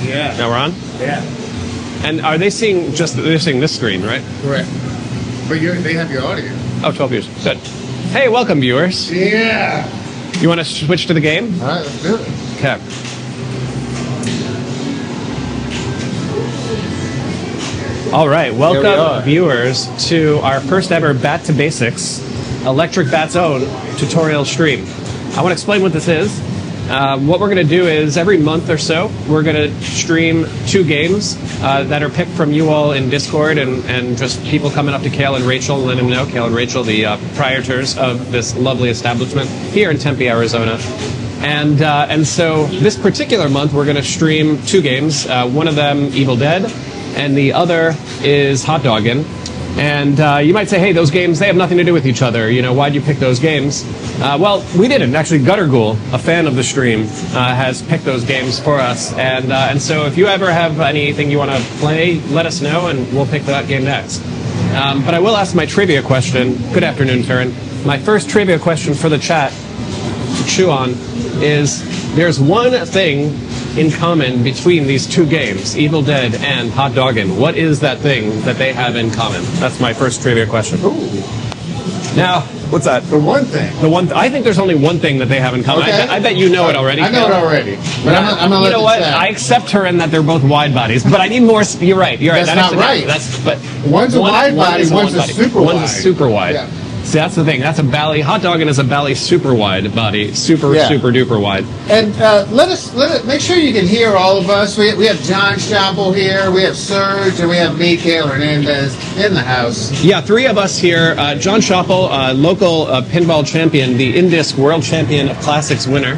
Yeah. Now we're on? Yeah. And are they seeing they're seeing this screen, right? Correct. But they have your audio. Oh, 12 views. Good. Hey, welcome, viewers. Yeah. You want to switch to the game? All right, let's do it. Okay. All right, welcome, viewers, to our first ever Bat to Basics Electric Bat's Own tutorial stream. I want to explain what this is. What we're going to do is every month or so, we're going to stream 2 games that are picked from you all in Discord and just people coming up to Cale and Rachel and letting them know. Cale and Rachel, the proprietors of this lovely establishment here in Tempe, Arizona. And so this particular month, we're going to stream 2 games. One of them, Evil Dead, and the other is Hotdoggin. And you might say, hey, those games, they have nothing to do with each other. You know, why'd you pick those games? Well, we didn't. Actually, Gutterghoul, a fan of the stream, has picked those games for us. And so if you ever have anything you want to play, let us know, and we'll pick that game next. But I will ask my trivia question. Good afternoon, Farron. My first trivia question for the chat to chew on is, there's one thing in common between these 2 games, Evil Dead and Hotdoggin. What is that thing that they have in common? That's my first trivia question. Ooh. Now, what's that? The one thing. I think there's only one thing that they have in common. Okay. I bet you know it already. I know it already. But I'm gonna you know what? I accept her in that they're both wide bodies, but I need more. You're right. You're right. That's not right. But one's a wide body, one's a super wide. One's a super wide. Yeah. See, that's the thing. That's a Bally. Hotdoggin is a Bally super wide body. Super duper wide. And let us make sure you can hear all of us. We have John Schappel here, we have Serge, and we have me, Cale Hernandez, in the house. Yeah, 3 of us here. John Schappel, local pinball champion, the Indisc World Champion of Classics winner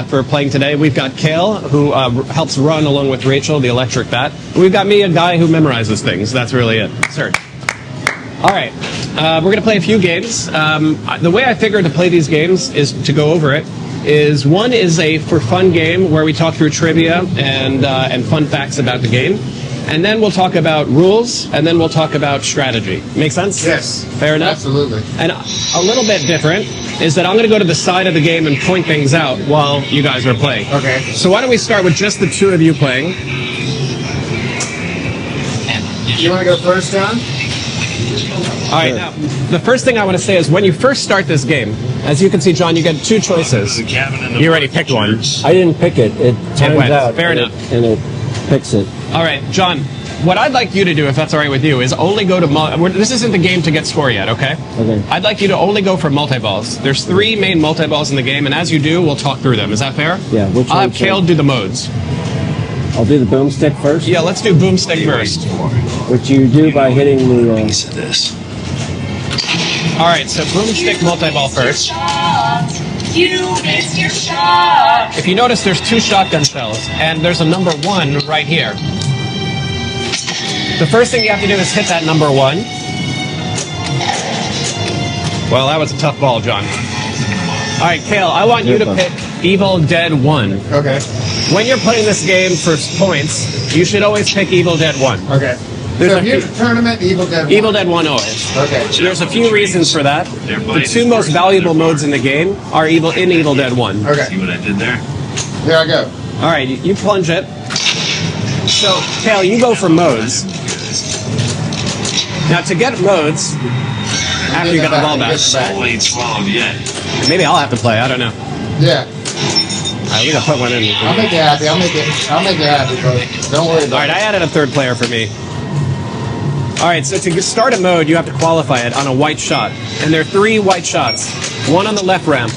for playing today. We've got Cale, who helps run along with Rachel, the electric bat. We've got me, a guy who memorizes things. That's really it. Serge. All right, we're going to play a few games. The way I figured to play these games is to go over it. One is a for fun game where we talk through trivia and fun facts about the game, and then we'll talk about rules, and then we'll talk about strategy. Make sense? Yes. Fair enough? Absolutely. And a little bit different is that I'm going to go to the side of the game and point things out while you guys are playing. Okay. So why don't we start with just the 2 of you playing? You want to go first, John? All right, now, the first thing I want to say is when you first start this game, as you can see, John, you get 2 choices. You already picked one. I didn't pick it. It times out. Fair enough. And it picks it. All right, John, what I'd like you to do, if that's all right with you, is only go to... This isn't the game to get score yet, okay? Okay. I'd like you to only go for multi-balls. There's 3 main multi-balls in the game, and as you do, we'll talk through them. Is that fair? Yeah, which I'll have Cale do the modes. I'll do the boomstick first? Yeah, let's do boomstick first. Which you do by hitting the... All right, so boomstick multi-ball first. You missed your shot. If you notice, there's 2 shotgun cells, and there's a number 1 right here. The first thing you have to do is hit that number 1. Well, that was a tough ball, John. All right, Cale, I want you to pick Evil Dead 1. Okay. When you're playing this game for points, you should always pick Evil Dead 1. Okay. There's so here's a tournament, Evil Dead 1. Evil Dead 1 always. Okay. There's a few reasons for that. The 2 most valuable modes in the game are Evil Dead 1. Okay. See what I did there? There I go. All right, you plunge it. So, Cale, you go for modes. Now, to get modes, after you got the ball back, Soul ain't swallowed yet. maybe I'll have to play. I don't know. Yeah. All right, we gotta put one in. I'll make you happy. I'll make you happy, brother. Don't worry about it. All right, I added a 3rd player for me. All right, so to start a mode, you have to qualify it on a white shot. And there are 3 white shots. 1 on the left ramp,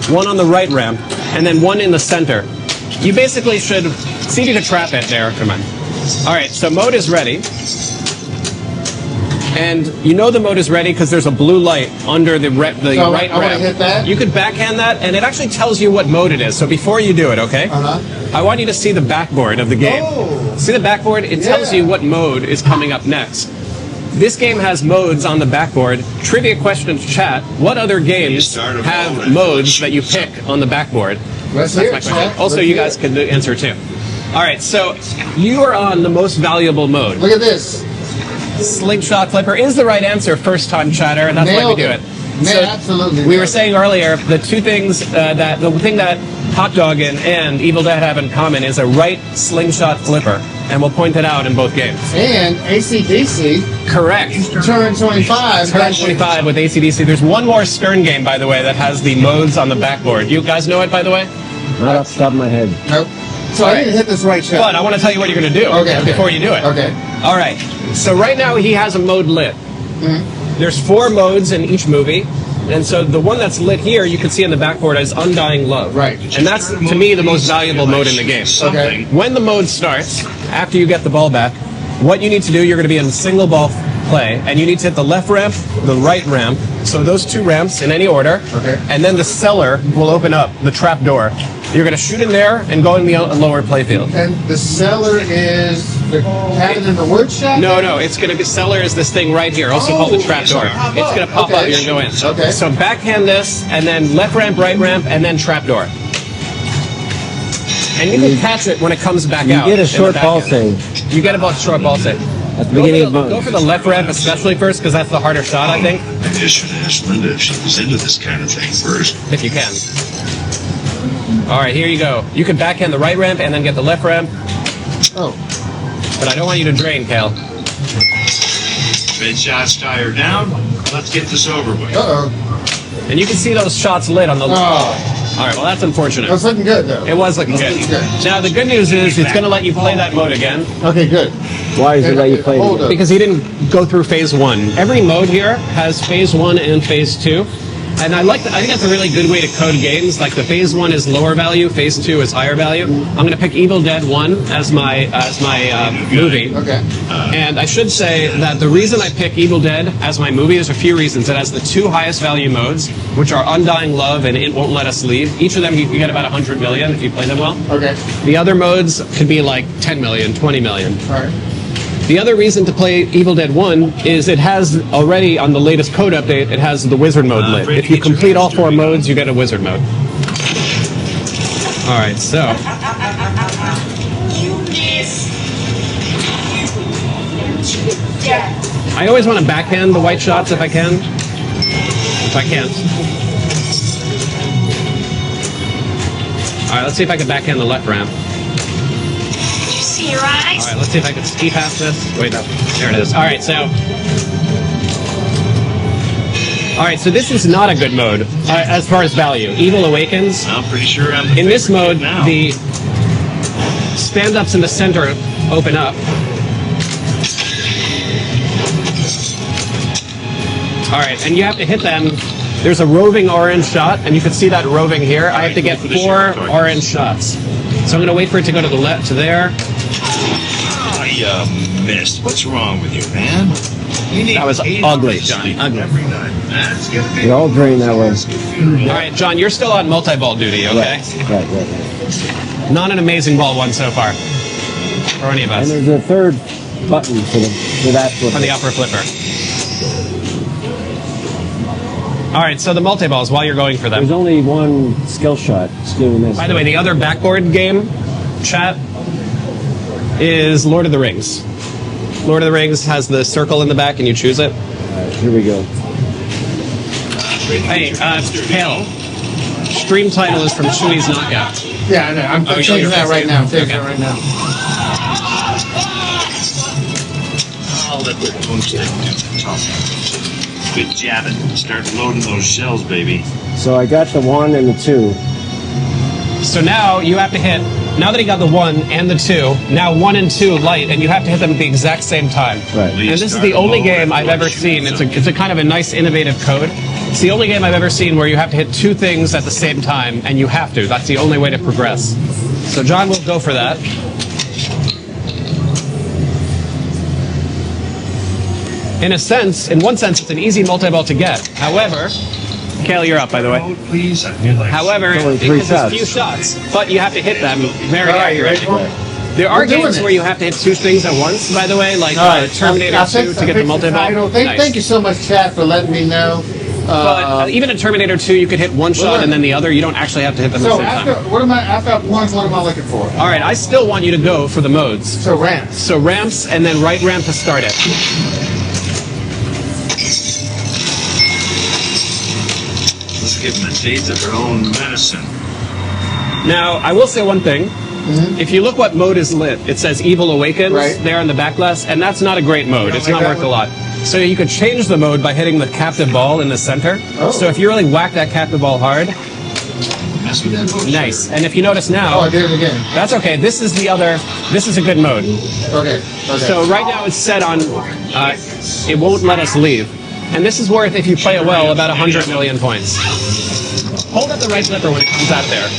1 on the right ramp, and then 1 in the center. You basically should... See if you can trap it there. Come on. All right, so mode is ready. And you know the mode is ready because there's a blue light under the right I ramp. want to hit that? You could backhand that, and it actually tells you what mode it is. So before you do it, okay? Uh-huh. I want you to see the backboard of the game. Oh. See the backboard? It tells you what mode is coming up next. This game has modes on the backboard. Trivia questions chat. What other games have modes that you pick on the backboard? Let's That's hear my it, question. Chat. Also, Let's you hear guys it. can answer too. All right, so you are on the most valuable mode. Look at this. Slingshot Flipper is the right answer, first time chatter, and that's why we do it. Absolutely. We were saying earlier the 2 things the thing that Hotdoggin and Evil Dead have in common is a right slingshot flipper, and we'll point it out in both games. And AC/DC. Correct. Turn 25. Turn 25 with AC/DC. There's one more Stern game, by the way, that has the modes on the backboard. You guys know it, by the way? Not off the top of my head. Nope. So I need to hit this right shot. But I want to tell you what you're going to do before you do it. Okay. All right. So right now he has a mode lit. There's 4 modes in each movie. And so the one that's lit here, you can see on the backboard as Undying Love. Right. And that's, to me, the most valuable mode in the game. Okay. When the mode starts, after you get the ball back, what you need to do, you're going to be in single ball play, and you need to hit the left ramp, the right ramp, so those 2 ramps in any order, and then the cellar will open up, the trap door. You're going to shoot in there and go in the lower playfield. And the cellar is the cabin in the wood shop? No, it's going to be, cellar is this thing right here, also called the trap door. It's going to pop up here and go in. Okay. So backhand this, and then left ramp, right ramp, and then trap door. And you can catch it when it comes back out. You get a short ball save. You get a short ball save. At the beginning of Go for the left ramp especially first, because that's the harder shot, I think. Maybe I should ask Linda if she was into this kind of thing first. If you can. All right, here you go. You can backhand the right ramp and then get the left ramp. Oh. But I don't want you to drain, Cale. Mid shots die her down. Let's get this over with. Uh-oh. And you can see those shots lit on the left. Oh. All right, well, that's unfortunate. That's looking good, though. It was looking good. Now, the good news is it's going to let you play that mode again. Okay, good. Why does it let you play it? Hold up. Because he didn't go through phase 1. Every mode here has phase 1 and phase 2. And I think that's a really good way to code games. Like the phase 1 is lower value, phase 2 is higher value. I'm going to pick Evil Dead 1 as my movie. Okay. And I should say that the reason I pick Evil Dead as my movie is a few reasons. It has the 2 highest value modes, which are Undying Love and It Won't Let Us Leave. Each of them you get about 100 million if you play them well. Okay. The other modes could be like 10 million, 20 million. All right. The other reason to play Evil Dead 1 is it has already, on the latest code update, it has the wizard mode lit. If you complete all 4 modes, you get a wizard mode. Alright, so. You miss. I always want to backhand the white shots if I can. If I can't. Alright, let's see if I can backhand the left ramp. See your eyes? Alright, let's see if I can ski past this. Wait, no. There it is. Alright, so. Alright, so this is not a good mode as far as value. Evil Awakens. I'm pretty sure I'm In this mode, now. the stand-ups in the center open up. Alright, and you have to hit them. There's a roving orange shot, and you can see that roving here. I have to get 4 orange shots. So I'm going to wait for it to go to the left, to there. Oh, you missed. What's wrong with you, man? You need That was 8 ugly, hours Johnny, sleep ugly. every night. That's gonna be They all drain that way. Alright, John, you're still on multi-ball duty, okay? Right. Not an amazing ball one so far. For any of And us. there's a third button for that flipper. On the upper flipper. Alright, so the multi-balls, while you're going for them. There's only one skill shot. It's doing this. By the way, the other backboard game, chat, is Lord of the Rings. Lord of the Rings has the circle in the back and you choose it. Alright, here we go. Hey, Cale. Stream title is from Chewy's Knockout. Yeah, I know. I'm you're changing that right fixing now. it. I'm changing Okay. it right now. I'll let the boomstick do the talking. Good jabbing. Start loading those shells, baby. So I got the 1 and the 2. So now you have to hit, now that he got the 1 and the 2, now 1 and 2 light, and you have to hit them at the exact same time. Right. And this is the only game I've ever seen. It's a kind of a nice innovative code. It's the only game I've ever seen where you have to hit 2 things at the same time, and you have to. That's the only way to progress. So John will go for that. In one sense, it's an easy multi-ball to get. However, Cale, you're up, by the way. Load, please. I feel like However, Only 3 because shots. it's few shots, but you have to hit them very All right, you ready accurately. for it? There are We're doing games it. where you have to hit 2 things at once, by the way, like Terminator I 2 fixed- to I get the fixed multi-ball. title. Thank you so much, chat, for letting me know. But even in Terminator 2, you could hit one shot and then the other. You don't actually have to hit them at the So same after time. after one, what am I looking for? All right, I still want you to go for the modes. So ramps. So ramps and then right ramp to start it. let's give them a taste of their own medicine. Now, I will say one thing. If you look what mode is lit, it says Evil Awakens Right. there in the back left, and that's not a great mode. It's like not that worth a one? lot. So you could change the mode by hitting the captive ball in the center. Oh. So if you really whack that captive ball hard, Mess with that motor. nice. And if you notice Oh, now, I did it again. that's okay. This is a good mode. Okay. So right now it's set on, it won't let us leave. And this is worth, if you play it well, about 100 million points. Hold up the right flipper when it comes out there.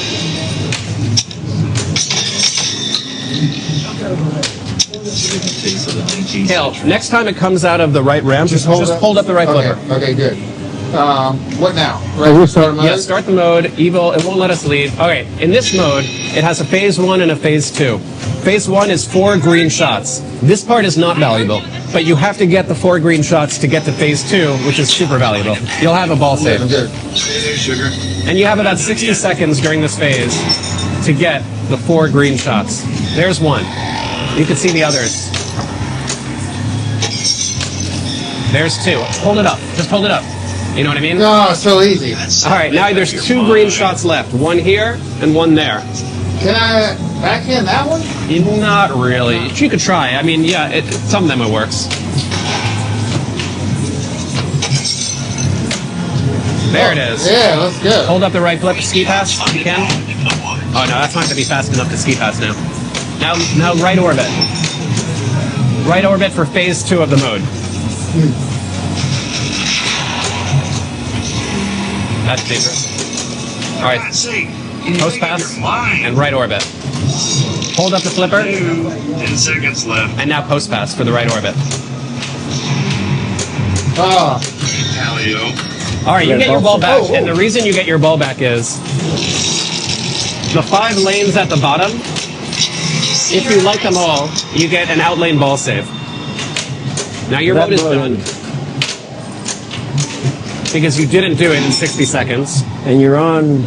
Cale, next time it comes out of the right ramp, just hold up the right flipper. Okay, good. What now? Right, we'll start mode? Yeah, start the mode, evil, it won't let us leave. Okay, in this mode, it has a phase 1 and a phase 2. Phase 1 is 4 green shots. This part is not valuable, but you have to get the 4 green shots to get to phase 2, which is super valuable. You'll have a ball save. I'm good. Stay there, sugar. And you have about 60 seconds during this phase to get the 4 green shots. There's one. You can see the others. There's 2. Hold it up. Just hold it up. You know what I mean? Oh, so easy. All right, now there's 2 green shots left. One here and one there. Can I backhand that one? Not really. You could try. I mean, yeah, some of them it works. There it is. Yeah, that's good. Hold up the right flip, ski pass, if you can. Oh no, that's not going to be fast enough to ski pass now. Now right orbit. Right orbit for phase 2 of the mode. That's dangerous. All right, post pass and right orbit. Hold up the flipper, 10 seconds left. and now post pass for the right orbit. Oh, Talio. All right, you get your ball back, and the reason you get your ball back is the 5 lanes at the bottom. If you like them all, you get an outlane ball save. Now your mode is done because you didn't do it in 60 seconds. And you're on.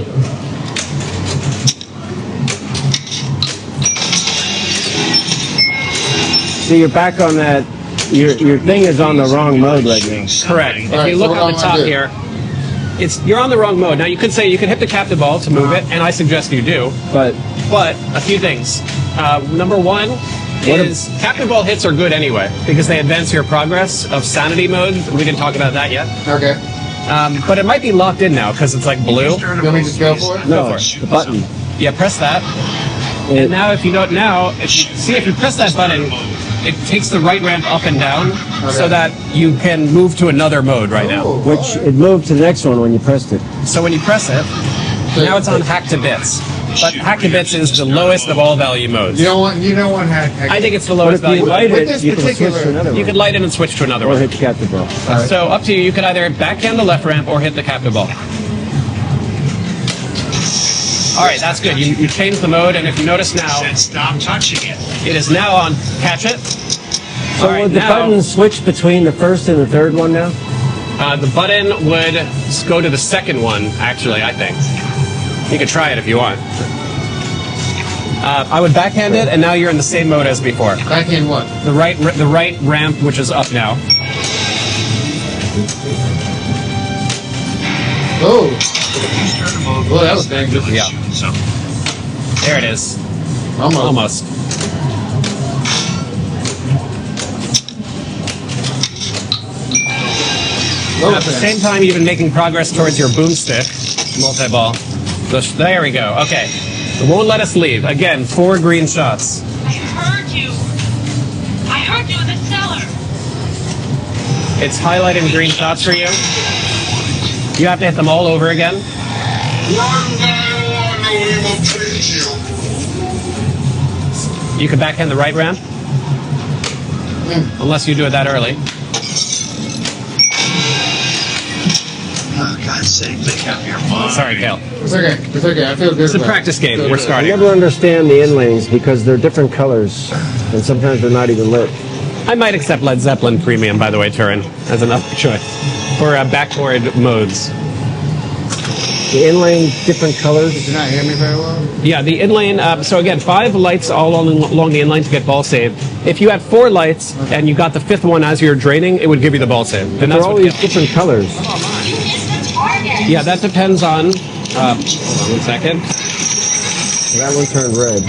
So you're back on that. Your thing is on the wrong mode right now. Correct. If Alright, you so look what on do the I top do? here, you're on the wrong mode. Now you could say you could hit the captive ball to move it, and I suggest you do. But But a few things. Number one is captive ball hits are good anyway because they advance your progress of sanity mode. We didn't talk about that yet. okay. But it might be locked in now because it's like blue. Let me just go for it. no, Go for it. the button. Yeah, press that. And now if you don't if you press that button, it takes the right ramp up and down so that you can move to another mode right now. Ooh, Which it moved to the next one when you pressed it. So when you press it, now it's on hack to bits. But hack to bits is the lowest of all value modes. You don't want hack. I think it's the But lowest if you value light mode. With this it, you can switch particular- to another You one. could light it and switch to another Or one. hit the captive ball. So up to you. You could either backhand the left ramp or hit the captive ball. All right, that's good. You changed the mode, and if you notice now, Said stop touching it. it is now on catch it. So All right, would the now button switch between the first and the third one now? the button would go to the second one. Actually, I think you could try it if you want. I would backhand it, and now you're in the same mode as before. Backhand what? The right ramp, which is up now. Oh, Starter mode. Well, that was dang good. Yeah. So, There it is. almost. Almost. Oh, At the same time, you've been making progress towards your boomstick multi-ball. There we go. Okay. It won't let us leave. Again, 4 green shots. I heard you. I heard you in the cellar. It's highlighting green shots for you. You have to hit them all over again. You can backhand the right ramp. Unless you do it that early. oh, God's sake, make up your mind. Sorry, Cale. It's okay. It's okay. I feel good. It's a about it. practice game. Feel We're good. I starting. never understand the inlanes because they're different colors, and sometimes they're not even lit. I might accept Led Zeppelin Premium, by the way, Turin, as another choice for backboard modes. The inlane, different colors. Did you not hear me very well? Yeah, the inlane. So again, 5 lights all along the inlane to get ball save. If you had 4 lights and you got the 5th one as you're draining, it would give you the ball save. And They're that's what always Cale- different colors. You missed the target. Yeah, that depends on. Hold on 1 second. That one turned red.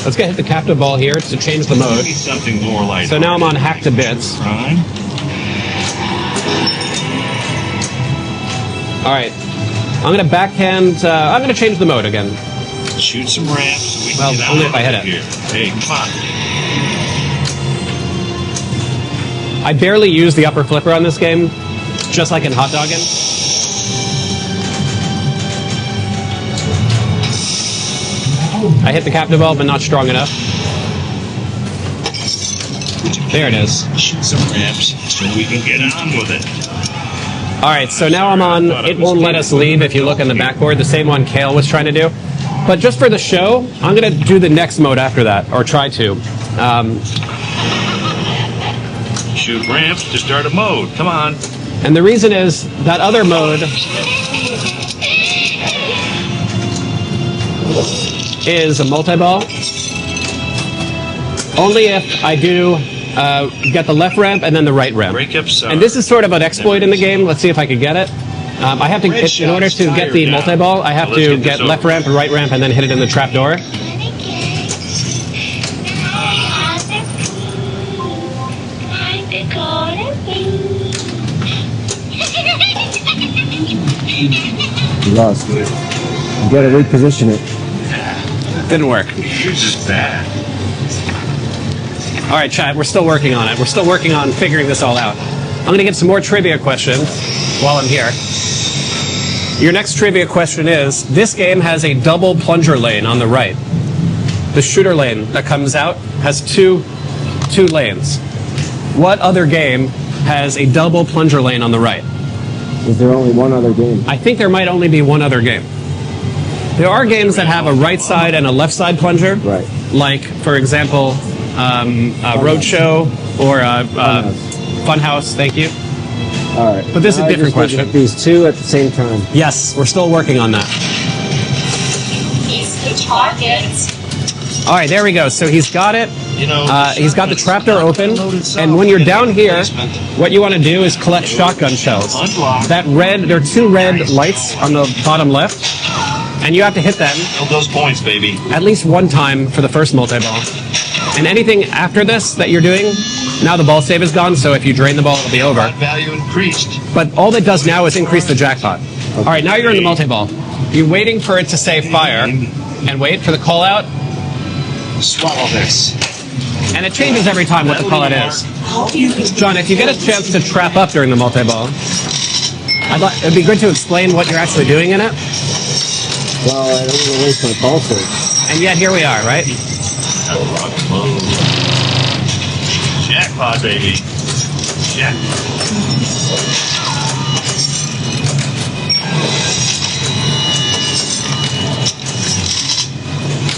Let's hit the captive ball here to change the mode. Maybe something more light. So now I'm on hack to bits. Prime. All right. I'm going to backhand. I'm going to change the mode again. Shoot some ramps. So we can Well, get only out if I hit of it. here. Hey, come on. I barely use the upper flipper on this game, just like in Hotdoggin. I hit the captive ball, but not strong enough. There it is. Shoot some ramps so we can get on with it. All right, so now I'm on It Won't Let Us Leave. If you look on the backboard, the same one Cale was trying to do. But just for the show, I'm going to do the next mode after that, or try to. Shoot ramps to start a mode. Come on. And the reason is that other mode is a multi-ball. Only if I do get the left ramp and then the right ramp. Breakups are- And this is sort of an exploit in the game. Let's see if I can get it. I have to, in order to get the multi-ball, I have to get left ramp and right ramp and then hit it in the trap door. You lost. You gotta reposition it. Didn't work. You're just bad. All right, Chad, we're still working on it. We're still working on figuring this all out. I'm going to get some more trivia questions while I'm here. Your next trivia question is, this game has a double plunger lane on the right. The shooter lane that comes out has two lanes. What other game has a double plunger lane on the right? Is there only one other game? I think there might only be one other game. There are games that have a right side and a left side plunger. Right. Like, for example, Roadshow or Funhouse, thank you. All right. But this is a Now I different just need to question. hit these two at the same time. Yes, we're still working on that. He's the target. All right, there we go. So he's got it. You know, He's got the trapdoor open, and when you're down here, what you want to do is collect shotgun shells. That red, there are two red lights on the bottom left, and you have to hit them build those points, baby. at least one time for the first multi-ball. And anything after this that you're doing, now the ball save is gone, so if you drain the ball, it'll be over. Value increased. But all it does now is increase the jackpot. All right, now you're in the multi-ball. You're waiting for it to say fire, and wait for the call out, Swallow this. and it changes every time what the call out is. John, if you get a chance to trap up during the multi-ball, it'd be good to explain what you're actually doing in it. Well, I don't want to waste my ball save. And yet here we are, right? Jackpot, baby. Jackpot.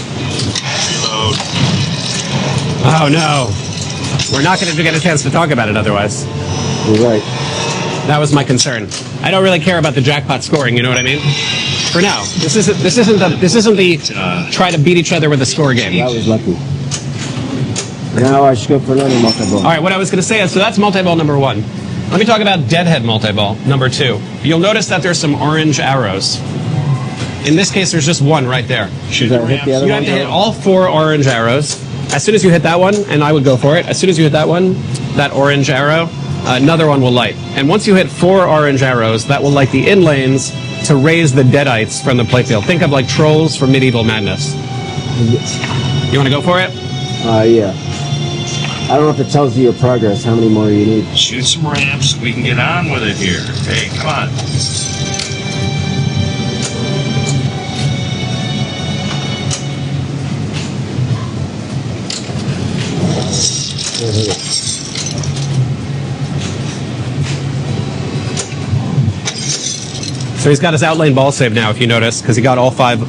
Reload. Oh no. We're not going to get a chance to talk about it otherwise. You're right. That was my concern. I don't really care about the jackpot scoring, you know what I mean? For now. This isn't the try to beat each other with a score game. That was lucky. Now I should go for another multi-ball. All right, what I was going to say is, so that's multi-ball number one. Let me talk about Deadhead multi-ball number two. You'll notice that there's some orange arrows. In this case, there's just one right there. Should I hit the other You one? have to hit all four orange arrows. As soon as you hit that one, and I would go for it, as soon as you hit that one, that orange arrow, another one will light. And once you hit four orange arrows, that will light the in lanes to raise the Deadites from the playfield. Think of like trolls from Medieval Madness. You want to go for it? Yeah. I don't know if it tells you your progress, how many more you need. Shoot some ramps. We can get on with it here. Hey, come on. So he's got his outlane ball save now, if you notice, because he got all five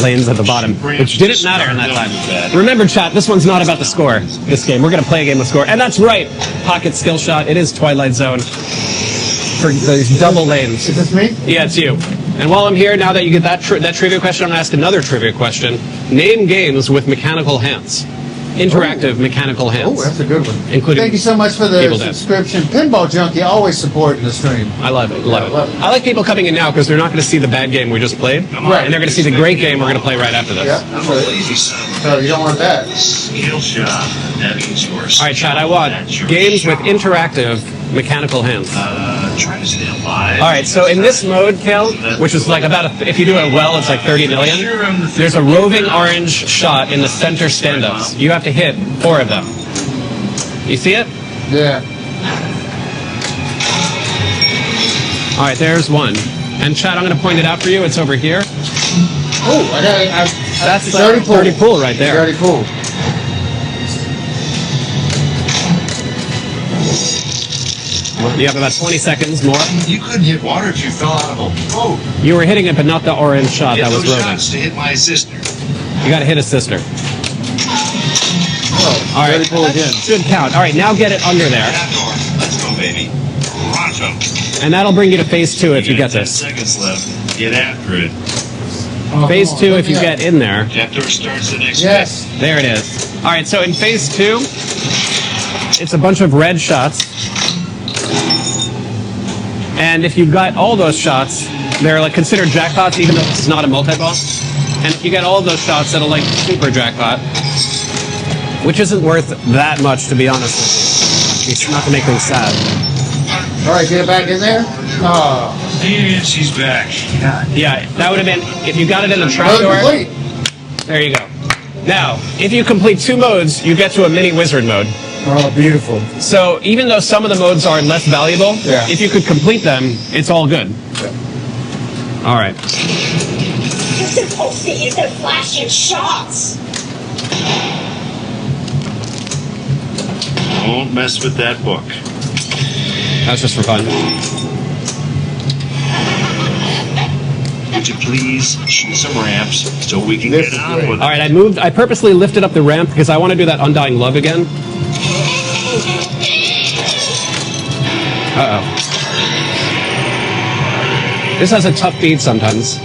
lanes at the bottom, which didn't matter in that time. Remember, chat, this one's not about the score, this game. We're going to play a game with score. And that's right, Pocket Skill Shot. It is Twilight Zone for these double lanes. Is this me? Yeah, it's you. And while I'm here, now that you get that trivia question, I'm going to ask another trivia question. Name games with mechanical hands. interactive mechanical hands. Oh, that's a good one. Including Thank you so much for the Evil Dead. subscription. Pinball Junkie always supporting the stream. I love it. love it. I like people coming in now because they're not going to see the bad game we just played, Right. and they're going to see the great game we're going to play right after this. Yeah. I'm a lazy son of a So you don't want that. skill shot. That means yours. All right, Chad, I want games with interactive mechanical hands. Try to stay alive. All right, so in this mode, Cale, which is like if you do it well, it's like 30 million, there's a roving orange shot in the center stand-ups. You have to hit 4 of them. You see it? Yeah. All right, there's one. And Chad, I'm going to point it out for you. It's over here. Oh, That's it's already pulled. 30 pool right there. It's already pulled. You have about 20 seconds more. You couldn't hit water if you fell out of a boat. You were hitting it, but not the orange shot Hit that was those roving. shots to hit my sister. You got to hit a sister. Oh, All right, already pulled again. should count. All right, now get it under there, That door. Let's go, baby. Pronto. and that'll bring you to phase 2 if you get 10 this. seconds left. Get after it. Oh, Phase come on, 2 let if me you out. get in there. That door starts the next Yes. There it is. All right, so in phase 2, it's a bunch of red shots. And if you've got all those shots, they're like considered jackpots, even though it's not a multi-ball. And if you get all of those shots, that'll like super jackpot, which isn't worth that much, to be honest with you. It's not to make things sad. All right, get it back in there. Oh, And she's back. God. Yeah, that would have been if you got it in the mode trapdoor. complete. There you go. Now, if you complete 2 modes, you get to a mini wizard mode. Oh, beautiful. So even though some of the modes are less valuable, Yeah. if you could complete them, it's all good. All right. You're supposed to use the flashing shots. Don't mess with that book. That's just for fun. Would you please shoot some ramps so we can This get is on great. with All it? right, I purposely lifted up the ramp because I want to do that Undying Love again. Uh-oh. This has a tough beat sometimes.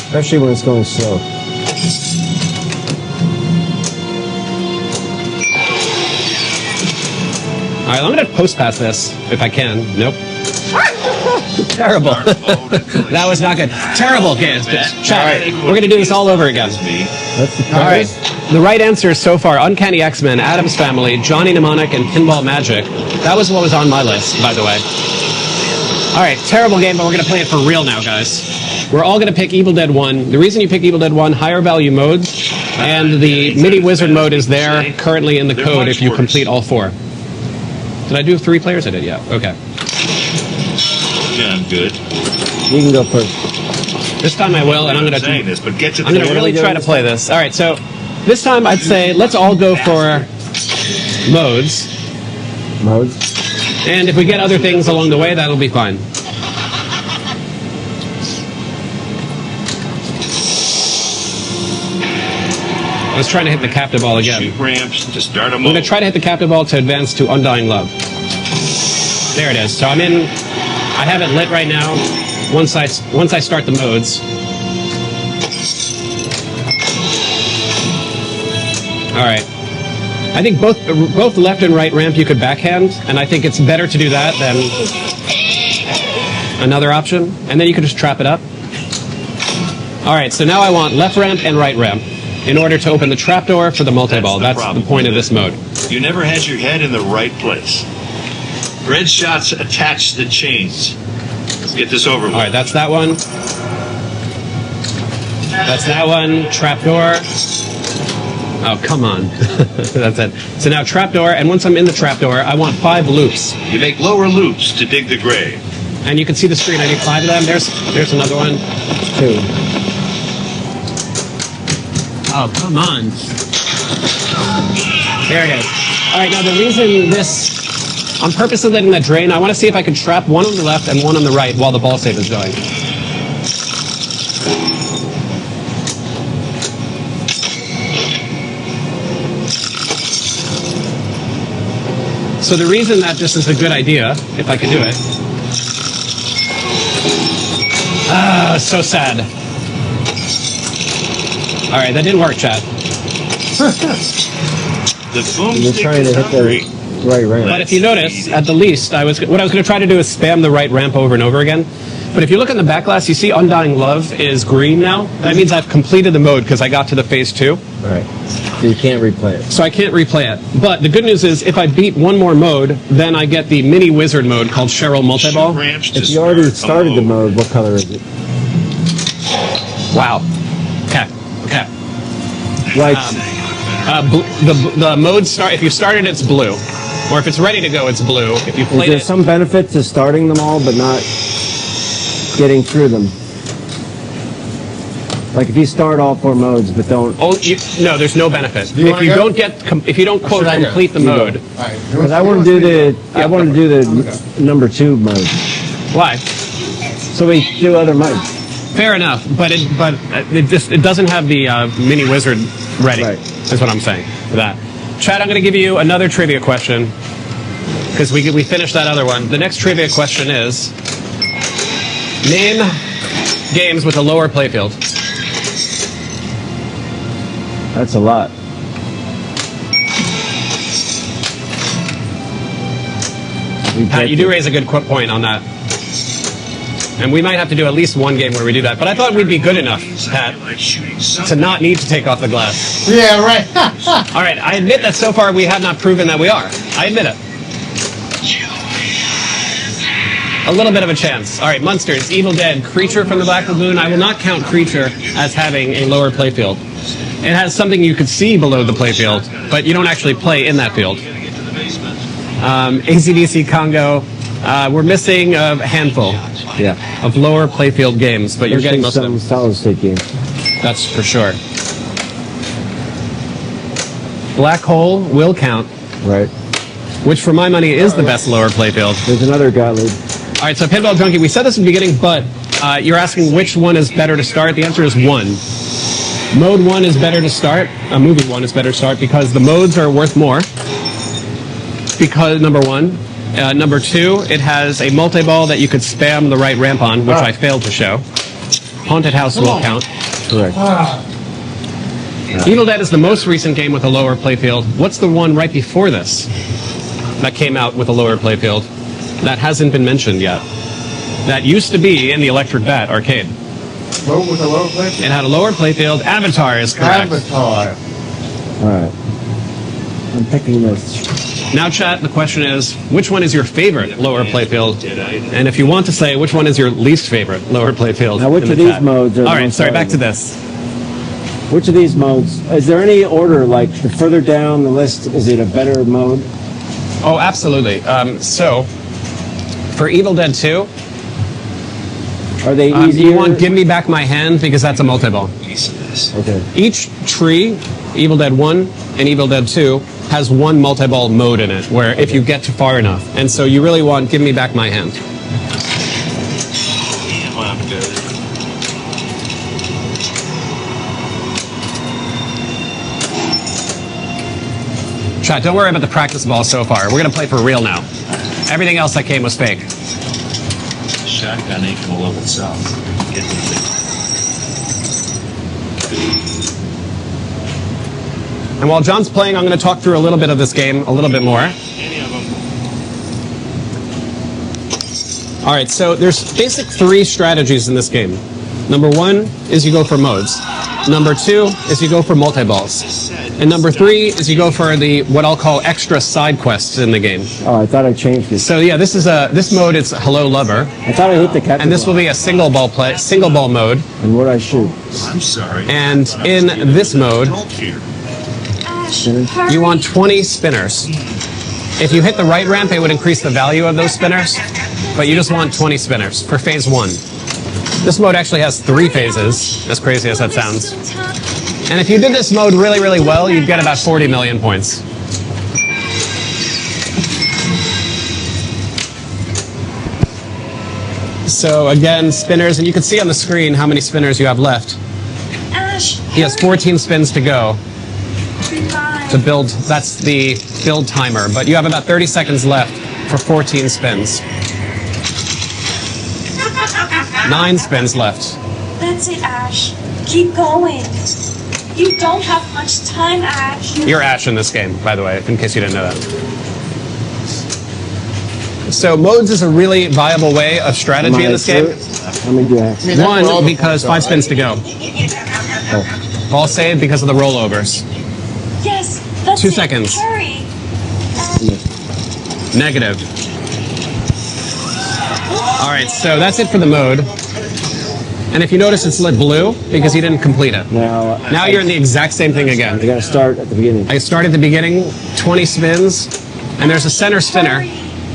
Especially when it's going slow. All right, I'm going to post past this if I can. Nope. Terrible. That was not good. Terrible games. Chat, we're going to do this all over again. That's the All right. The right answers so far: Uncanny X-Men, Addams Family, Johnny Mnemonic, and Pinball Magic. That was what was on my list, by the way. All right, terrible game, but we're going to play it for real now, guys. We're all going to pick Evil Dead 1. The reason you pick Evil Dead 1, higher value modes, and the mini wizard mode is there currently in the code if you complete all 4. Did I do 3 players? I did, yeah. Okay. Yeah, I'm good. You can go first. This time I will, and I'm going saying to this, but get to I'm going to the really try to play this. All right, so this time I'd say let's all go for modes, Modes. and if we get other things along the way, that'll be fine. I was trying to hit the captive ball again. shoot ramps to start a I'm going mode. to try to hit the captive ball to advance to Undying Love. There it is. So I have it lit right now. Once I start the modes. All right. I think both left and right ramp you could backhand, and I think it's better to do that than another option. And then you could just trap it up. All right. So now I want left ramp and right ramp in order to open the trapdoor for the multi-ball. That's the point of this mode. You never had your head in the right place. Red shots attach the chains. Let's get this over with. All right, that's that one. That's that one. Trapdoor. Oh, come on. That's it. So now trapdoor, and once I'm in the trapdoor, I want 5 loops. You make lower loops to dig the grave. And you can see the screen. I need 5 of them. There's another one. 2. Oh, come on. There it is. All right, now the reason this... I'm purposely letting that drain. I want to see if I can trap one on the left and one on the right while the ball save is going. So the reason that this is a good idea, if I can do it... Ah, so sad. All right, that didn't work, chat. The You're boomstick trying is to hit hungry. the right ramp. But if you notice, at the least, what I was going to try to do is spam the right ramp over and over again. But if you look in the back glass, you see Undying Love is green now. That means I've completed the mode because I got to the phase 2. Right. So you can't replay it. So I can't replay it. But the good news is if I beat one more mode, then I get the mini wizard mode called Cheryl Multiball. Ramps to If you already start started the mode, what color is it? Wow. Okay. Okay. Like, The mode start. If you started, it's blue, or if it's ready to go, it's blue. If you is played there it, some benefit to starting them all but not getting through them? Like if you start all 4 modes but don't, no, there's no benefit. You If wanna you go? don't get, if you don't quote should I go? complete the You go. mode, All right. because I want to do the number 2 mode, why? so we do other modes. Fair enough, but it doesn't have the mini wizard ready. Right. Is what I'm saying for that. Chad, I'm going to give you another trivia question because we finished that other one. The next trivia question is name games with a lower playfield. That's a lot. Pat, you do raise a good point on that. And we might have to do at least one game where we do that. But I thought we'd be good enough, Pat, like shooting to something. not need to take off the glass. Yeah, right. All right, I admit that so far we have not proven that we are. I admit it. A little bit of a chance. All right, Munsters, Evil Dead, Creature from the Black Lagoon. I will not count Creature as having a lower playfield. It has something you could see below the playfield, but you don't actually play in that field. ACDC Congo. We're missing a handful of lower playfield games, but you're getting most of them. some solid state games. That's for sure. Black Hole will count, Right. which for my money is the best lower playfield. There's another Gottlieb. All right, so Pinball Junkie, we said this in the beginning, but you're asking which one is better to start. The answer is 1. Mode 1 is better to start. Movie 1 is better to start because the modes are worth more. Because, number 1. Number 2, it has a multi-ball that you could spam the right ramp on, which I failed to show. Haunted House will count. Correct. Evil Dead is the most recent game with a lower playfield. What's the one right before this that came out with a lower playfield that hasn't been mentioned yet? That used to be in the Electric Bat arcade. Vote with a low playfield. It had a lower playfield. Avatar is correct. Avatar. All right. I'm picking this. Now, chat, the question is, which one is your favorite lower playfield? Deadite. And if you want to say, which one is your least favorite lower playfield? Now, which in the of these chat. modes are the All right, most sorry, back to valuable? this. Which of these modes? Is there any order? Like the further down the list, is it a better mode? Oh, absolutely. So, for Evil Dead 2, Are they easier? you want Give Me Back My Hand because that's a multi-ball. Piece of this. Okay. Each tree, Evil Dead 1 and Evil Dead 2, has one multi-ball mode in it, where if you get to far enough. And so you really want Give Me Back My Hand. Yeah, well, I'm good. Chat, don't worry about the practice ball so far. We're going to play for real now. Everything else that came was fake. Shotgun ain't gonna love itself. Get the thing. And while John's playing, I'm going to talk through a little bit of this game, a little bit more. Any of them. All right, so there's basic 3 strategies in this game. Number 1 is you go for modes. Number 2 is you go for multi-balls. And number 3 is you go for the what I'll call extra side quests in the game. Oh, I thought I changed this. So yeah, this mode is Hello Lover, I thought I hit the capture. and this will be a single ball mode. And what I shoot? I'm sorry. And in this mode, Don't fear. Ash, you want 20 spinners. If you hit the right ramp, it would increase the value of those spinners, but you just want 20 spinners for phase 1. This mode actually has 3 phases, as crazy as that sounds. And if you did this mode really, really well, you'd get about 40 million points. So again, spinners, and you can see on the screen how many spinners you have left. Ash, He has 14 spins to go Goodbye. to build. That's the build timer, but you have about 30 seconds left for 14 spins. 9 spins left. That's it, Ash. Keep going. You don't have much time, Ash. You're Ash in this game, by the way, in case you didn't know that. So modes is a really viable way of strategy in this game. How many do you have? One, because 5 spins to go. Ball saved because of the rollovers. Yes, that's 2 it. seconds. Hurry. Negative. All right, so that's it for the mode. And if you notice, it's lit blue because you didn't complete it. Now you're in the exact same thing again. You got to start at the beginning. I start at the beginning, 20 spins, and there's a center spinner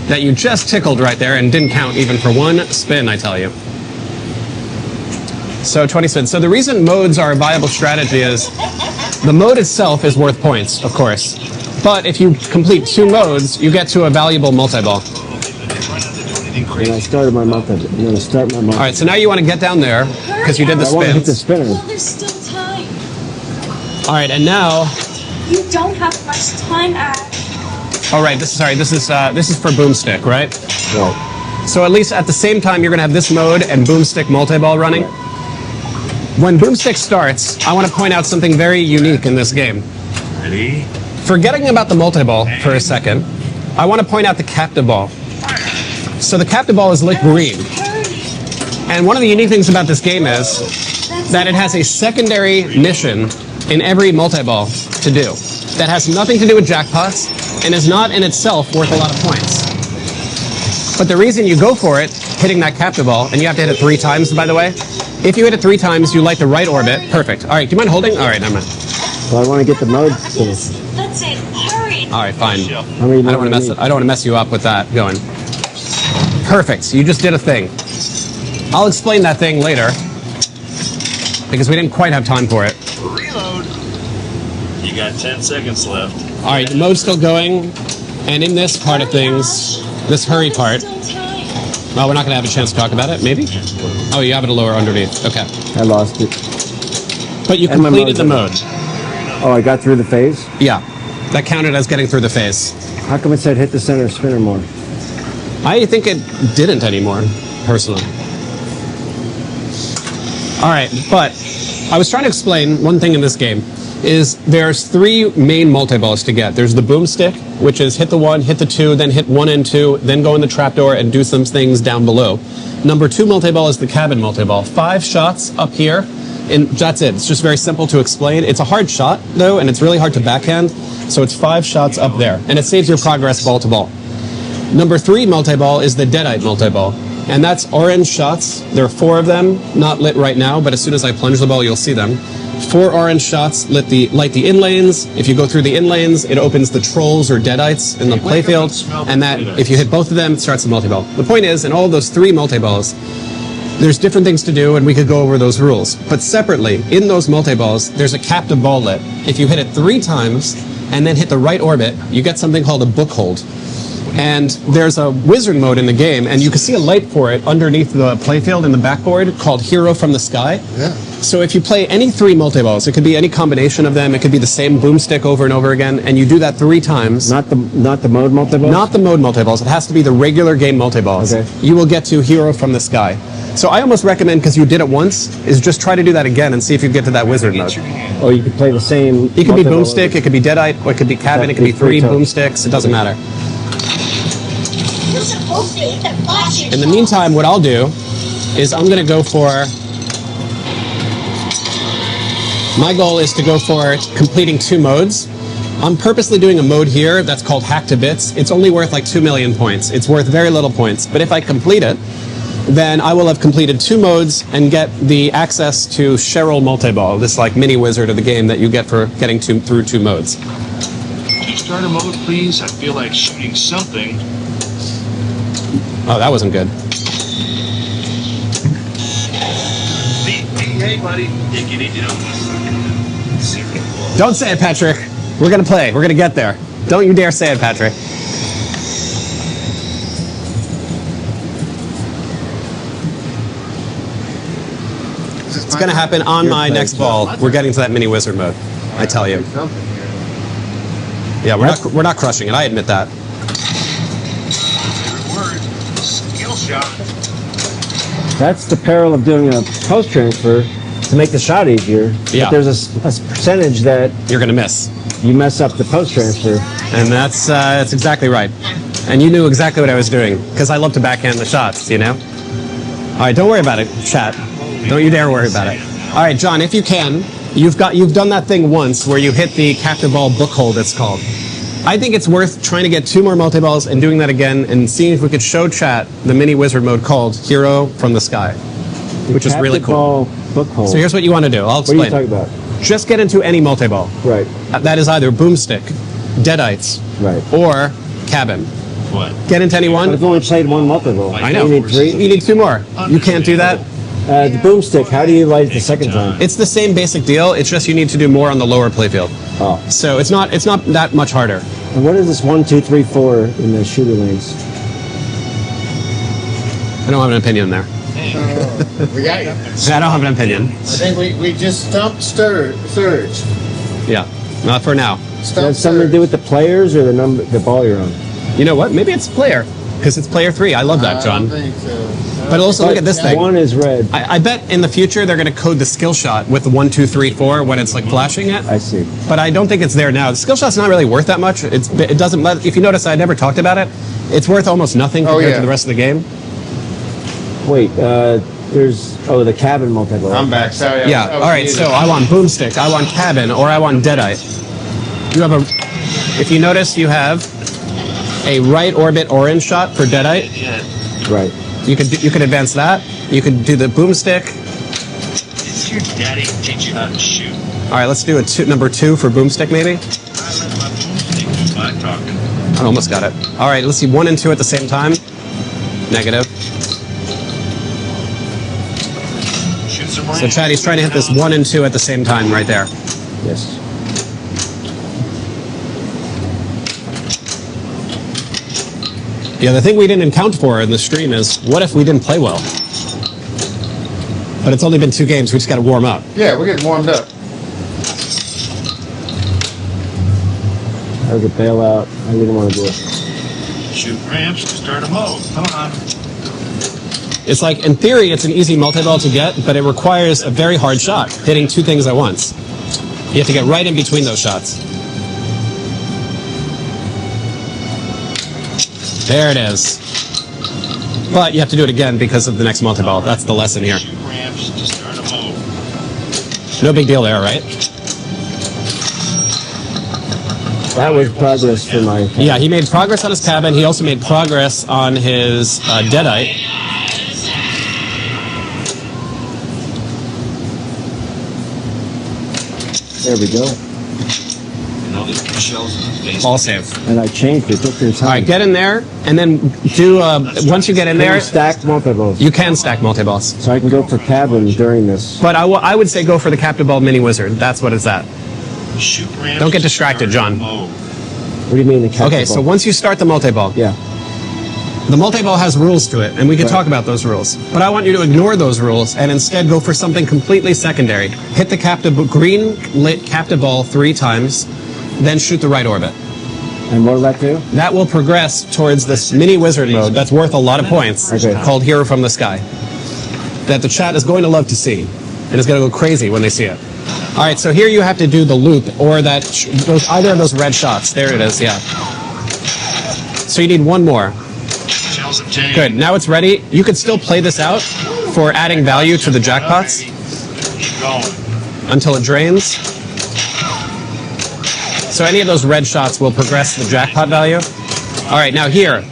that you just tickled right there and didn't count even for 1 spin, I tell you. So 20 spins. So the reason modes are a viable strategy is the mode itself is worth points, of course. But if you complete 2 modes, you get to a valuable multi-ball. And I started my multi. I'm going to start my multi. All right, so now you want to get down there because you did the I want to hit the spins. spinner. Well, there's still time. All right, and now, You don't have much time, Ash. all right, this is for Boomstick, right? Right. So at least at the same time, you're going to have this mode and Boomstick multi-ball running. When Boomstick starts, I want to point out something very unique in this game. Ready? Forgetting about the multi-ball for a second, I want to point out the captive ball. So the captive ball is lit green. And one of the unique things about this game is that it has a secondary mission in every multi-ball to do that has nothing to do with jackpots and is not in itself worth a lot of points. But the reason you go for it, hitting that captive ball, and you have to hit it 3 times, by the way, if you hit it 3 times, you light the right orbit. Perfect. All right, do you mind holding? All right, never mind. Well, I want to get the mode finished. That's it. Hurry. All right, fine. How many I don't want to mess you up with that going. Perfect. You just did a thing. I'll explain that thing later because we didn't quite have time for it. Reload. You got 10 seconds left. All right, the mode's still going, and in this part of things, this hurry part. Still time. Well, we're not going to have a chance to talk about it. Maybe. Oh, you have it lower underneath. Okay. I lost it. But you And my completed the mode's mode. Oh, I got through the phase? Yeah. That counted as getting through the phase. How come it said hit the center spinner more? I think it didn't anymore, personally. All right, but I was trying to explain one thing in this game is there's 3 main multi-balls to get. There's the boomstick, which is hit the 1, hit the 2, then hit 1 and 2, then go in the trapdoor and do some things down below. Number 2 multi-ball is the cabin multi-ball. 5 shots up here, and that's it. It's just very simple to explain. It's a hard shot, though, and it's really hard to backhand, so it's 5 shots up there, and it saves your progress ball to ball. Number 3 multi-ball is the Deadite multi-ball, and that's orange shots. There are 4 of them, not lit right now, but as soon as I plunge the ball, you'll see them. 4 orange shots light the in lanes. If you go through the in lanes, it opens the trolls or deadites in the playfield, and that if you hit both of them, it starts the multi-ball. The point is, in all of those 3 multi-balls, there's different things to do, and we could go over those rules. But separately, in those multi-balls, there's a captive ball lit. If you hit it 3 times and then hit the right orbit, you get something called a book hold. And there's a wizard mode in the game, and you can see a light for it underneath the playfield in the backboard called Hero from the Sky. Yeah. So if you play any 3 multi-balls, it could be any combination of them, it could be the same boomstick over and over again, and you do that 3 times. Not the mode multi-ball? Not the mode multi-balls. It has to be the regular game multi-balls. Okay. You will get to Hero from the Sky. So I almost recommend, because you did it once, is just try to do that again and see if you get to that wizard mode. Oh, you could play the same. It could be multi-ball. boomstick, it could be deadite, or it could be cabin, it could be 3 boomsticks, it doesn't matter. You're supposed to hit the flashing In the meantime, what I'll do is I'm going to go for... My goal is to go for completing 2 modes. I'm purposely doing a mode here that's called Hack to Bits. It's only worth like 2 million points. It's worth very little points. But if I complete it, then I will have completed 2 modes and get the access to Cheryl Multiball, this like mini wizard of the game that you get for getting through 2 modes. Starter mode, please. I feel like shooting something. Oh, that wasn't good. Hey, buddy. Take it easy. Don't say it, Patrick. We're going to play. We're going to get there. Don't you dare say it, Patrick. It's going to happen on my next ball. We're getting to that mini wizard mode. I tell you. Yeah, we're not crushing it. I admit that. Word. Skill shot. That's the peril of doing a post transfer. to make the shot easier. Yeah. But there's a percentage that You're going to miss. you mess up the post transfer. And that's exactly right. And you knew exactly what I was doing, because I love to backhand the shots, you know? All right, don't worry about it, chat. Don't you dare worry about it. All right, John, if you can, you've done that thing once where you hit the captive ball book hold, it's called. I think it's worth trying to get 2 more multi-balls and doing that again and seeing if we could show chat the mini wizard mode called Hero from the Sky, which is really cool. Captive ball book hold. So here's what you want to do. I'll What are explain. you talking about? Just get into any multi-ball. Right. That is either boomstick, deadites, Right. or cabin. What? Get into any But one. I've only played one multi-ball. I know. You need 3? You need 2 more. You can't do that. The boomstick, how do you light it the second time? It's the same basic deal. It's just you need to do more on the lower playfield. Oh. So it's not that much harder. And what is this 1, 2, 3, 4 in the shooter lanes? I don't have an opinion there. We got you. I don't have an opinion. I think we just stumped Serge. Yeah, not for now. Does that have something to do with the players or the ball you're on? You know what? Maybe it's player, because it's player 3. I love that, I John. don't think so. But also look at this thing. 1 is red. I bet in the future they're going to code the skill shot with the 1, 2, 3, 4 when it's like flashing it. I see. But I don't think it's there now. The skill shot's not really worth that much. It doesn't let. If you notice, I never talked about it. It's worth almost nothing compared to the rest of the game. Wait, there's the cabin multi-ball. I'm back. Sorry. Yeah. All right. So I want boomstick. I want cabin, or I want deadite. You have a. If you notice, you have a right orbit orange shot for deadite. Yeah. Right. You could advance that. You could do the boomstick. Did your daddy teach you how to shoot? All right. Let's do a number 2 for boomstick, maybe. I let my boomstick do my talking. I almost got it. All right. Let's see 1 and 2 at the same time. Negative. Shoot some So range. Chad, he's trying to hit this 1 and 2 at the same time right there. Yes. Yeah, the thing we didn't account for in the stream is, what if we didn't play well? But it's only been 2 games. We just got to warm up. Yeah, we're getting warmed up. That was a bailout. I didn't want to do it. Shoot ramps to start a mode. Come on. It's like, in theory, it's an easy multi-ball to get, but it requires a very hard shot, hitting 2 things at once. You have to get right in between those shots. There it is. But you have to do it again because of the next multi-ball. That's the lesson here. Shoot ramps to start a mode. No big deal there, right? That was progress for my. Yeah, he made progress on his cabin. He also made progress on his deadite. There we go. And all these shells in his face. All save. And I changed it. Took your time. All right, get in there, and then do. Once you get in Can there, you stack multi-balls? you can stack multi-balls. So I can go for cabin during this. But I would say go for the captive ball mini wizard. That's what it's at. Shoot ramps Don't get to distracted, start a John. mode. What do you mean the captive Okay, ball? so once you start the multi-ball, Yeah. the multi-ball has rules to it, and we can Right. talk about those rules. But I want you to ignore those rules and instead go for something completely secondary. Hit the green lit captive ball 3 times, then shoot the right orbit. And what will that do? That will progress towards this mini wizard mode that's worth a lot of points, Okay. called Hero from the Sky, that the chat is going to love to see, and is going to go crazy when they see it. All right, so here you have to do the loop, or either of those red shots. There it is, yeah. So you need 1 more. Shells obtained. Good. Now it's ready. You could still play this out for adding value to the jackpots Keep going. until it drains. So any of those red shots will progress the jackpot value. All right, now here,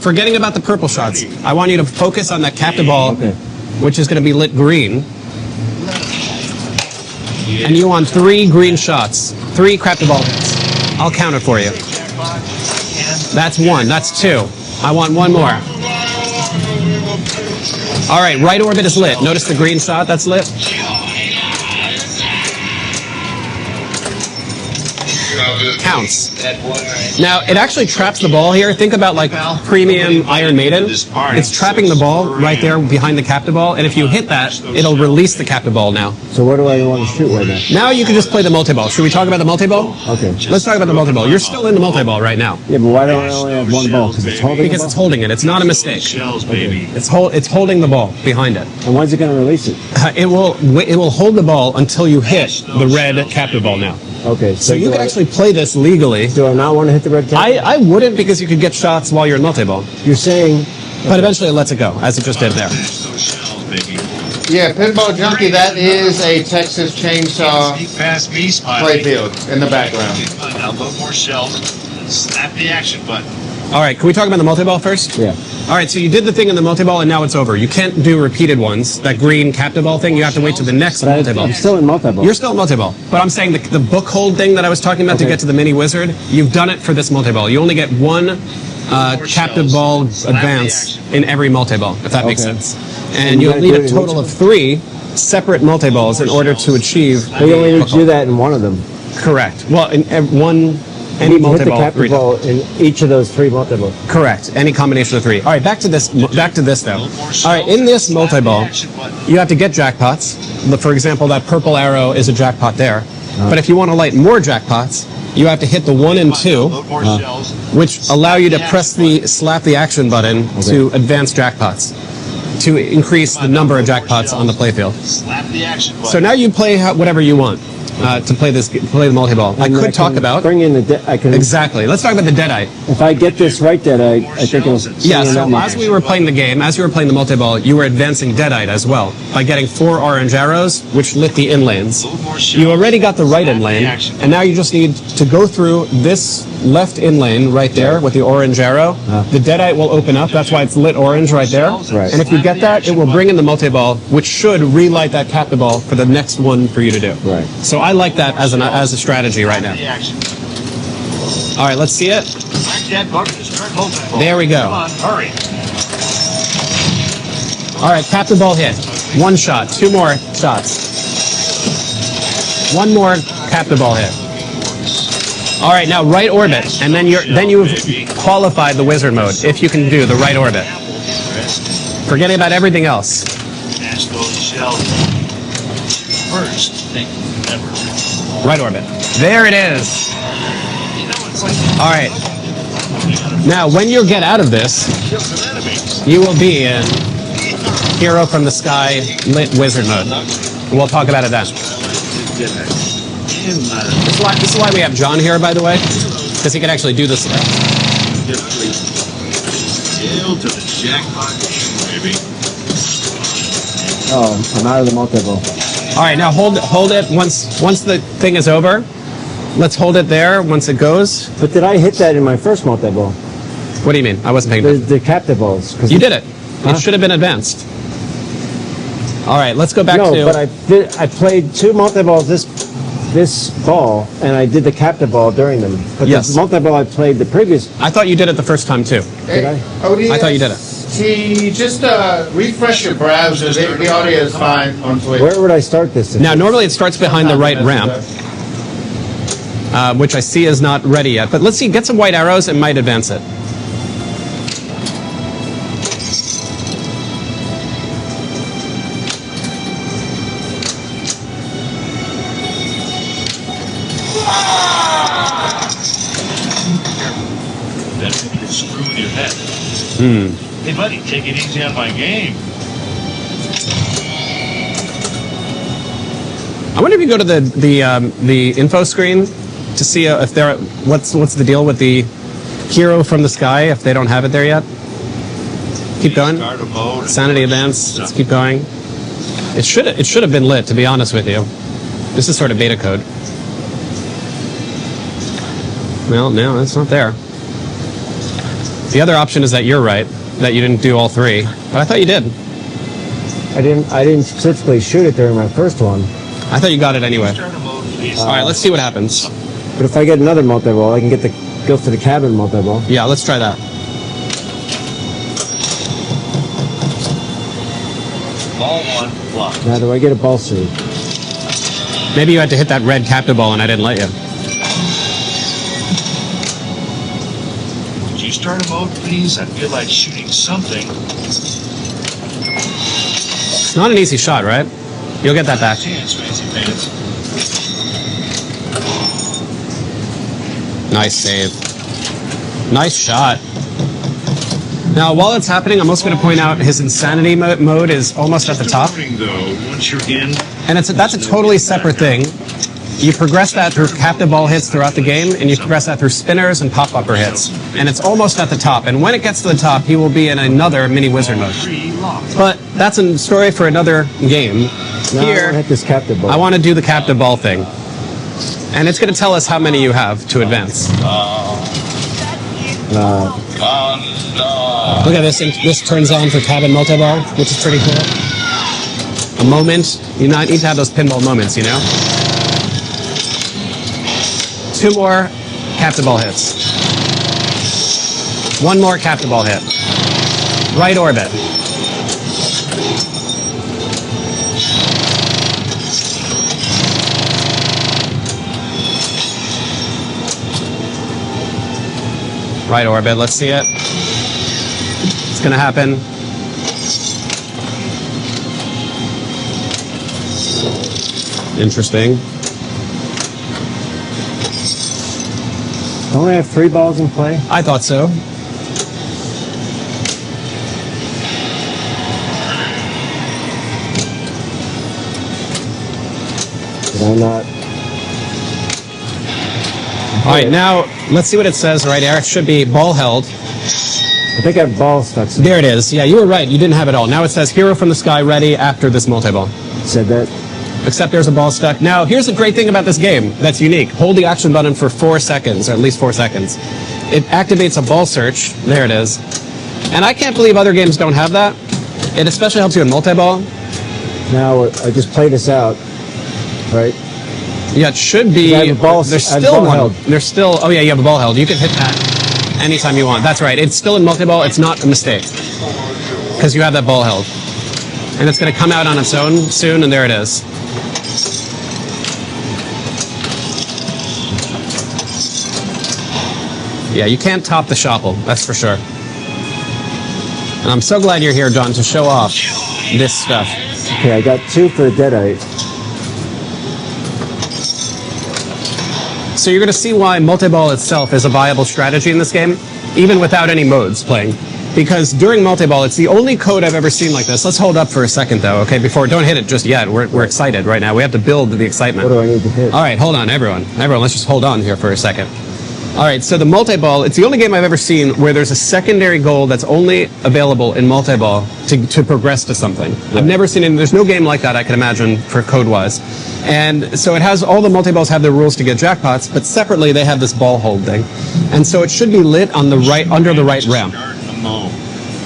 forgetting about the purple shots, I want you to focus on that captive ball, Okay. which is going to be lit green. And you want 3 green shots, 3 captive ball hits. I'll count it for you. That's 1. That's 2. I want 1 more. All right, right orbit is lit. Notice the green shot that's lit? counts. Now, it actually traps the ball here. Think about like premium Iron Maiden. It's trapping the ball right there behind the captive ball, and if you hit that, it'll release the captive ball now. So what do I want to shoot right now? Now you can just play the multi-ball. Should we talk about the multi-ball? Okay. Let's talk about the multi-ball. You're still in the multi-ball right now. Yeah, but why don't I only have one ball? Because it's holding Because it's holding it. It's not a mistake. Shells, baby. It's holding the ball behind it. And when's it going to release it? It will hold the ball until you hit the red captive ball now. Okay. So you can actually play this legally. Do I not want to hit the red cap? I wouldn't, because you could get shots while you're in multi-ball. You're saying... But eventually it lets it go, as it just did there. Finish those shells, baby. Yeah, Pinball Junkie, that is a Texas Chainsaw Sneak past me, Smiley. playfield in the background. Now, a little more shells. Slap the action button. All right, can we talk about the multi-ball first? Yeah. All right, so you did the thing in the multi-ball, and now it's over. You can't do repeated ones. That green captive ball thing, you have to wait to the next But multi-ball. I'm still in multi-ball. You're still in multi-ball. But I'm saying the book hold thing that I was talking about to Okay. get to the mini wizard, you've done it for this multi-ball. You only get one captive ball advance in every multi-ball, if that makes Okay. sense. And And you you'll gotta need do a it in total each of 3 separate multi-balls in order to achieve... But you only need to do that in one of them. Correct. Well, in any You hit the multi-ball, captive 3 ball in each of those 3 multi-balls. Correct. Any combination of 3. All right, back to this though. All right, in this multi-ball, you have to get jackpots. For example, that purple arrow is a jackpot there. But if you want to light more jackpots, you have to hit the 1 and 2, Load more shells. which allow you to slap the action button to advance jackpots, to increase the number of jackpots on the playfield. Slap the action button. So now you play whatever you want to play the multi-ball. I And could talk can about... Bring in the... I can... Exactly. Let's talk about the Deadite. If I get this right, Deadite, I think it'll... Yeah, so as we were playing the game, as you were playing the multi-ball, you were advancing Deadite as well by getting 4 orange arrows, which lit the in lanes. You already got the right in lane, and now you just need to go through this left in lane right there with the orange arrow. The Deadite will open up. That's why it's lit orange right there. Right. And if you get that, it will bring in the multi-ball, which should relight that captive ball for the next one for you to do. Right. So I like that as a strategy right now. The action. All right, let's see it. Crack that button to start multi-ball. There we go. Come on, hurry. All right, captive ball hit. 1 shot. 2 more shots. 1 more captive ball hit. All right, now right orbit, and then you've qualified the wizard mode if you can do the right orbit. Forgetting about everything else. Smash those shells. First thing ever. Right orbit. There it is. All right. Now, when you get out of this, Kill some enemies. you will be in Hero from the Sky lit wizard mode. We'll talk about it then. This is why we have John here, by the way, because he can actually do this. Hail to the jackpot game, baby. Oh, I'm out of the multi-ball. All right, now hold it once the thing is over. Let's hold it there once it goes. But did I hit that in my first multi-ball? What do you mean? I wasn't paying attention. The captive balls. 'Cause You did it. Huh? It should have been advanced. All right, let's go back No, to... but I played 2 multi-balls this ball, and I did the captive ball during them. But Yes. the multi-ball I played the previous... I thought you did it the first time, too. Did I? I thought you did it. Just refresh your browser. The audio is fine on Twitch. Where would I start this? Now, normally it starts behind the right ramp, which I see is not ready yet. But let's see, get some white arrows, it might advance it. That's if you're screwing your head. Hey, buddy, take it easy on my game. I wonder if you go to the info screen to see if there what's the deal with the Hero from the Sky if they don't have it there yet. Keep going. Start a mode. Sanity advance. Let's keep going. It should have been lit, to be honest with you. This is sort of beta code. Well, no, it's not there. The other option is that you're right, that you didn't do all 3, but I thought you did. I didn't specifically shoot it during my first one. I thought you got it anyway. Start a mode, please. All right, let's see what happens. But if I get another multi-ball, I can get the Ghost of the Cabin multi-ball. Yeah, let's try that. Ball 1, block. Now, do I get a ball suit? Maybe you had to hit that red captive ball and I didn't let you. Could you start a mode, please? I feel like shooting something. It's not an easy shot, right? You'll get that back. Chance, fancy pants. Nice save. Nice shot. Now, while it's happening, I'm also going to point out his insanity mode is almost at the top. Though, once you're in, And that's a totally separate thing. You progress that through captive ball hits throughout the game, and you progress that through spinners and pop-upper hits. And it's almost at the top. And when it gets to the top, he will be in another mini wizard mode. But that's a story for another game. Now I Here, want to hit this captive ball. I want to do the captive ball thing. And it's going to tell us how many you have to advance. Look at this. This turns on for cabin multiball, which is pretty cool. A moment. You need to have those pinball moments, you know? 2 more captive ball hits. 1 more captive ball hit. Right orbit. Right orbit, let's see it. It's gonna happen. Interesting. Don't we have 3 balls in play? I thought so. Did I not? All right, now let's see what it says right there. It should be ball held. I think I have ball stuck. There it is. Yeah, you were right. You didn't have it all. Now it says hero from the sky ready after this multi-ball. Said that. Except there's a ball stuck. Now, here's the great thing about this game that's unique. Hold the action button for 4 seconds, or at least 4 seconds. It activates a ball search. There it is. And I can't believe other games don't have that. It especially helps you in multi-ball. Now I just play this out, right? Yeah, it should be. I have a ball- there's I have still ball one. held. There's still. Oh yeah, you have a ball held. You can hit that anytime you want. That's right. It's still in multi-ball. It's not a mistake because you have that ball held, and it's going to come out on its own soon. And there it is. Yeah, you can't top the Shopple. That's for sure. And I'm so glad you're here, John, to show off this stuff. Okay, I got 2 for the Deadite. So you're going to see why multi-ball itself is a viable strategy in this game, even without any modes playing. Because during multi-ball, it's the only code I've ever seen like this. Let's hold up for a second, though, okay? Don't hit it just yet. We're excited right now. We have to build the excitement. What do I need to hit? All right, hold on, everyone. Everyone, let's just hold on here for a second. All right, so the multi-ball, it's the only game I've ever seen where there's a secondary goal that's only available in multi-ball to progress to something. I've never seen it. There's no game like that I can imagine for code-wise. And so it has, all the multi-balls have their rules to get jackpots, but separately they have this ball hold thing. And so it should be lit on the right, under the right ramp.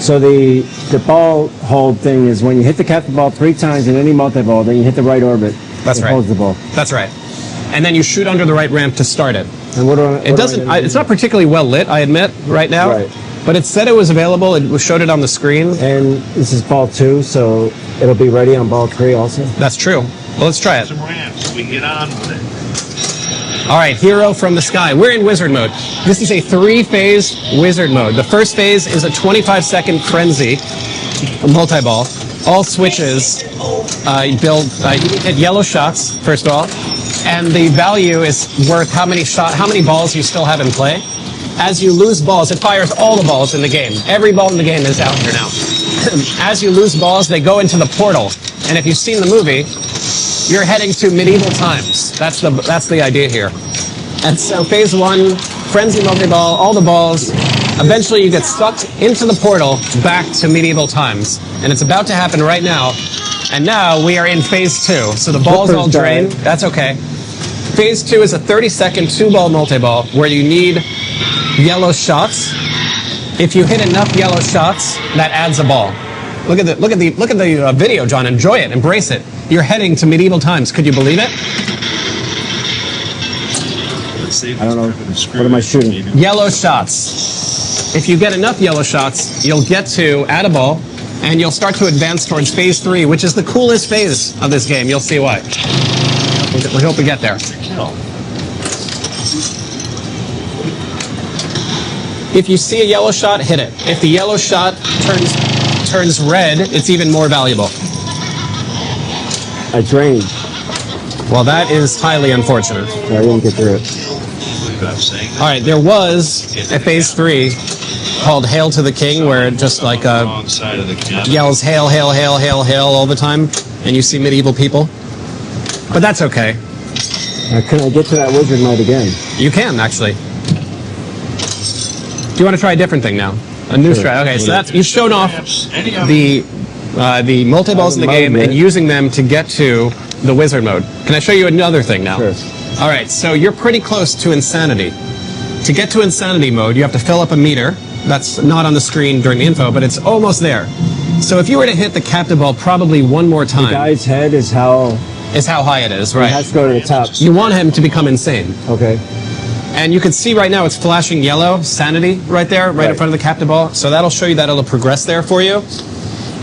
So the ball hold thing is when you hit the captain ball 3 times in any multi-ball, then you hit the right orbit. That's it right. holds the ball. That's right. And then you shoot under the right ramp to start it. And what do I? It doesn't. It's not particularly well lit, I admit, right now. Right. But it said it was available. It showed it on the screen. And this is ball 2, so it'll be ready on ball 3 also. That's true. Well, let's try it. Some ramps. We can get on with it. All right, hero from the sky. We're in wizard mode. This is a 3-phase wizard mode. The first phase is a 25-second frenzy, a multi-ball. All switches you hit yellow shots first of all, and the value is worth how many balls you still have in play. As you lose balls, it fires all the balls in the game. Every ball in the game is out here now. As you lose balls, they go into the portal, and if you've seen the movie, you're heading to medieval times. That's the idea here. And so phase 1, frenzy multi-ball, all the balls. Eventually you get sucked into the portal back to medieval times. And it's about to happen right now. And now we are in phase 2. So the balls all drain. That's okay. Phase 2 is a 30-second 2-ball multi-ball where you need yellow shots. If you hit enough yellow shots, that adds a ball. Look at the video, John. Enjoy it. Embrace it. You're heading to medieval times. Could you believe it? I don't know. What am I shooting? Yellow shots. If you get enough yellow shots, you'll get to add a ball, and you'll start to advance towards phase 3, which is the coolest phase of this game. You'll see why. We hope we get there. If you see a yellow shot, hit it. If the yellow shot turns red, it's even more valuable. I drained. Well, that is highly unfortunate. So I didn't get through it. All right, there was a phase 3 called Hail to the King, where it just like Wrong side of the cabinet. yells hail, hail, hail, hail, hail all the time, and you see medieval people. But that's okay. Can I get to that wizard mode again? You can, actually. Do you want to try a different thing now? A new Sure. strat. Okay, so that's you've shown off Any of the multi-balls in the Mode game bit. and using them to get to the wizard mode. Can I show you another thing now? Sure. All right, so you're pretty close to insanity. To get to insanity mode, you have to fill up a meter. That's not on the screen during the info, but it's almost there. So if you were to hit the captive ball probably one more The time, guy's head is how high it is, it right? has to go to the top. You want him to become insane. Okay. And you can see right now it's flashing yellow, sanity, right there, right in Right. front of the captive ball. So that'll show you that it'll progress there for you.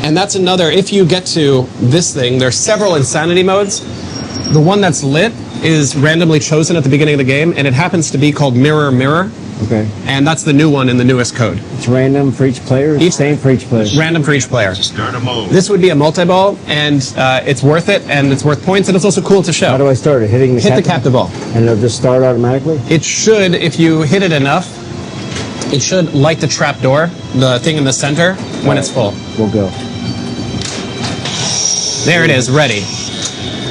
And that's another, if you get to this thing, there's several insanity modes. The one that's lit is randomly chosen at the beginning of the game, and it happens to be called Mirror Mirror. Okay. And that's the new one in the newest code. It's random for each player? Each- Same for each player? Random for each player. Start a mode. This would be a multi-ball, and it's worth it, and it's worth points, and it's also cool to show. How do I start it? Hitting the Hit the captive ball. And it'll just start automatically? It should, if you hit it enough, it should light the trap door, the thing in the center, when it's full. We'll go. There it is, ready.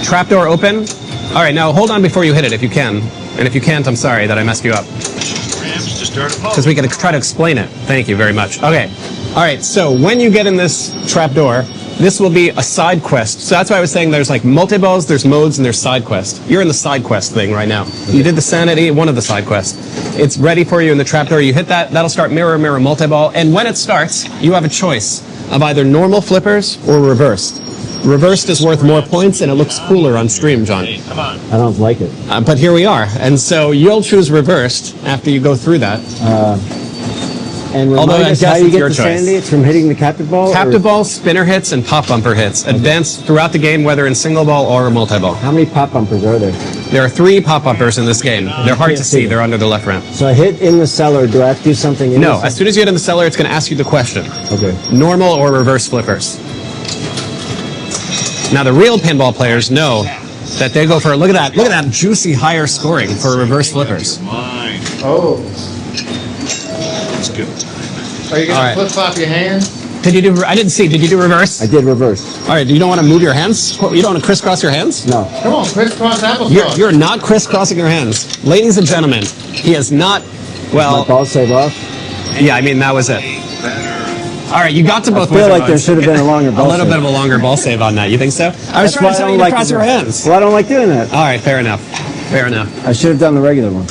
Trapdoor open. All right, now hold on before you hit it if you can. And if you can't, I'm sorry that I messed you up. Rams to start a mode. Because we can try to explain it. Thank you very much. Okay. All right, so when you get in this trapdoor, this will be a side quest. So that's why I was saying there's like multi-balls, there's modes, and there's side quest. You're in the side quest thing right now. You did the sanity, one of the side quests. It's ready for you in the trapdoor. You hit that, that'll start Mirror Mirror multi-ball. And when it starts, you have a choice of either normal flippers or reversed. Reversed is worth more points, and it looks cooler on stream, John. Hey, come on. I don't like it. But here we are. And so you'll choose reversed after you go through that. And Although remind I us guess how you it's get your the choice. sanity? It's from hitting the captive ball? Captive or ball, spinner hits, and pop bumper hits. Advance throughout the game, whether in single ball or multi-ball. How many pop bumpers are there? There are 3 pop bumpers in this game. They're hard to see. They're under the left ramp. So I hit in the cellar. Do I have to do something in No, the as soon as you get in the cellar, it's going to ask you the question. Okay. Normal or reverse flippers. Now, the real pinball players know that they go for, look at that juicy higher scoring for reverse flippers. Mine. Oh. Let's go. Are you All going right. to flip-flop your hand? Did you do, I didn't see, did you do reverse? I did reverse. All right, you don't want to move your hands? You don't want to crisscross your hands? No. Come on, crisscross applesauce. You're not crisscrossing your hands. Ladies and gentlemen, he is not, My well, ball save off. yeah, I mean, that was it. All right, you got to both I feel wizard like there modes. should have been a longer ball A little save. bit of a longer ball save on that. You think so? I was That's trying why to I tell don't you to like cross to your do it. hands. Well, I don't like doing that. All right, fair enough. Fair enough. I should have done the regular one.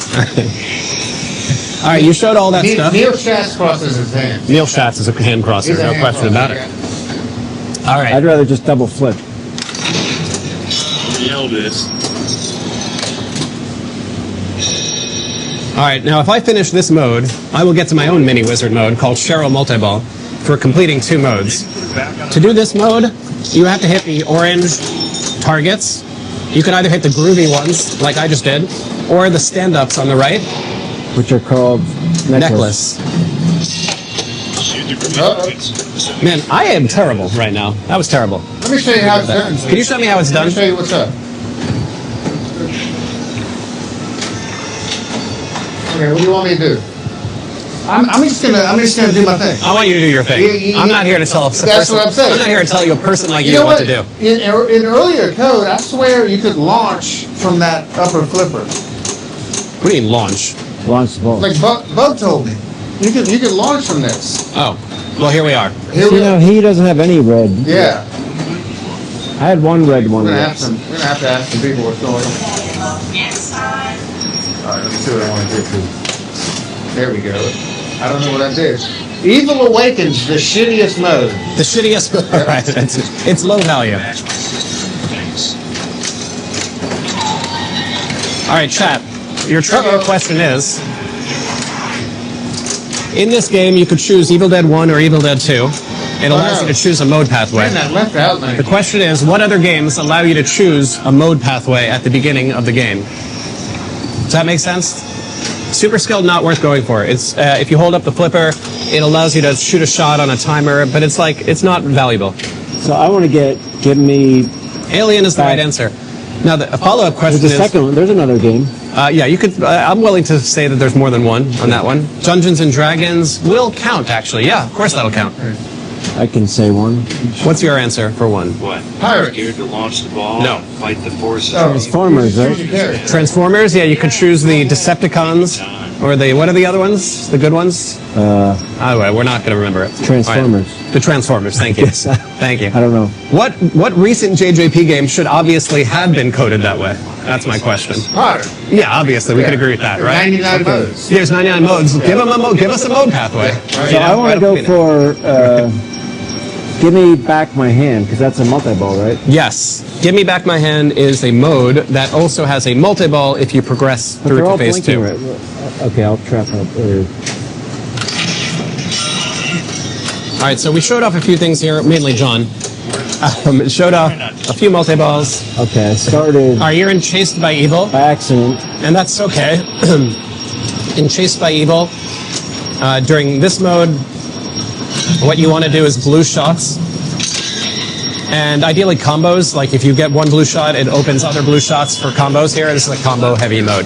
All right, you showed all that stuff. Neil Schatz crosses his hand. Neil Schatz is a hand crosser, He's a no hand question about crosser, it. yeah. All right. I'd rather just double flip. Yelled this. All right, now if I finish this mode, I will get to my own mini wizard mode called Cheryl Multiball for completing 2 modes. To do this mode, you have to hit the orange targets. You can either hit the groovy ones, like I just did, or the stand-ups on the right. Which are called necklace. Shoot the Man, I am terrible right now. That was terrible. Let me show you how it's done. Can you show me how it's Let done? me show you what's up. Okay, what do you want me to do? I'm just gonna do my thing. I want you to do your thing. I'm not here to tell. That's what I'm saying. I'm not here to tell you a person like you, know what to do. In earlier code, I swear you could launch from that upper flipper. What do you mean launch? Launch the ball. Like Bug told me, you could launch from this. Oh, well here we are. Here we You know, he doesn't have any red. Yeah, I had one red one. we're gonna left. have to ask some people what's going on. All right, let me see what I want to get to. There we go. I don't know what I did. Evil Awakens, the shittiest mode. The shittiest. Right, it's low value. All right, chat. Your trivia question is: in this game, you could choose Evil Dead 1 or Evil Dead 2. It allows you to choose a mode pathway. Man, that left outline. The question is, what other games allow you to choose a mode pathway at the beginning of the game? Does that make sense? Super skill, not worth going for. It's if you hold up the flipper, it allows you to shoot a shot on a timer, but it's not valuable. So I want to give me... Alien is the right answer. Now, a follow-up question There's a second one. There's another game. Yeah, you could. I'm willing to say that there's more than one on that one. Dungeons and Dragons will count, actually. Yeah, of course that'll count. I can say one. What's your answer for one? What? Pirates. Scared to launch the ball? No. Fight the forces? Transformers, right? Transformers, yeah, you could choose the Decepticons, or what are the other ones? The good ones? Anyway, we're not going to remember it. Transformers. All right. The Transformers, thank you. Yes. Thank you. I don't know. What recent JJP game should obviously have been coded that way? That's my question. Pirates. Yeah, obviously, we could agree with that, right? 99 modes. There's 99 modes. Give us a mode pathway. So I want to go for... Give me back my hand, because that's a multi-ball, right? Yes. Give Me Back My Hand is a mode that also has a multi-ball if you progress But through they're to all phase 2. blinking, right? Okay, I'll trap up. All right, so we showed off a few things here, mainly John. Showed off a few multi-balls. Okay, I started All right, you're in Chased by Evil, by accident. and that's okay. In Chased by Evil, during this mode, what you want to do is blue shots. And ideally combos, like if you get one blue shot, it opens other blue shots for combos here. This is a combo heavy mode.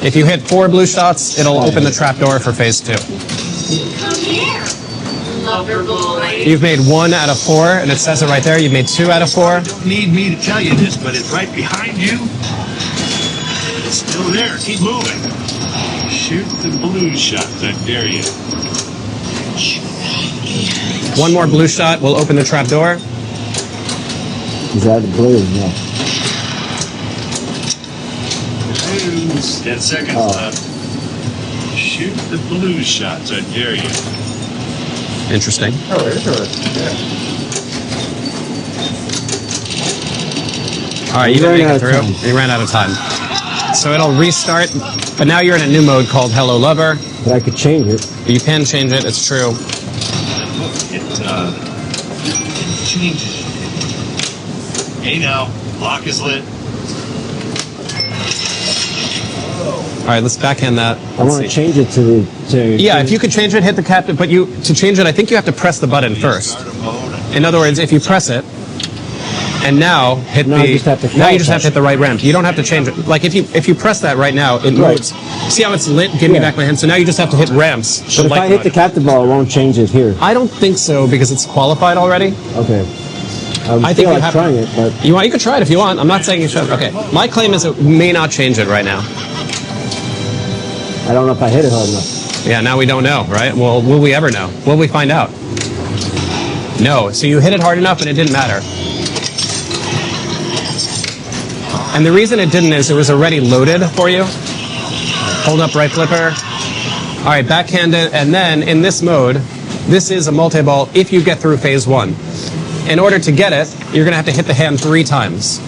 If you hit 4 blue shots, it'll open the trapdoor for phase 2. Come here, lover boy. You've made 1 out of 4, and it says it right there. You've made 2 out of 4. You don't need me to tell you this, but it's right behind you. It's still there. Keep moving. Shoot the blue shots, I dare you. 1 more blue shot will open the trapdoor. Is that the blue? No. 10 seconds left. Shoot the blue shots, I dare you. Interesting. Oh, interesting. Yeah. All right, you didn't make it through. You ran out of time. So it'll restart, but now you're in a new mode called Hello Lover. But I could change it. You can change it, it's true. Change it. Hey now, lock is lit. All right, let's backhand that. I want to change it to Yeah, if you could change it, hit the captain, but to change it, I think you have to press the button first. In other words, if you press it, and now hit Now you just have to now you just have to hit the right ramp. You don't have to change it. Like if you press that right now, it moves. See how it's lit? Give me back my hand. So now you just have to hit ramps. But if I hit the captain ball, it won't change it here. I don't think so because it's qualified already. Okay. I think you have trying it, but you could try it if you want. I'm not saying you should. Okay. My claim is it may not change it right now. I don't know if I hit it hard enough. Yeah, now we don't know, right? Well, will we ever know? Will we find out? No. So you hit it hard enough and it didn't matter. And the reason it didn't is it was already loaded for you. Hold up right flipper. All right, backhand it, and then in this mode, this is a multi-ball if you get through phase 1. In order to get it, you're going to have to hit the hand 3 times.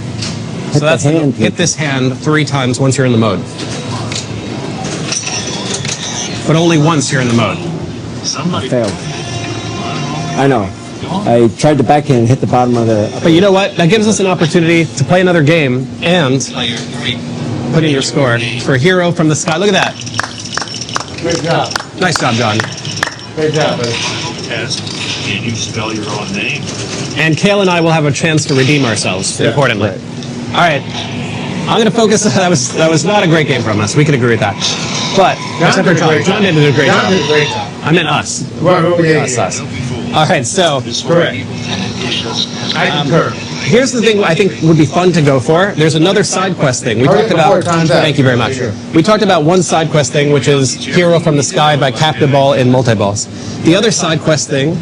So that's hit this hand 3 times once you're in the mode. But only once you're in the mode. I failed. I know. I tried to backhand and hit the bottom of the... But you know what? That gives us an opportunity to play another game and put in your score for Hero from the Sky. Look at that. Good job. Nice job, John. Good job, buddy. Test. Can you spell your own name? And Cale and I will have a chance to redeem ourselves, importantly. Right. All right. I'm going to focus. That was not a great game from us. We can agree with that. But, except for John. John did a great job. John did a great job. I meant us. Well, yeah, Us. All right, so correct. I concur. here's the thing I think would be fun to go for. There's another side quest thing. We talked about. Thank you very much. We talked about one side quest thing, which is Hero from the Sky by Captain Ball in Multiballs. The other side quest thing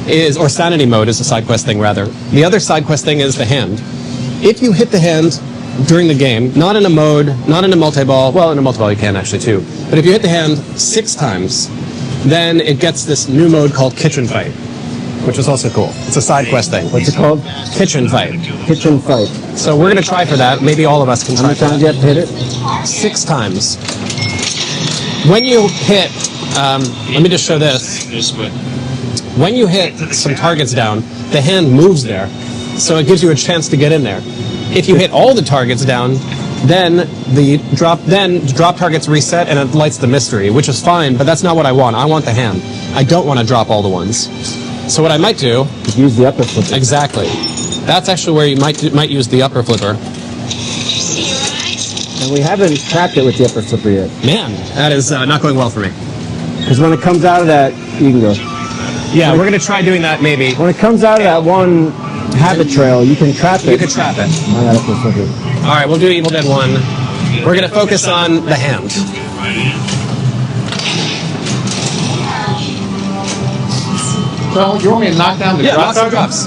is, or Sanity Mode is a side quest thing rather. The other side quest thing is the hand. If you hit the hand during the game, not in a mode, not in a multi-ball, well, in a multi-ball you can actually too, but if you hit the hand 6 times, then it gets this new mode called Kitchen Fight, which is also cool. It's a side quest thing. What's it called? Kitchen Fight. Kitchen Fight. So we're going to try for that. Maybe all of us can How try many for times do you have to hit it? that. 6 times. When you hit, let me just show this. When you hit some targets down, the hand moves there, so it gives you a chance to get in there. If you hit all the targets down, then the drop targets reset and it lights the mystery, which is fine, but that's not what I want. I want the hand. I don't want to drop all the ones. So what I might do... Use the upper flipper. Exactly. That's actually where you might use the upper flipper. And we haven't trapped it with the upper flipper yet. Man, that is not going well for me. Because when it comes out of that, you can go. Yeah, we're going to try doing that maybe. When it comes out of that one habit trail, you can trap it. You can trap it. On that upper flipper. All right, we'll do Evil Dead 1. We're going to focus on the hand. So you want me to knock down the knock some drops.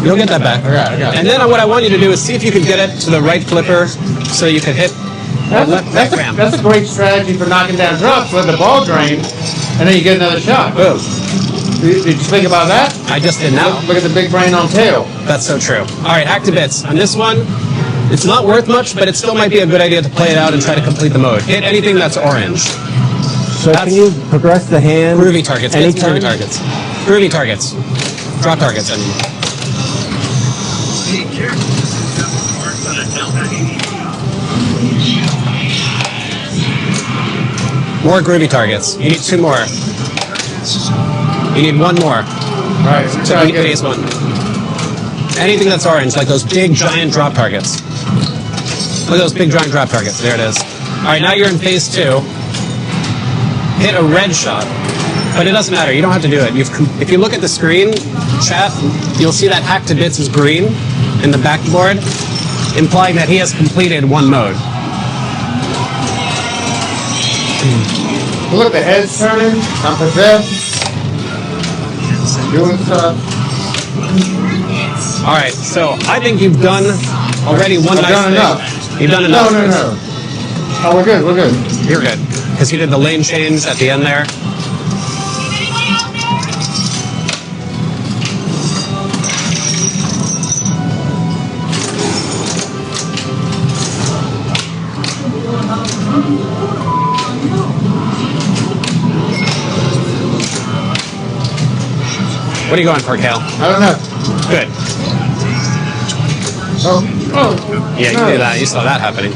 You'll get that back. I got it. And then what I want you to do is see if you can get it to the right flipper so you can hit left ramp. That's a great strategy for knocking down drops. Let the ball drain, and then you get another shot. Boom. Did you think about that? I just did now. Look at the big brain on Cale. That's so true. All right, hack to bits. On this one, it's not worth much, but it still might be a good idea to play it out and try to complete the mode. Hit anything that's orange. So can you progress the hand? Groovy targets. Hit some groovy targets. Groovy targets. Drop targets, I mean. Be careful. Marks on a helmet. More groovy targets. You need 2 more. You need 1 more. All right. So phase 1. Anything that's orange, like those big giant drop targets. Look at those big giant drop targets. There it is. All right, now you're in phase 2. Hit a red shot, but it doesn't matter. You don't have to do it. If you look at the screen, chat, you'll see that hack to bits is green in the backboard, implying that he has completed 1 mode. Look, the head's turning. I'm possessed. Doing stuff. All right, so I think you've done already one I've nice done thing. enough. You've done enough. No. Oh, we're good. We're good. You're good. Because you did the lane change at the end there. What are you going for, Cale? I don't know. Good. Oh. Yeah, you No. did that. You saw that happening.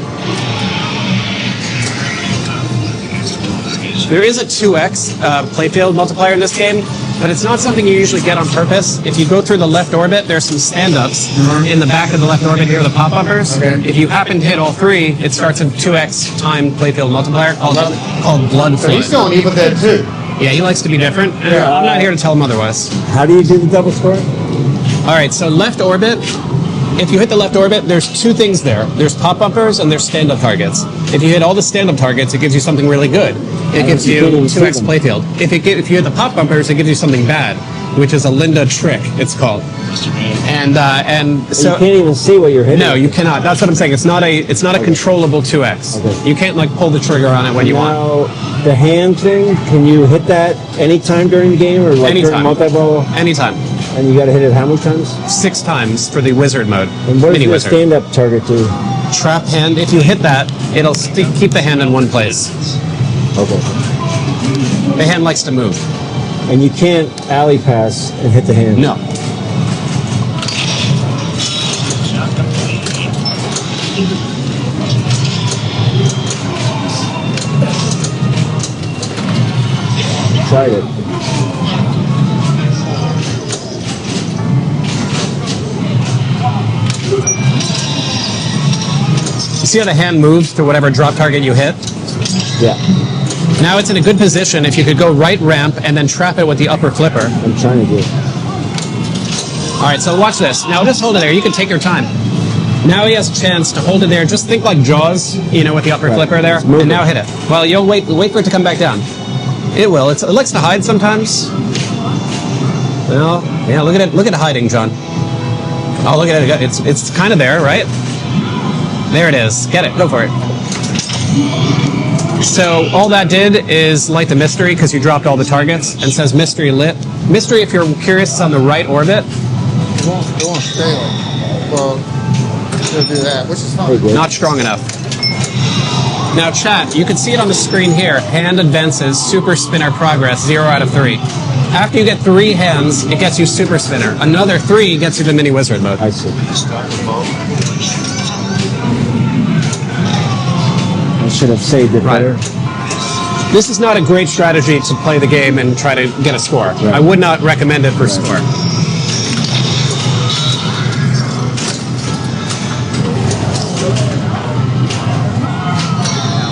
There is a 2x playfield multiplier in this game, but it's not something you usually get on purpose. If you go through the left orbit, there's some stand-ups in the back of the left orbit here, the pop-uppers. Okay. If you happen to hit all 3, it starts a 2x timed playfield multiplier called Blood So Flood. he's going Evil Dead too. Yeah, he likes to be different. Yeah. I'm not here to tell him otherwise. How do you do the double score? All right, so left orbit. If you hit the left orbit, there's 2 things there. There's pop-uppers and there's stand-up targets. If you hit all the stand-up targets, it gives you something really good. It gives you 2x playfield. If you hit the pop-bumpers, it gives you something bad, which is a Linda trick, it's called. And so you can't even see what you're hitting. no, you cannot. That's what I'm saying. It's not a controllable 2x. Okay. You can't like pull the trigger on it when you want. Now, the hand thing, can you hit that anytime during the game, or like Anytime. during multi-ball? Anytime. And you got to hit it how many times? 6 times for the wizard mode. And what does Mini the wizard. stand-up target do? Trap hand. If you hit that, it'll keep the hand in one place. Okay. The hand likes to move. And you can't alley pass and hit the hand. No. Tried it. You see how the hand moves to whatever drop target you hit? Yeah. Now it's in a good position if you could go right ramp and then trap it with the upper flipper. I'm trying to do it. All right, so watch this. Now just hold it there. You can take your time. Now he has a chance to hold it there. Just think like Jaws, with the upper flipper there. It's moving. And now hit it. Well, you'll wait for it to come back down. It will. It likes to hide sometimes. Well, yeah, look at it hiding, John. Oh, look at it. It's kind of there, right? There it is. Get it. Go for it. So all that did is light the mystery because you dropped all the targets and says mystery lit. Mystery, if you're curious, is on the right orbit. It won't stay like. Well, it'll do that, which is fine. Not strong enough. Now chat, you can see it on the screen here. Hand advances, super spinner progress, 0 out of 3. After you get 3 hands, it gets you Super Spinner. Another 3 gets you the Mini Wizard mode. I see. I should have saved it better. This is not a great strategy to play the game and try to get a score. Right. I would not recommend it for score.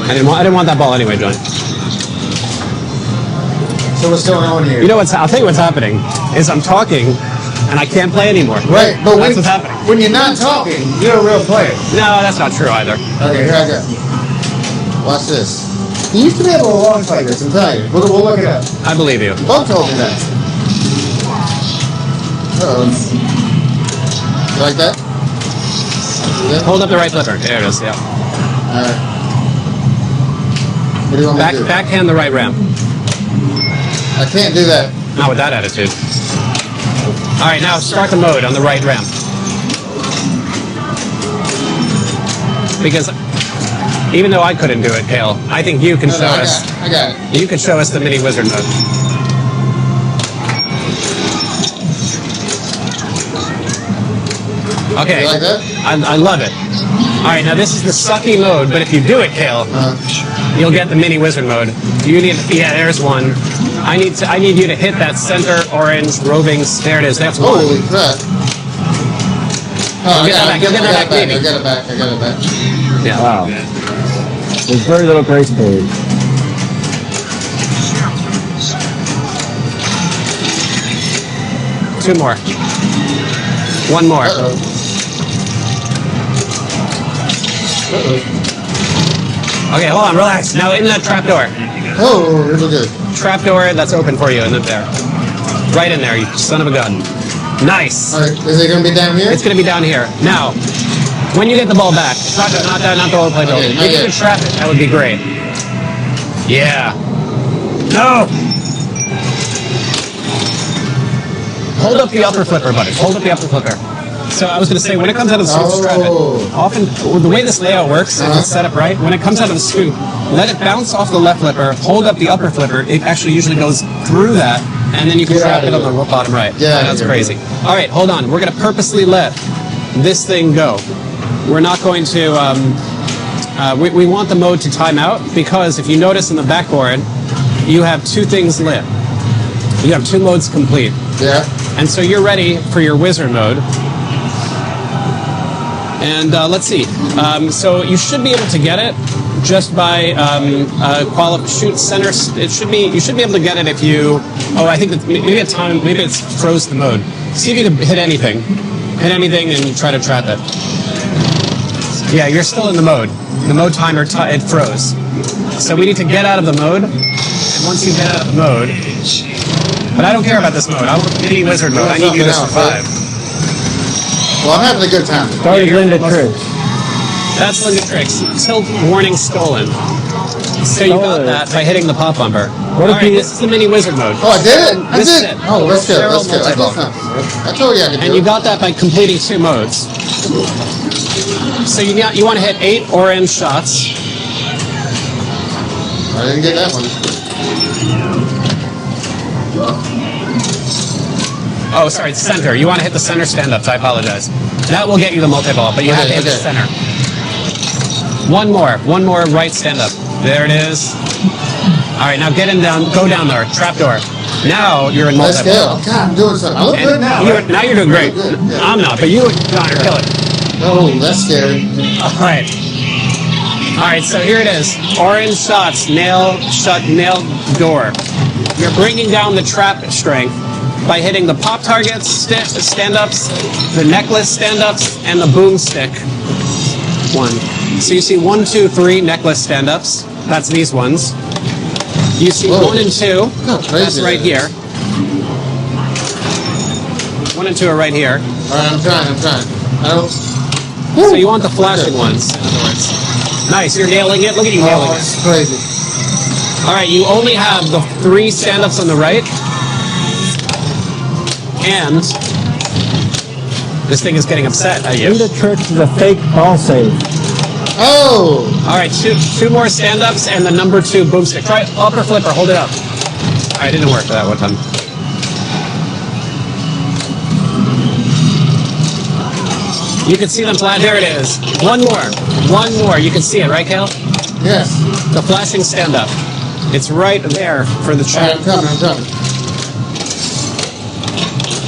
I didn't want that ball anyway, John. So what's going on here? You know I'll tell you what's happening is I'm talking and I can't play anymore. Right, but that's what's happening. when you're not talking, you're a real player. No, that's not true either. Okay, here I go. Watch this. You used to be able to launch like this, I'm telling you. We'll look it up. I believe you. Bob told me that. Uh-oh. You like that? Hold up the right flipper. There it is, yeah. Alright. What do you want me to do? Backhand the right ramp. I can't do that. Not with that attitude. Alright, now start the mode on the right ramp. Because even though I couldn't do it, Cale, I think you can show us. I got it. You can show us the Mini Wizard mode. Okay. You like that? I love it. Alright, now this is the sucky mode, but if you do it, Cale, you'll get the Mini Wizard mode. You need, yeah, there's one. I need you to hit that center orange roving. There it is. That's one. Holy crap! Oh, I got it back. I got it back. Yeah. Wow. There's very little grace period. Two more. One more. Okay, hold on, relax. Now in that trapdoor. Oh, here we go. Trapdoor that's open for you, and there. Right in there, you son of a gun. Nice. All right, is it going to be down here? It's going to be down here. Now, when you get the ball back, not the whole play building. If you could trap it, that would be great. Yeah. No! Hold up the upper flipper, buddy. Hold up the upper flipper. So I was going to say, when it comes out of the scoop, strap it. Often, the way this layout works, if it's set up right, when it comes out of the scoop, let it bounce off the left flipper, hold up the upper flipper. It actually usually goes through that, and then you can trap it on the bottom right. Yeah, that's crazy. All right, hold on. We're going to purposely let this thing go. We're not going to... we want the mode to time out, because if you notice in the backboard, you have 2 things lit. You have 2 modes complete. Yeah. And so you're ready for your wizard mode. And let's see. So you should be able to get it just by shoot center. It should be. You should be able to get it if you. Oh, I think that maybe it's froze the mode. See if you can hit anything. Hit anything and try to trap it. Yeah, you're still in the mode. The mode timer it froze. So we need to get out of the mode. And once you get out of the mode. But I don't care about this mode. I want the Mini Wizard mode. I need you to survive. Well, I'm having a good time. Started Linda Tricks. That's Linda Tricks. Tilt warning stolen. So you got that by hitting the pop bumper. This is the Mini Wizard mode. Oh, I did it? I This did is it. Oh, let's go. Let's go. Multiball. I told you I could do it. And you got that by completing 2 modes. So you want to hit 8 orange shots. I didn't get that one. Oh, sorry, it's center. You want to hit the center stand-ups. I apologize. That will get you the multi-ball, but you have to hit the center. One more right stand-up. There it is. All right, now go down there. Trapdoor. Now you're in Let's multi-ball. go. God, I'm doing something. I look good now. Now you're doing great. Good, yeah. I'm not, but you're killing it. Oh, that's scary. All right. All right, so here it is. Orange shots, nail door. You're bringing down the trap strength by hitting the pop targets, stand-ups, the necklace stand-ups, and the boomstick one. So you see 1, 2, 3 necklace stand-ups. That's these ones. You see 1 and 2. That's right here. 1 and 2 are right here. All right, I'm trying. So you want the flashing ones, in other words. Nice, you're nailing it. Look at you nailing it. It's crazy. All right, you only have the 3 stand-ups on the right. And this thing is getting upset at you. Linda Tricks is a fake ball save. Oh! All right, 2 more stand-ups and the number 2 boomstick. Try upper flipper, hold it up. All right, it didn't work for that one time. You can see them flat. There it is. One more. One more. You can see it, right, Cale? Yes. The flashing stand-up. It's right there for the All right, check. I'm coming.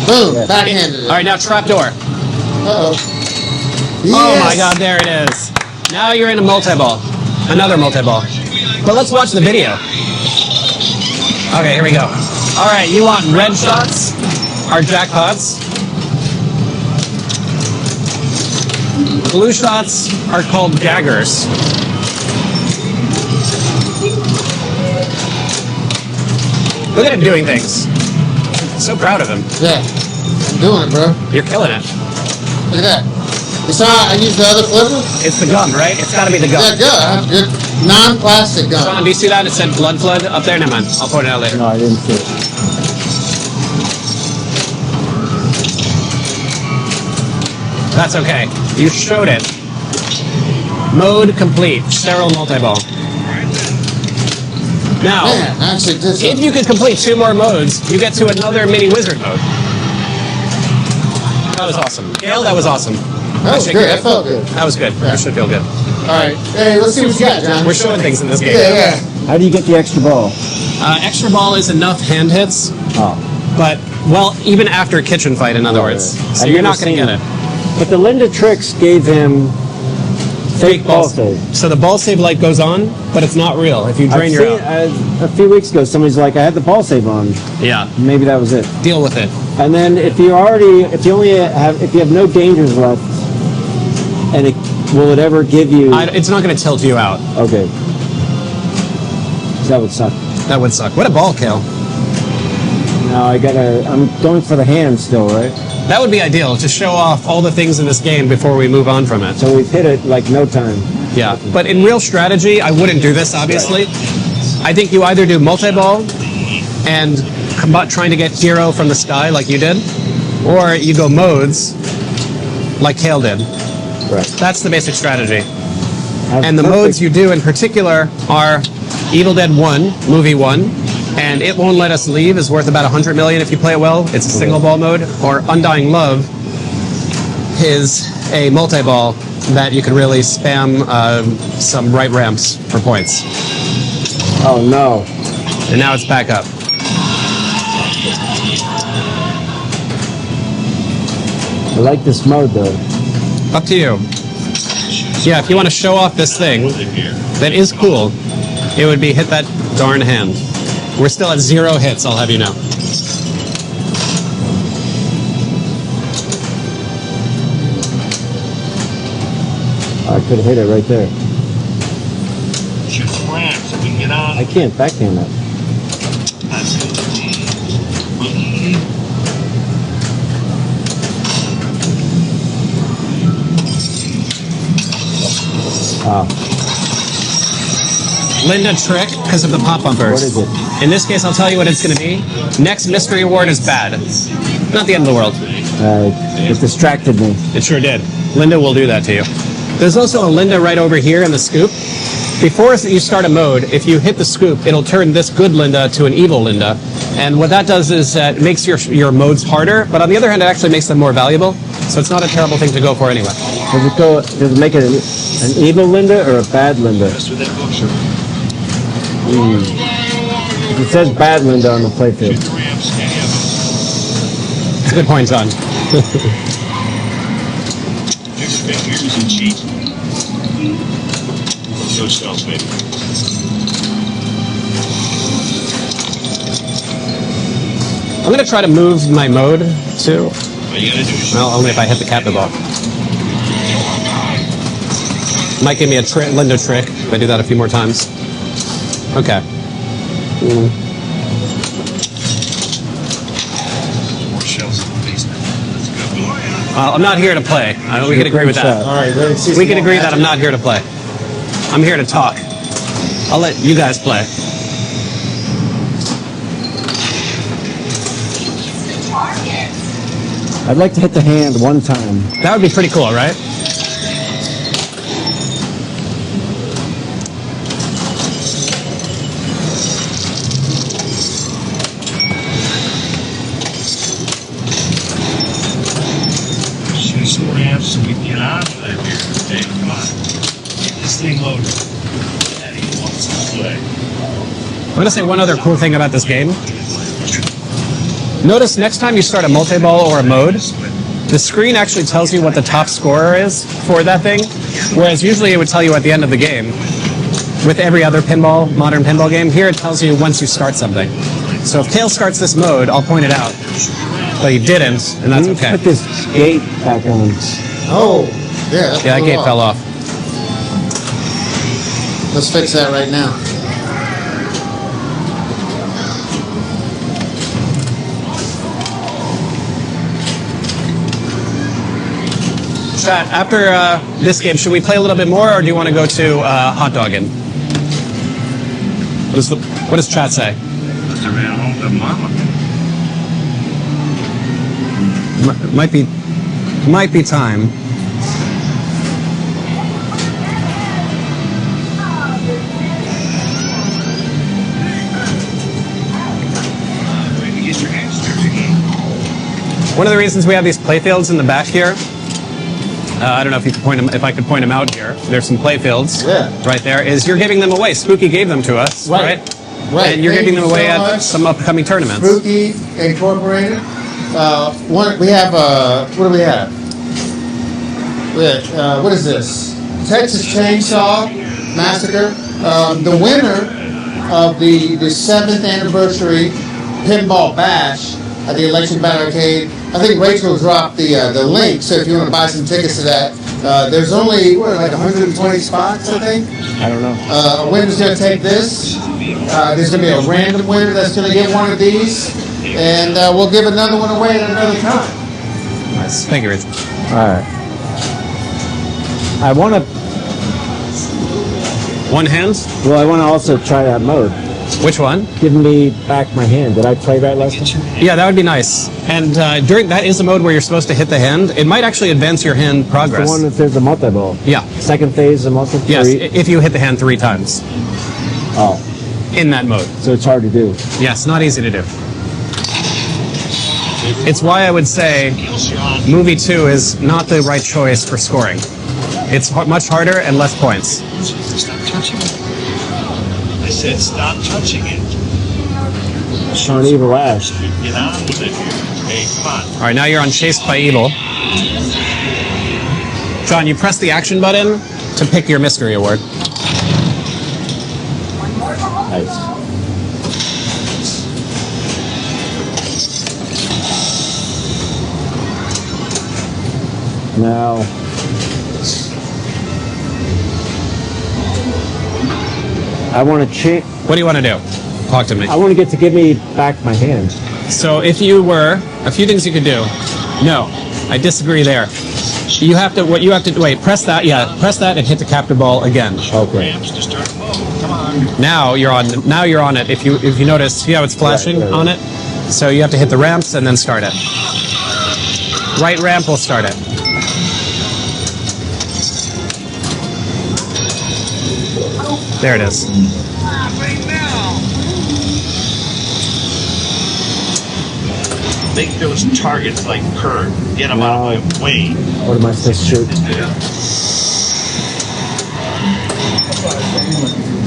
Boom, backhanded it. All right, now trapdoor. Uh-oh. Yes. Oh my God, there it is. Now you're in a multi-ball. Another multi-ball. But let's watch the video. Okay, here we go. All right, you want red shots? Are jackpots. Blue shots are called gaggers. Look at him doing things. So proud of him. Yeah, I'm doing it, bro. You're killing it. Look at that. You saw I used the other flipper? It's the gum, right? It's got to be the gum. Yeah, good. I have good non-plastic gum. John, do you see that? It said blood flood up there. Never mind. I'll point it out later. No, I didn't see it. That's okay. You showed it. Mode complete. Sterile multi-ball. Now, Man, I actually did if something. you could complete 2 more modes, you get to another mini wizard mode. That was awesome. Cale, that was awesome. That was good. That felt good. That was good. You should feel good. All right. Hey, let's see what you got, John. We're showing things in this game. Yeah. How do you get the extra ball? Extra ball is enough hand hits, Oh. but, well, even after a kitchen fight, in other words. So I've you're never not going to seen get it. But the Linda Tricks gave him fake ball save. So the ball save light goes on, but it's not real. If you drain I've your seen, out. a few weeks ago, somebody's like, I had the ball save on. Yeah. Maybe that was it. Deal with it. And then if you have no dangers left, and will it ever give you? It's not going to tilt you out. Okay. That would suck. That would suck. What a ball, Cale. No, I'm going for the hand still, right? That would be ideal, to show off all the things in this game before we move on from it. So we've hit it like no time. Yeah, but in real strategy, I wouldn't do this, obviously. I think you either do multi-ball and trying to get hero from the sky like you did, or you go modes like Cale did. Right. That's the basic strategy. That's And the perfect. modes you do in particular are Evil Dead 1, Movie 1, and It Won't Let Us Leave is worth about 100 million if you play it well. It's a single ball mode. Or Undying Love is a multi-ball that you can really spam some right ramps for points. Oh no. And now it's back up. I like this mode though. Up to you. Yeah, if you want to show off this thing that is cool, it would be hit that darn hand. We're still at 0 hits, I'll have you know. I could have hit it right there. Shoot some ramps so we can get on. I can't backhand that. Ah, Linda trick because of the pop bumpers. what is it? In this case, I'll tell you what it's going to be. Next mystery award is bad. Not the end of the world. It distracted me. It sure did. Linda will do that to you. There's also a Linda right over here in the scoop. Before you start a mode, if you hit the scoop, it'll turn this good Linda to an evil Linda. And what that does is it makes your modes harder, but on the other hand, it actually makes them more valuable. So it's not a terrible thing to go for anyway. Does it make it an evil Linda or a bad Linda? Just with that book, sir. It says bad Linda on the playfield. Shoot the ramps. Any of them. It's a good point, John. Fix fingers and cheat. No spells, baby. I'm going to try to move my mode too. All you gotta do is Well, only if I hit the captive ball. Might give me a Linda trick if I do that a few more times. Okay. more shells in the basement. Let's go. I'm not here to play. We can agree with that. All right, let me see We some can more agree that magic. I'm not here to play. I'm here to talk. I'll let you guys play. I'd like to hit the hand one time. That would be pretty cool, right? Shoot some ramps so we can get this thing loaded. And he wants to play. I'm going to say one other cool thing about this game. Notice next time you start a multi-ball or a mode, the screen actually tells you what the top scorer is for that thing, whereas usually it would tell you at the end of the game. With every other modern pinball game, here it tells you once you start something. So if Cale starts this mode, I'll point it out. But he didn't, and that's okay. Put this gate back on. Oh, yeah. Yeah, that gate fell off. Let's fix that right now. Chat, after this game, should we play a little bit more, or do you want to go to Hotdoggin? What does chat say? Must have ran home to mama. Might be time. Maybe get your hands dirty. One of the reasons we have these playfields in the back here, I don't know if you could point them, if I could point them out here. There's some playfields right there. Is you're giving them away. Spooky gave them to us, right? Right. And you're Thank giving them you away so at much. some upcoming tournaments. Spooky Incorporated. We have, what do we have? What is this? Texas Chainsaw Massacre. The winner of the 7th anniversary Pinball Bash at the Election Battle Arcade. I think Rachel dropped the link, so if you want to buy some tickets to that, there's only, like 120 spots, I think? I don't know. A winner's going to take this. There's going to be a random winner that's going to get one of these, and we'll give another one away at another time. Nice. Thank you, Rich. All right. I want to. One hand? Well, I want to also try that mode. Which one? Give me back my hand. Did I play right last time? Yeah, that would be nice. And during that is a mode where you're supposed to hit the hand. It might actually advance your hand progress. The one that says the multi-ball. Yeah. Second phase, the multi-ball. Yes, if you hit the hand 3 times. Oh. In that mode. So it's hard to do. Yes, not easy to do. It's why I would say Movie 2 is not the right choice for scoring. It's much harder and less points. Stop touching it. I said stop touching it. Sean Evil Ash. Get on with it here. Hey, come on. All right, now you're on Chased by Evil. John, you press the action button to pick your mystery award. Nice. Now, I want to change. What do you want to do? Talk to me. I want to give me back my hand. So if you were, a few things you could do. No, I disagree there. You have to, wait, press that, press that and hit the capture ball again. Okay. Ramps to start the mode. Come on. Now you're on it. If you notice, see how it's flashing Right. on it? So you have to hit the ramps and then start it. Right ramp will start it. There it is. Make those targets like Kurt. Get them out of my way. What am I supposed to shoot?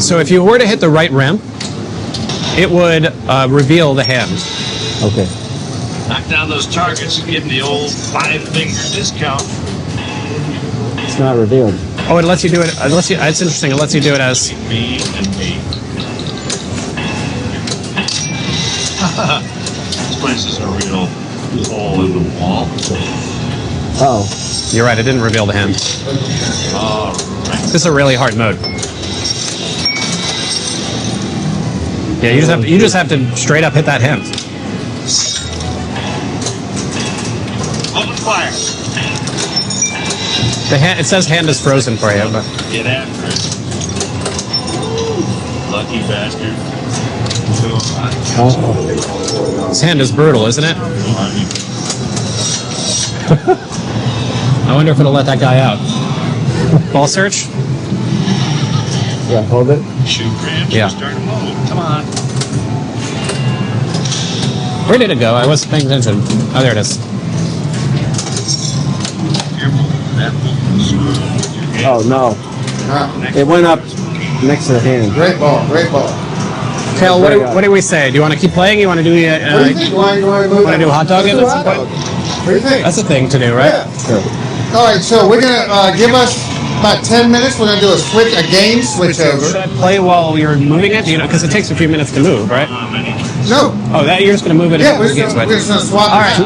So if you were to hit the right ramp, it would reveal the hand. Okay. Knock down those targets and give them the old 5-finger discount. It's not revealed. Oh, it lets you do it. It's interesting. It lets you do it as. B and A. This place is a real hole in the wall. Oh. You're right. It didn't reveal the hand. All right. This is a really hard mode. Yeah, you just have to straight up hit that hand. Open fire. The hand. It says hand is frozen for you, but Get after it. Lucky bastard. Oh. his hand is brutal, isn't it? I wonder if it'll let that guy out. Ball search? Yeah, hold it. Shoot ramps Yeah. and start a mode. Come on. Where did it go? I wasn't paying attention. Oh, there it is. Careful. That moves. Oh, no. It went up next to the hand. Great ball, great ball. Cale, what do we say? Do you want to keep playing? You want to do What do you think? Want to do Hotdoggin? What do you think? That's a thing to do, right? Yeah. Sure. All right, so we're gonna give us about 10 minutes. We're gonna do a game switch over. Should I play while you're moving it? Because it takes a few minutes to move, right? No. Oh, you're just going to move it. Yeah, into the game we're switch. just gonna swap. All right.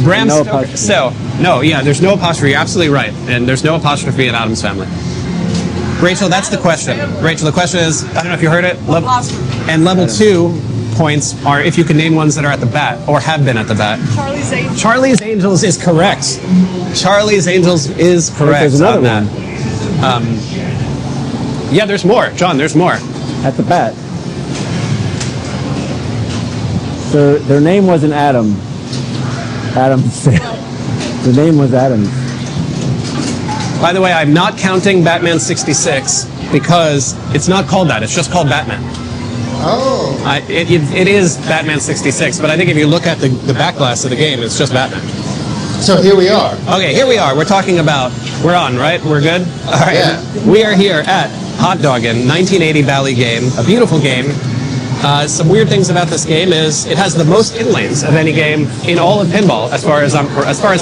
Bram No Stoker. apostrophe. So, no, yeah, there's no apostrophe. You're absolutely right. And there's no apostrophe in Adam's family. Rachel, that's the question. Rachel, the question is, I don't know if you heard it. Level 2 points are if you can name ones that are at the bat or have been at the bat. Charlie's Angels. Charlie's Angels is correct. Charlie's Angels is correct. There's another on that. Yeah, there's more. John, there's more. At the bat. Their name wasn't Adam. Adams. The name was Adams. By the way, I'm not counting Batman 66 because it's not called that. It's just called Batman. Oh. It is Batman 66, but I think if you look at the backglass of the game, it's just Batman. So here we are. Okay, here we are. We're talking about, we're on, right? We're good? All right. Yeah. We are here at Hotdoggin, 1980 Bally game, a beautiful game. Some weird things about this game is it has the most inlanes of any game in all of pinball, as far as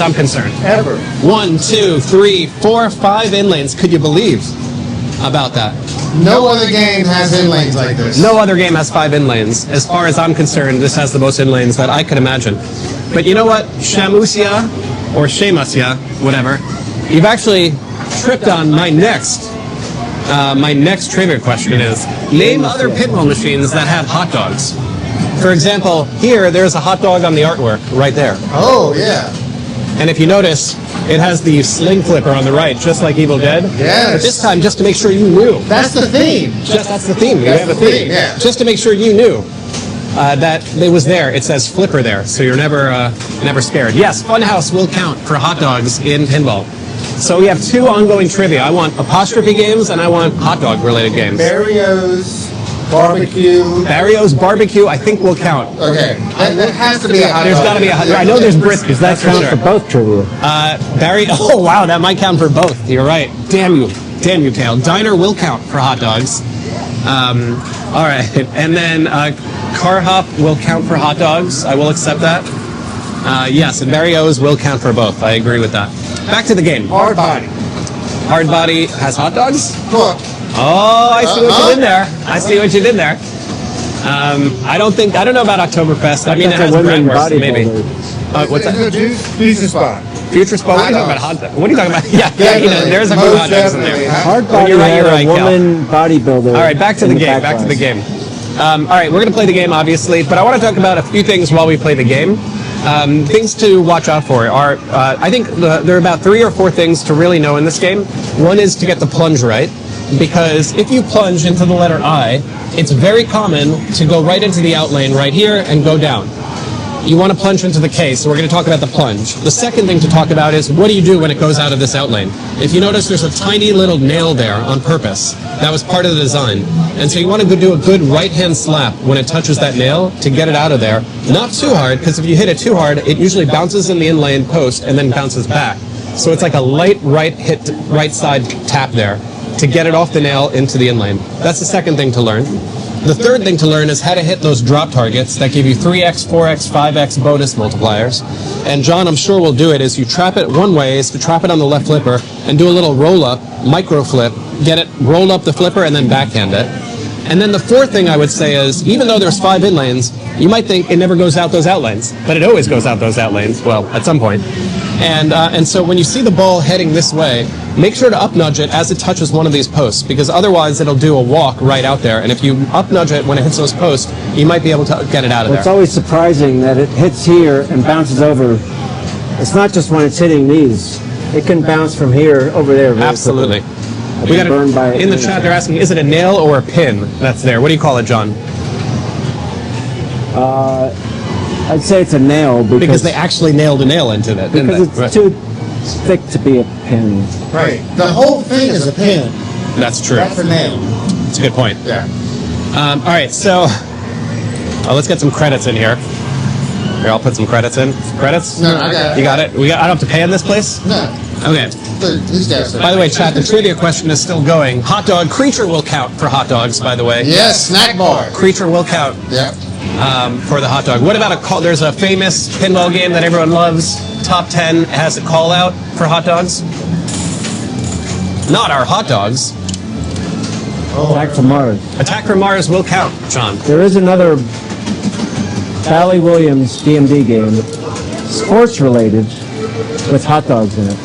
I'm concerned. Ever. 1, 2, 3, 4, 5 inlanes. Could you believe about that? No other game has inlanes like this. No other game has 5 inlanes. As far as I'm concerned, this has the most inlanes that I could imagine. But you know what? Shamusia, or Shamusia, whatever, you've actually tripped on my next trivia question is, name other pinball machines that have hot dogs. For example, here, there's a hot dog on the artwork, right there. Oh, yeah. And if you notice, it has the sling flipper on the right, just like Evil Dead. Yes. But this time, just to make sure you knew. That's the theme. That's the theme. We That's have a the theme. theme, yeah. Just to make sure you knew that it was there. It says flipper there, so you're never scared. Yes, Funhouse will count for hot dogs in pinball. So we have 2 ongoing trivia. I want apostrophe games and I want hot dog related games. Barrio's barbecue. Barrio's barbecue, I think will count. Okay. There has to be a hot There's dog. got to be a hot dog. I know there's briskets. That That's for counts sure. for both trivia. Barry. Oh wow, that might count for both. You're right. Damn you, Cale. Diner will count for hot dogs. All right, and then car hop will count for hot dogs. I will accept that. Yes, and Barrio's will count for both. I agree with that. Back to the game. Hard body. Hard body has hot dogs. Look. Oh, I see what you did there. I see what you did there. I don't know about Oktoberfest. I mean, it That's has a women bratwurst, maybe. bodybuilder. What's that? Future spot. Future spot. What are you talking about? Hot dog? What are you talking about? Yeah, there's a few Most hot dogs in definitely. there. Hard body You're right, had you're right, a Cal. woman bodybuilder. All right, back to in the game. Back to the game. All right, we're going to play the game, obviously, but I want to talk about a few things while we play the game. Things to watch out for are, I think there are about 3 or 4 things to really know in this game. One is to get the plunge right, because if you plunge into the letter I, it's very common to go right into the out lane right here and go down. You want to plunge into the K, so we're going to talk about the plunge. The second thing to talk about is what do you do when it goes out of this out lane? If you notice, there's a tiny little nail there on purpose. That was part of the design. And so you want to do a good right-hand slap when it touches that nail to get it out of there. Not too hard, because if you hit it too hard, it usually bounces in the in-lane post and then bounces back. So it's like a light right side tap there to get it off the nail into the in-lane. That's the second thing to learn. The third thing to learn is how to hit those drop targets that give you 3x, 4x, 5x bonus multipliers. And John, I'm sure will do it, is you trap it one way, is to trap it on the left flipper and do a little roll-up, micro flip, get it, roll up the flipper and then backhand it. And then the fourth thing I would say is, even though there's 5 in lanes, you might think it never goes out those out lanes, but it always goes out those out lanes, well, at some point. And so when you see the ball heading this way, make sure to up nudge it as it touches one of these posts, because otherwise it'll do a walk right out there. And if you up nudge it when it hits those posts, you might be able to get it out of It's there. always surprising that it hits here and bounces over. It's not just when it's hitting these. It can bounce from here over there. very Absolutely. quickly. I've We been got burned by it in the many chat. times. They're asking, is it a nail or a pin that's there? What do you call it, John? I'd say it's a nail Because they actually nailed a nail into that, didn't because they? it's too thick to be a pin. Right. The whole thing is a pin. That's true. That's a nail. That's a good point. Yeah. All right, so let's get some credits in here. Here, I'll put some credits in. Credits? No, I got it. You got it? I don't have to pay in this place? No. Okay. These guys. By the way, chat, the trivia question is still going. Hot dog creature will count for hot dogs, by the way. Yes, snack bar. Creature will count Yep. for the hot dog. What about a call? There's a famous pinball game that everyone loves. Top 10 has a call out for hot dogs. Not our hot dogs. Attack from Mars. Attack from Mars will count, John. There is another Bally Williams DMD game, sports related, with hot dogs in it.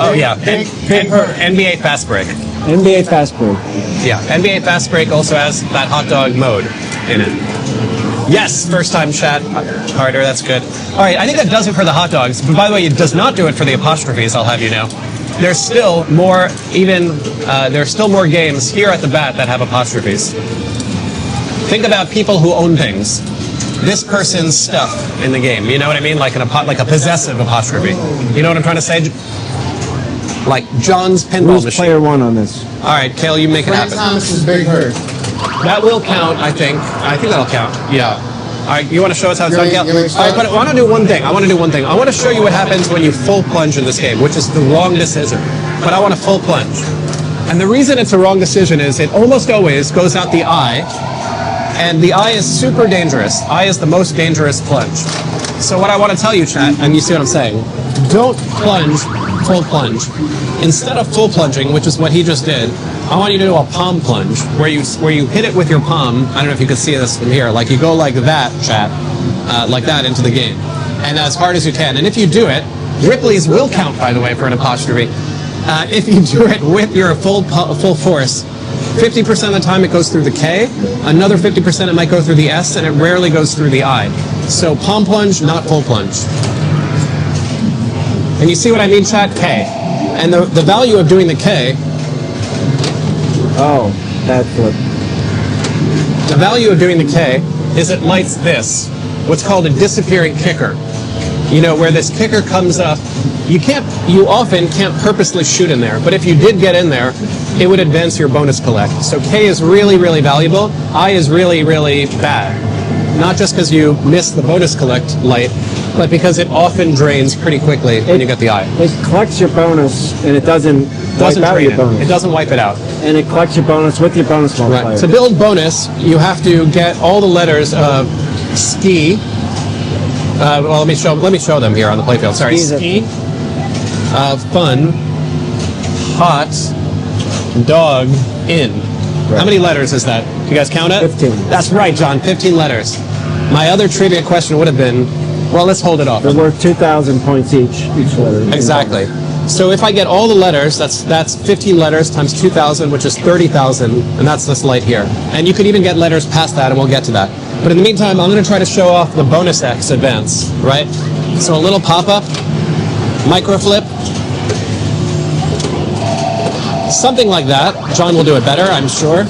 Oh yeah, NBA Fast Break. NBA Fast Break. Yeah, NBA Fast Break also has that hot dog mode in it. Yes, first time chat, Carter, that's good. All right, I think that does it for the hot dogs. But by the way, it does not do it for the apostrophes, I'll have you know. There's still more, there's still more games here at the bat that have apostrophes. Think about people who own things. This person's stuff in the game, you know what I mean? Like a possessive apostrophe. You know what I'm trying to say? Like John's pinball Who's machine. player one on this? All right, Cale, you make it Frank happen. Thomas's Big Herd. That will count, I think. I think that'll count. Yeah. All right, you want to show us how it's done, Cale? You want me to All right, start? but I want to do one thing. I want to show you what happens when you full plunge in this game, which is the wrong decision. But I want to full plunge. And the reason it's a wrong decision is it almost always goes out the eye, and the eye is super dangerous. Eye is the most dangerous plunge. So what I want to tell you, chat, and you see what I'm saying, don't plunge full plunge. Instead of full plunging, which is what he just did, I want you to do a palm plunge, where you hit it with your palm. I don't know if you can see this from here. Like you go like that, chat, like that into the game, and as hard as you can. And if you do it, Ripley's will count, by the way, for an apostrophe. If you do it with your full force, 50% of the time it goes through the K, another 50% it might go through the S, and it rarely goes through the I. So palm plunge, not full plunge. And you see what I mean, chat? K. And the value of doing the K, Oh, that flip. the value of doing the K is it lights this, what's called a disappearing kicker. You know, where this kicker comes up, you often can't purposely shoot in there, but if you did get in there, it would advance your bonus collect. So K is really, really valuable. I is really, really bad. Not just because you miss the bonus collect light, but because it often drains pretty quickly when you get the I. It collects your bonus, and it doesn't wipe out drain your it. bonus. It doesn't wipe it out. And it collects your bonus with your bonus multiplier. Right. To build bonus, you have to get all the letters of ski. Well, let me show them here on the playfield. Sorry, ski, fun, hot, dog, in. Right. How many letters is that? You guys count it? 15. That's right, John. 15 letters. My other trivia question would have been, well, let's hold it off. They're worth 2,000 points each letter. Exactly. So if I get all the letters, that's 15 letters times 2,000, which is 30,000, and that's this light here. And you could even get letters past that, and we'll get to that. But in the meantime, I'm going to try to show off the bonus X advance, right? So a little pop-up, micro flip, something like that. John will do it better, I'm sure.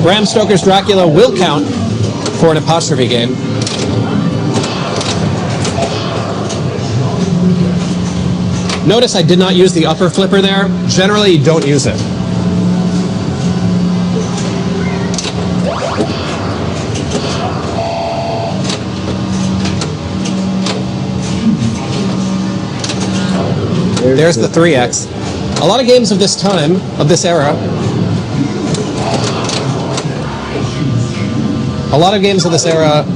Bram Stoker's Dracula will count for an apostrophe game. Notice I did not use the upper flipper there. Generally, you don't use it. There's the 3X. A lot of games of this time, of this era,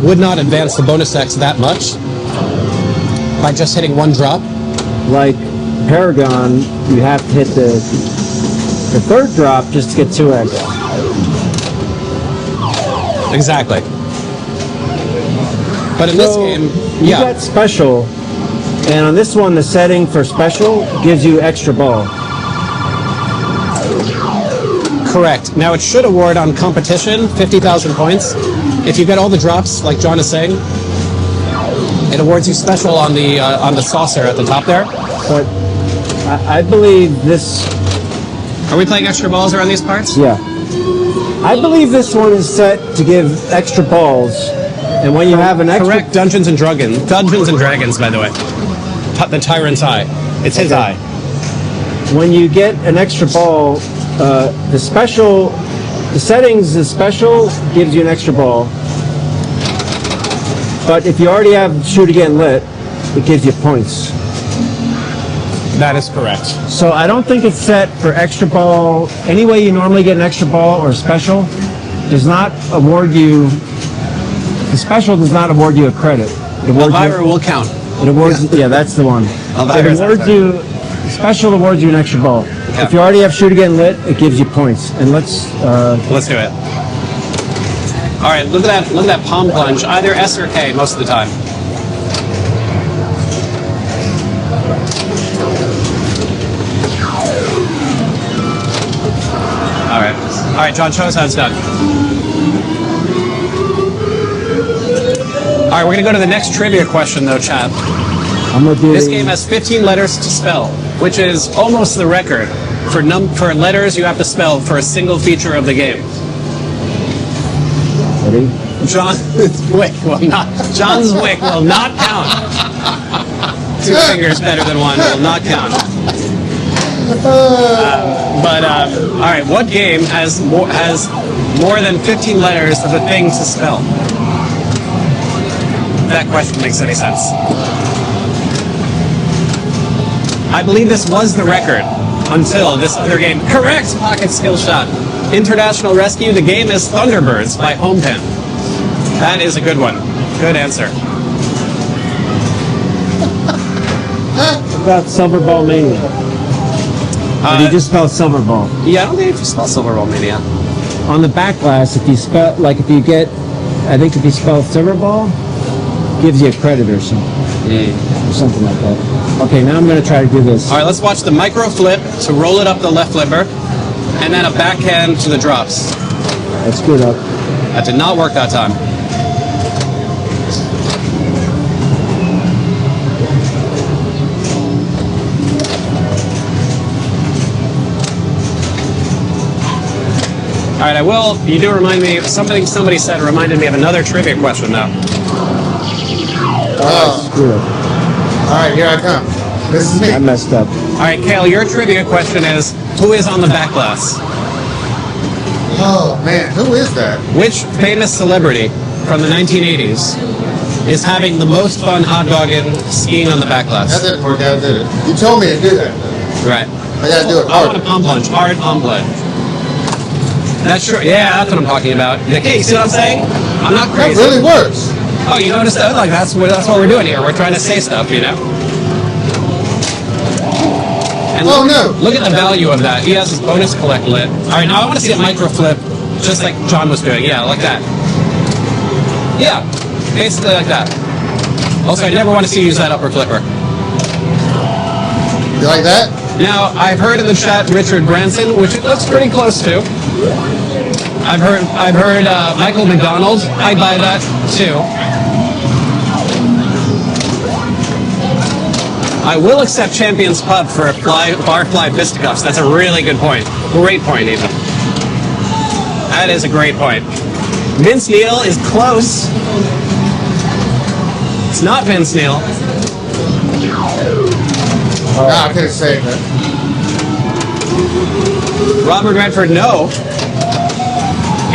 would not advance the bonus X that much by just hitting one drop. Like Paragon, you have to hit the third drop just to get 2x. Exactly. But in this game, You got special, and on this one, the setting for special gives you extra ball. correct. Now it should award on competition 50,000 points. If you get all the drops, like John is saying, it awards you special on the saucer at the top there. But I believe this... Are we playing extra balls around these parts? Yeah. I believe this one is set to give extra balls, and when you have an extra... Correct, Dungeons and Dragons, by the way. The Tyrant's Eye. It's his eye. When you get an extra ball, the settings, the special gives you an extra ball. But if you already have Shoot Again lit, it gives you points. That is correct. So I don't think it's set for extra ball. Any way you normally get an extra ball or special does not award you. The special does not award you a credit. It awards Elvira will count. It awards. Yeah, that's the one. Elvira's It awards you. Special awards you an extra ball. Okay. If you already have Shoot Again lit, it gives you points. And let's do it. All right, look at that palm plunge. Either S or K most of the time. All right, John, show us how it's done. All right, we're gonna go to the next trivia question, though, Chad. I'm gonna do This game has 15 letters to spell, which is almost the record for letters you have to spell for a single feature of the game. Ready? John's wick will not count. 2 fingers better than 1 will not count. All right, what game has more than 15 letters of a thing to spell? If that question makes any sense. I believe this was the record until this other game. Correct! Pocket skill shot. International Rescue. The game is Thunderbirds by Homepin. That is a good one. Good answer. What about Silver Ball Mania? Or do you just spell Silver Ball? Yeah, I don't think if you spell Silver Ball Mania. On the back glass, if you spell, if you spell Silver Ball, gives you a credit or something. Or something like that. Okay, now I'm going to try to do this. All right, let's watch the micro flip to roll it up the left flipper, and then a backhand to the drops. Let's screw it up. That did not work that time. All right, you do remind me, something somebody said reminded me of another trivia question, though. Screw it. All right, here I come. This is me. I messed up. All right, Cale, your trivia question is, who is on the back glass? Oh, man, who is that? Which famous celebrity from the 1980s is having the most fun hotdogging skiing on the back That glass? didn't work out, did it? You told me to do that. Right. I got to do it I want a hard. palm plunge, hard palm plunge. That's true. Yeah, that's what I'm talking about. Okay, you see what I'm saying? I'm not That crazy. really works. Oh, you noticed that? Like that's what we're doing here. We're trying to say stuff, you know. And look at the value of that. He has his bonus collect lit. All right, now I want to see a micro flip, just like John was doing. Yeah, like that. Yeah, basically like that. Also, I never want to see you use that upper flipper. You like that? Now, I've heard in the chat Richard Branson, which it looks pretty close to. I've heard Michael McDonald. I'd buy that too. I will accept Champions Pub for a barfly fisticuffs. That's a really good point. Great point, even. That is a great point. Vince Neil is close. It's not Vince Neil. I could have saved that. Robert Redford, no.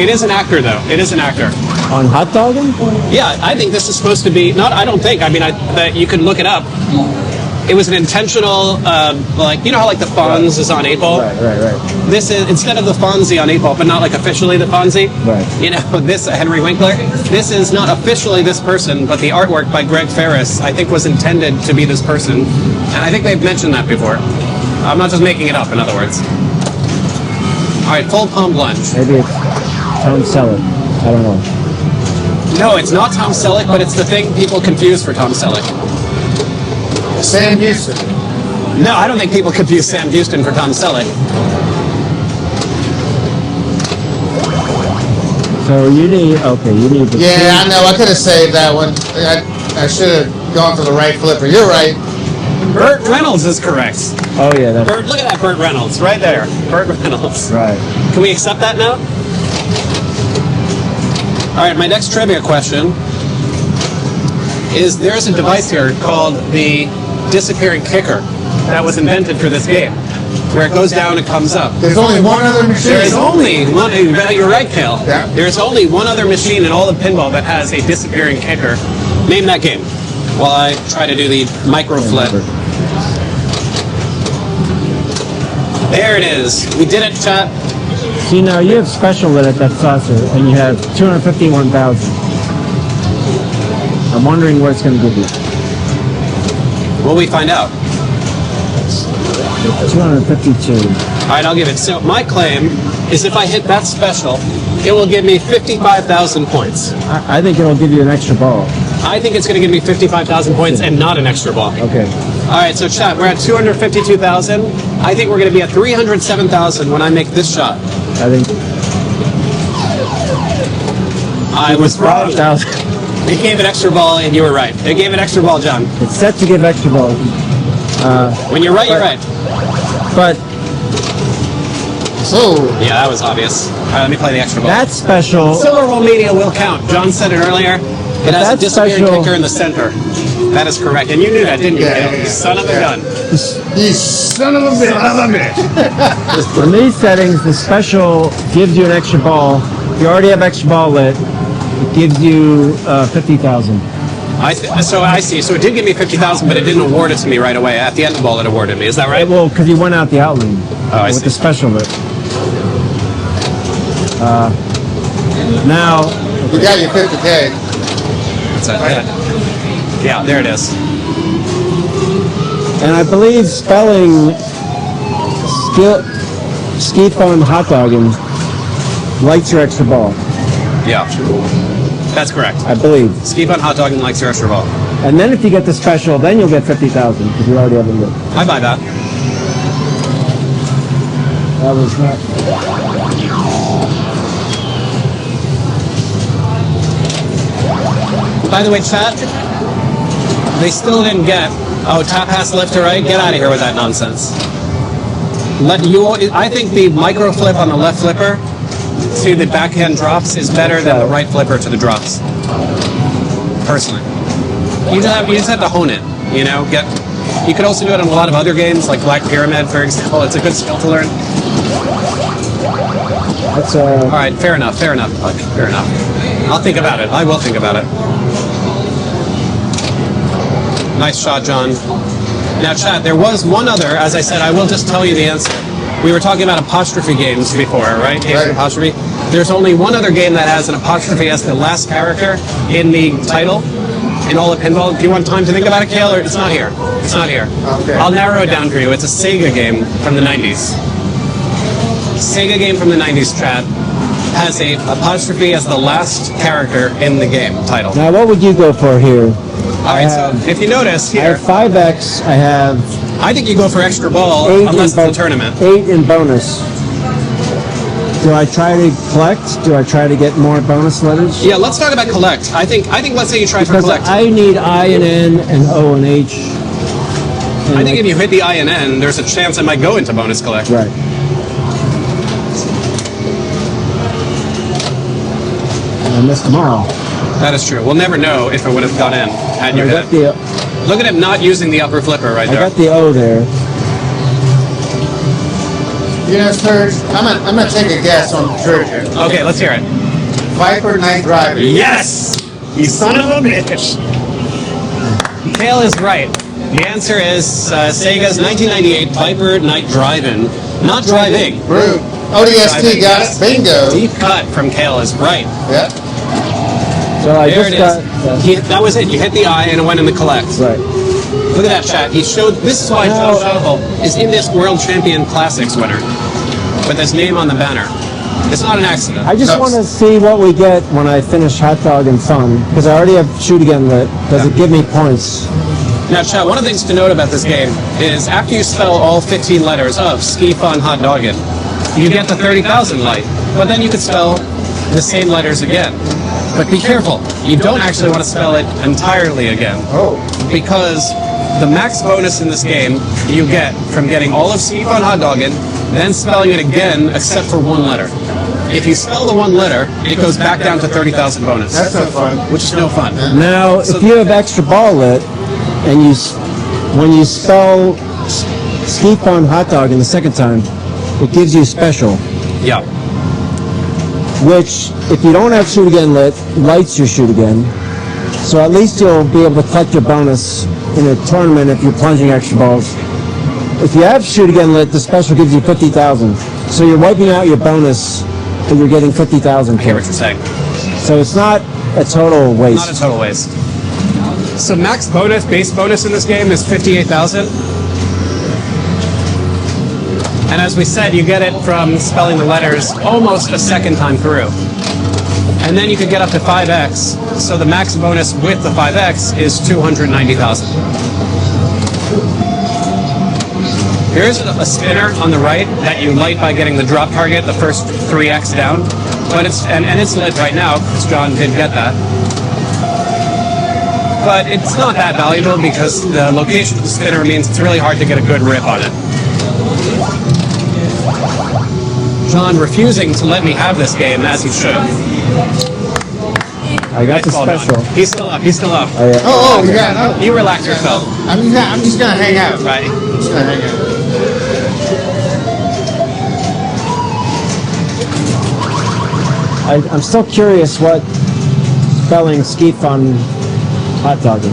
It is an actor, though. It is an actor. On Hotdoggin? Yeah, I think this is supposed to be, I don't think, you could look it up. It was an intentional, you know how the Fonz is on 8-Ball? Right. This is, instead of the Fonzie on 8-Ball, but not officially the Fonzie. Right. You know, this, Henry Winkler, this is not officially this person, but the artwork by Greg Ferris, I think, was intended to be this person. And I think they've mentioned that before. I'm not just making it up, in other words. All right, full palm plunge. Maybe it's Tom Selleck. I don't know. No, it's not Tom Selleck, but it's the thing people confuse for Tom Selleck. Sam Houston. No, I don't think people confuse Sam Houston for Tom Selleck. So you need the... Yeah, I know. I could have saved that one. I should have gone for the right flipper. You're right. Burt Reynolds is correct. Oh, yeah. That's Look at that Burt Reynolds right there. Burt Reynolds. right. Can we accept that now? All right, my next trivia question is there's a device here called the disappearing kicker that was invented for this game, where it goes down and comes up. There's only one other machine. There is only one, you're right, Cale. Yeah. There's only one other machine in all of pinball that has a disappearing kicker. Name that game. while I try to do the micro flip. There it is. We did it, chat. See, now you have special lit at that saucer, and you have 251,000. I'm wondering what it's going to give you. Will we find out? 252. All right, I'll give it. So my claim is if I hit that special, it will give me 55,000 points. I think it'll give you an extra ball. I think it's going to give me 55,000 points and not an extra ball. Okay. All right, so chat, we're at 252,000. I think we're going to be at 307,000 when I make this shot. I think I was wrong. 5,000. It gave an extra ball, and you were right. It gave an extra ball, John. It's set to give extra balls. When you're right, you're right. But So, Yeah, that was obvious. All right, let me play the extra ball. that special, Silver Roll Mania will count. John said it earlier. It has a That's disappearing special. kicker in the center. That is correct. And you knew that, didn't you? Yeah, Cale? yeah, Son of a yeah. gun. you son of a bitch. in these settings, the special gives you an extra ball. If you already have extra ball lit, it gives you 50,000. So I see. So it did give me 50,000, but it didn't award it to me right away. At the end of the ball, it awarded me. Is that right? Well, because you went out the outline I with see. the special lit. Now, You got your 50K. What's that? Yeah, there it is. and I believe spelling ski fun Hotdoggin likes your extra ball. Yeah. That's correct. I believe. Ski Fun Hot Dog and likes your extra ball. And then if you get the special, then you'll get 50,000 because you already have it lit. I buy that. That was not. By the way, chat, they still didn't get, tap pass left to right? Get out of here with that nonsense. I think the micro flip on the left flipper to the backhand drops is better than the right flipper to the drops. Personally. You just have to hone it, you know? You could also do it in a lot of other games, like Black Pyramid, for example. It's a good skill to learn. That's All right, fair enough, Buck. Fair enough. I'll think about it. I will think about it. Nice shot, John. Now, chat, there was one other, as I said, I will just tell you the answer. We were talking about apostrophe games before, right? Games with apostrophe. There's only one other game that has an apostrophe as the last character in the title, in all of Pinball. Do you want time to think about it, Cale, or it's not here? It's not here. Okay. I'll narrow it down for you. It's a Sega game from the 90s. Sega game from the 90s, chat, has a apostrophe as the last character in the game title. Now, what would you go for here? All right, so if you notice I here, have 5X. I have I think you go for extra ball 8 unless in it's a tournament. 8 in bonus. Do I try to collect? Do I try to get more bonus letters? Yeah, let's talk about collect. I think let's say you try for Because collect. I need I and N and O and H. I think if you hit the I and N, there's a chance it might go into bonus collect. Right. And I missed them all. That is true. We'll never know if it would have gone in had you I hit got it. the Look at him not using the upper flipper right I there. got the O there. You know, Serge, I'm gonna take a guess on the trigger. Okay, let's hear it. Viper Night Driver. Yes! You son of a bitch! Cale is right. The answer is Sega's 1998 Viper Night Drive-In. Not driving. Brute. ODST got it. Bingo. Deep cut from Cale is right. Yep. So I There just it got is. That was it. You hit the I and it went in the collect. right. Look at that chat. He showed. This is why Joe Shuffle is in this World Champion Classic sweater with his name on the banner. It's not an accident. I just No. want to see what we get when I finish Hot Dog and Fun because I already have Shoot Again lit. Does it give me points? Now, chat, one of the things to note about this game is after you spell all 15 letters of Ski Fun Hot Doggin, you get the 30,000 light. But then you could spell the same letters again. But be careful. You don't actually want to spell it entirely again. Oh. Because the max bonus in this game you get from getting all of Ski Fun Hot Doggin, then spelling it again except for one letter. If you spell the one letter, it goes back down to 30,000 bonus. That's no fun. Which is no fun. Now, if you have extra ball lit and when you spell Ski Fun Hot Dog in the second time, it gives you special. Yeah. Which, if you don't have Shoot Again lit, lights your Shoot Again. So at least you'll be able to collect your bonus in a tournament if you're plunging extra balls. If you have shoot again lit, the special gives you 50,000. So you're wiping out your bonus, but you're getting 50,000. I hear what you're saying. So it's not a total waste. Not a total waste. So max bonus, base bonus in this game is 58,000. And as we said, you get it from spelling the letters almost a second time through. And then you can get up to 5x. So the max bonus with the 5x is 290,000. Here's a spinner on the right that you light by getting the drop target, the first 3x down. But it's lit right now because John did get that. But it's not that valuable because the location of the spinner means it's really hard to get a good rip on it. John refusing to let me have this game, as he should. I got the special. He's still up. He's still up. Oh, yeah. You relax yourself. I'm just gonna hang out. Right. I'm just gonna hang out. I'm still curious what spelling skeet on Hotdoggin.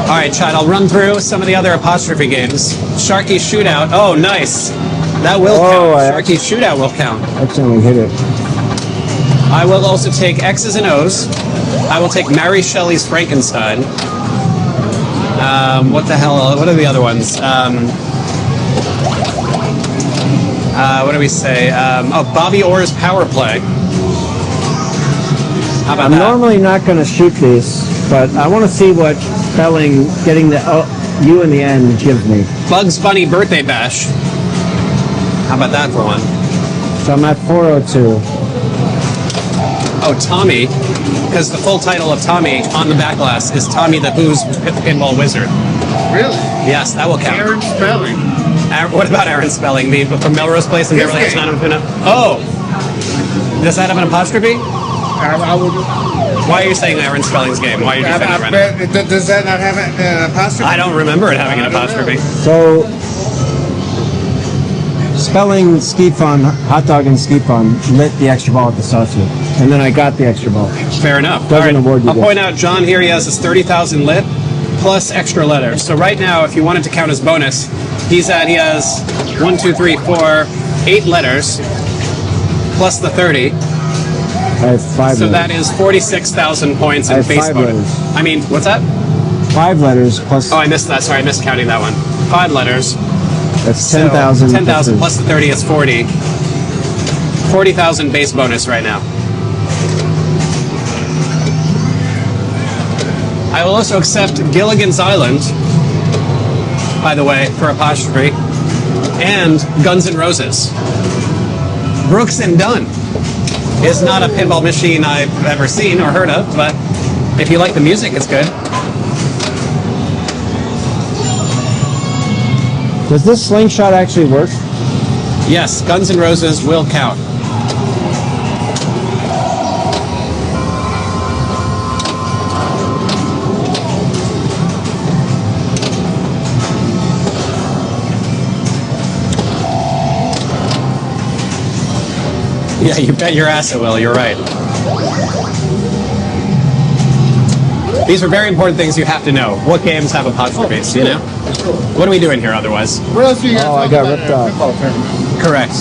All right, Chad, I'll run through some of the other apostrophe games. Sharky Shootout. Oh, nice. That will count. Sharky Shootout will count. Accidentally hit it. I will also take X's and O's. I will take Mary Shelley's Frankenstein. What the hell? What are the other ones? What do we say? Bobby Orr's Power Play. How about that? I'm normally not going to shoot these, but I want to see what spelling getting the U in the end gives me. Bugs Bunny Birthday Bash. How about that for one? So I'm at 402. Oh, Tommy, because the full title of Tommy on the back glass is Tommy the Who's Pinball Wizard. Really? Yes, that will count. Aaron Spelling. What about Aaron Spelling? From Melrose Place in Beverly Hills? Oh! Does that have an apostrophe? I would. Why are you saying Aaron Spelling's game? Why are you defending it right now? Does that not have an apostrophe? I don't remember it having an apostrophe. So spelling skeet on Hotdoggin skeet on lit the extra ball at the saucer, and then I got the extra ball. Fair enough. Doesn't award you I'll this. point out John here, he has his 30,000 lit plus extra letters. So right now, if you wanted to count his bonus, he has 1, 2, 3, 4, 8 letters plus the 30. I have 5 So letters. that is 46,000 points I in have base 5 bonus. letters. I mean, what's that? 5 letters plus. Oh, I missed that. Sorry, I missed counting that one. 5 letters. That's 10,000. 10,000 plus the 30 is 40. 40,000 base bonus right now. I will also accept Gilligan's Island, by the way, for apostrophe, and Guns N' Roses. Brooks and Dunn is not a pinball machine I've ever seen or heard of, but if you like the music, it's good. Does this slingshot actually work? Yes, Guns N' Roses will count. Yeah, you bet your ass it will. You're right. These are very important things you have to know. What games have apostrophes, you know? What are we doing here otherwise? What else do you got? Oh, I got ripped off. Correct.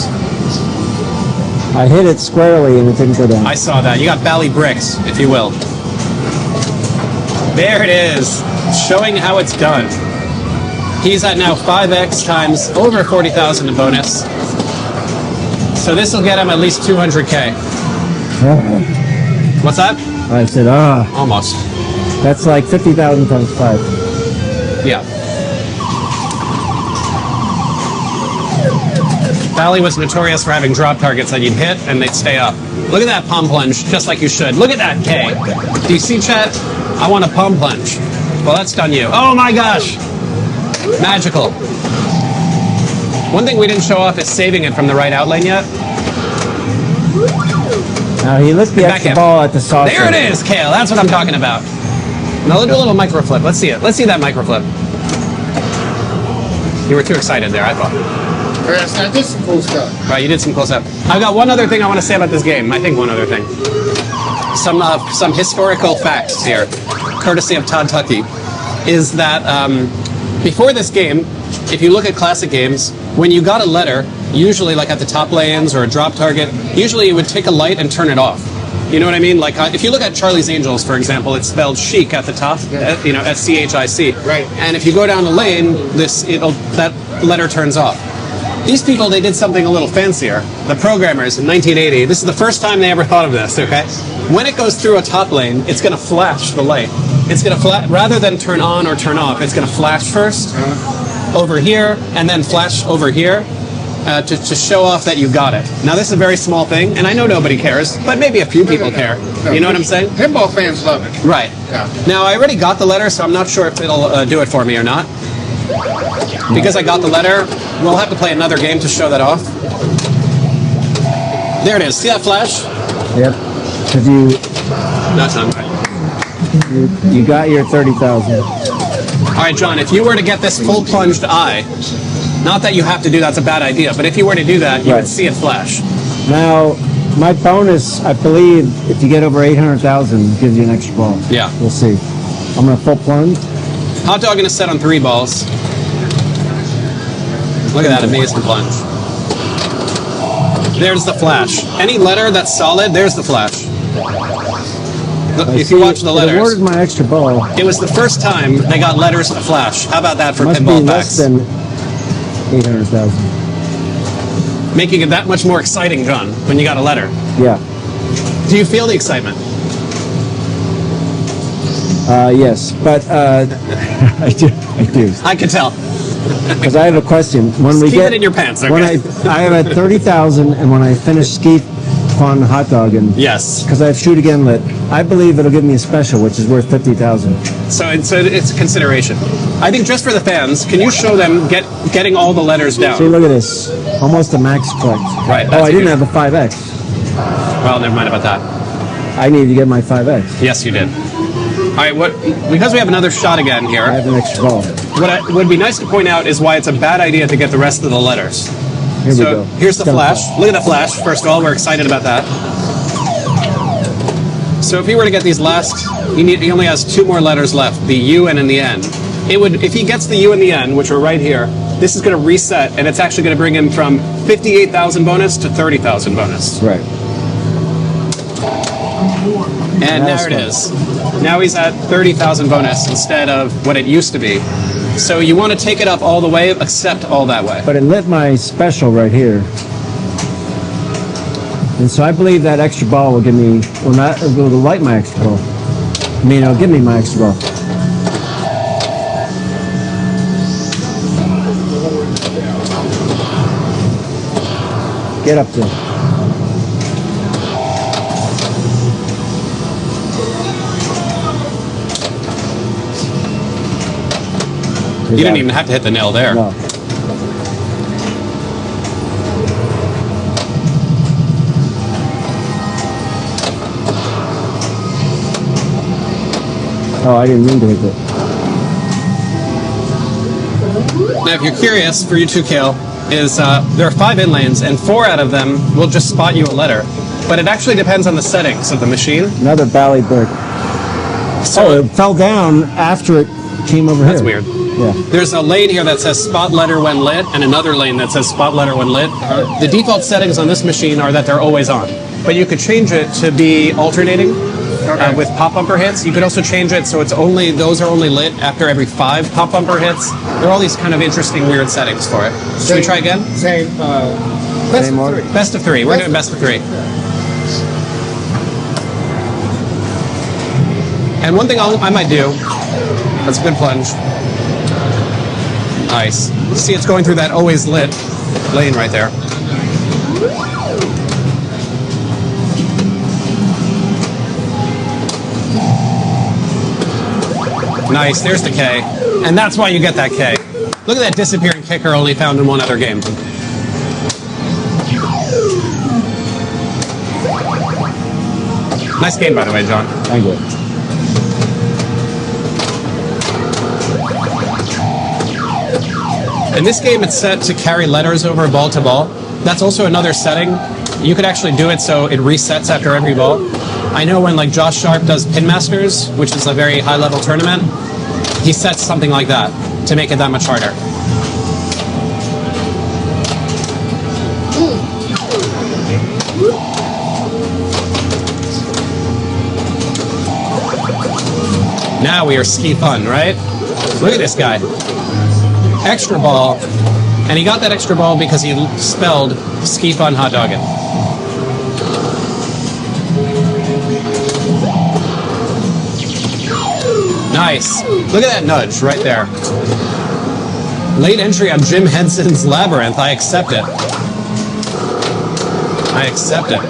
I hit it squarely and it didn't go down. I saw that. You got Bally bricks, if you will. There it is. Showing how it's done. He's at now 5x times over 40,000 in bonus. So this will get him at least 200K. What's that? I said, Almost. that's like 50,000 times 5. Yeah. Bally was notorious for having drop targets that you'd hit and they'd stay up. Look at that palm plunge, just like you should. Look at that K. Do you see, chat? I want a palm plunge. Well, that's done you. Oh my gosh! Magical. One thing we didn't show off is saving it from the right out lane yet. Now he lit the Back extra in. ball at the saucer. There it is, Cale. That's what I'm talking about. Now let's do a little micro flip. Let's see it. Let's see that micro flip. You were too excited there, I thought. Yes, I did some cool stuff. Right, you did some cool stuff. I've got one other thing I want to say about this game. I think one other thing. Some historical facts here, courtesy of Todd Tuckey, is that before this game, if you look at classic games, when you got a letter, usually like at the top lanes or a drop target, usually you would take a light and turn it off. You know what I mean? Like if you look at Charlie's Angels, for example, it's spelled chic at the top, you know, SCHIC. Right. And if you go down the lane, that letter turns off. These people, they did something a little fancier. The programmers in 1980, this is the first time they ever thought of this, okay? When it goes through a top lane, it's going to flash the light. It's going to rather than turn on or turn off, it's going to flash first over here and then flash over here to show off that you got it. Now, this is a very small thing, and I know nobody cares, but maybe a few people care. You know what I'm saying? Pinball fans love it. Right. Yeah. Now, I already got the letter, so I'm not sure if it'll do it for me or not. Because I got the letter, we'll have to play another game to show that off. There it is. See that flash? Yep. Have you No, John. you got your 30,000? All right, John, if you were to get this full plunged eye, not that you have to do that's a bad idea, but if you were to do that, you would see it flash. Now, my bonus, I believe, if you get over 800,000, gives you an extra ball. Yeah. We'll see. I'm gonna full plunge. Hotdoggin is set on 3 balls. Look at that amazing plunge. There's the flash. Any letter that's solid, there's the flash. Look, if you watch the It letters, awarded my extra ball. it was the first time they got letters to flash. How about that for Must be pinball less facts? than 800,000. Making it that much more exciting, John, when you got a letter. Yeah. Do you feel the excitement? Yes, but I do. I can tell. Because I have a question. When we Keep get it in your pants, okay? when I have at 30,000, and when I finish ski on Hotdoggin, Yes. because I have shoot again lit, I believe it'll give me a special, which is worth 50,000. So it's a consideration. I think just for the fans, can you show them getting all the letters down? See, look at this, almost a max collect. Right, Oh, that's I didn't good. have the 5x. Well, never mind about that. I needed to get my 5x. Yes, you did. All right, because we have another shot again I here, have an extra ball. what would be nice to point out is why it's a bad idea to get the rest of the letters. Here we So go. here's the It's gonna flash. fall. Look at the flash. First of all, we're excited about that. So if he were to get these last, he only has 2 more letters left, the U and in the N. If he gets the U and the N, which are right here, this is going to reset, and it's actually going to bring him from 58,000 bonus to 30,000 bonus. Right. And That's there it is. Now he's at 30,000 bonus instead of what it used to be. So you want to take it up all the way, except all that way. But it lit my special right here. And so I believe that extra ball will give me, will light my extra ball. I mean, it'll give me my extra ball. Get up there. You didn't even have to hit the nail there. No. Oh, I didn't mean to hit it. Now, if you're curious, for you too, Cale, is there are 5 inlanes, and 4 out of them will just spot you a letter. But it actually depends on the settings of the machine. Another Bally brick. So It fell down after it came over that's here. weird. Yeah. There's a lane here that says spot letter when lit, and another lane that says spot letter when lit. The default settings on this machine are that they're always on. But you could change it to be alternating with pop bumper hits. You could also change it so those are only lit after every 5 pop bumper hits. There are all these kind of interesting, weird settings for it. Should we try again? Same. Best Same of order. 3. Best of 3. We're doing best of 3. And one thing I might do, that's a good plunge. Nice. See, it's going through that always lit lane right there. Nice, there's the K. And that's why you get that K. Look at that disappearing kicker only found in one other game. Nice game, by the way, John. Thank you. In this game, it's set to carry letters over ball to ball. That's also another setting. You could actually do it so it resets after every ball. I know when like Josh Sharp does Pin Masters, which is a very high-level tournament, he sets something like that to make it that much harder. Now we are ski fun, right? Look at this guy. Extra ball. And he got that extra ball because he spelled ski fun Hotdoggin. Nice. Look at that nudge right there. Late entry on Jim Henson's Labyrinth. I accept it. I accept it.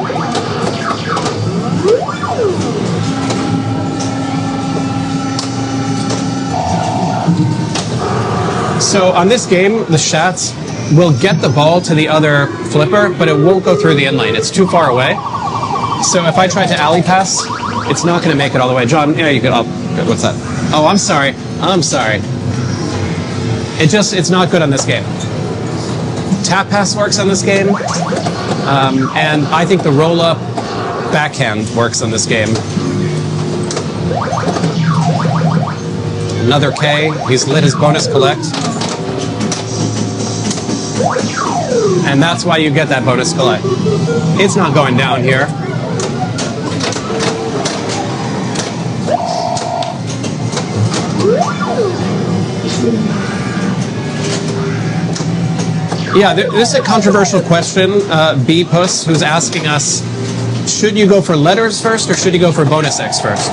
So on this game, the shots will get the ball to the other flipper, but it won't go through the in lane. It's too far away. So if I try to alley pass, it's not going to make it all the way. John, yeah, you could. What's that? Oh, I'm sorry. I'm sorry. It's not good on this game. Tap pass works on this game, and I think the roll up backhand works on this game. Another K. He's lit his bonus collect. And that's why you get that bonus collect. It's not going down here. Yeah, this is a controversial question. B Puss, who's asking us, should you go for letters first or should you go for bonus X first?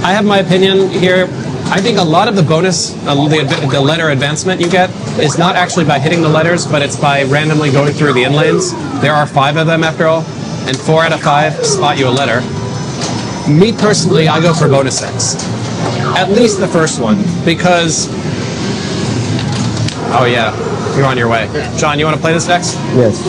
I have my opinion here. I think a lot of the bonus, the letter advancement you get, is not actually by hitting the letters, but it's by randomly going through the in lanes. There are 5 of them after all, and 4 out of 5 spot you a letter. Me personally, I go for bonus X. At least the first one, because... Oh yeah, you're on your way. John, you want to play this next? Yes.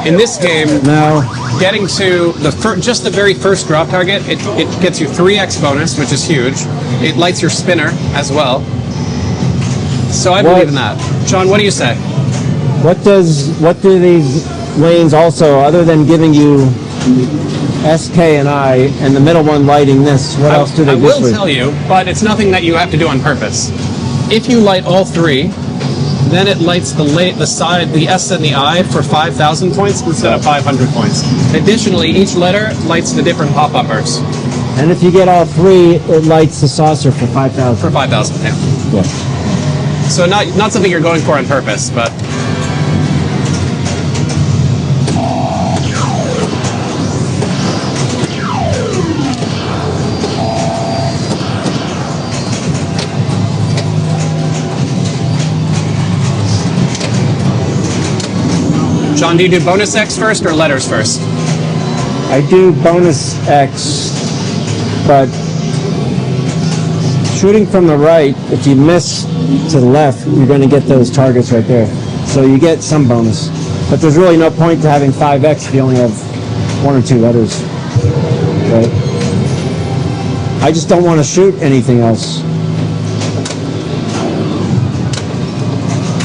In this game, Now, getting to just the very first drop target, it gets you 3x bonus, which is huge. It lights your spinner as well. So I believe in that. John, what do you say? what do these lanes also, other than giving you S, K, and I, and the middle one lighting this, what else do they I do? will tell you, but it's nothing that you have to do on purpose. If you light all 3, then it lights the side, the S and the I for 5,000 points instead of 500 points. Additionally, each letter lights the different pop-uppers. And if you get all 3, it lights the saucer for 5,000. For 5,000, yeah. Yeah. So not something you're going for on purpose, but... John, do you do bonus X first or letters first? I do bonus X, but shooting from the right, if you miss to the left, you're going to get those targets right there. So you get some bonus. But there's really no point to having 5X if you only have 1 or 2 letters. Right? I just don't want to shoot anything else.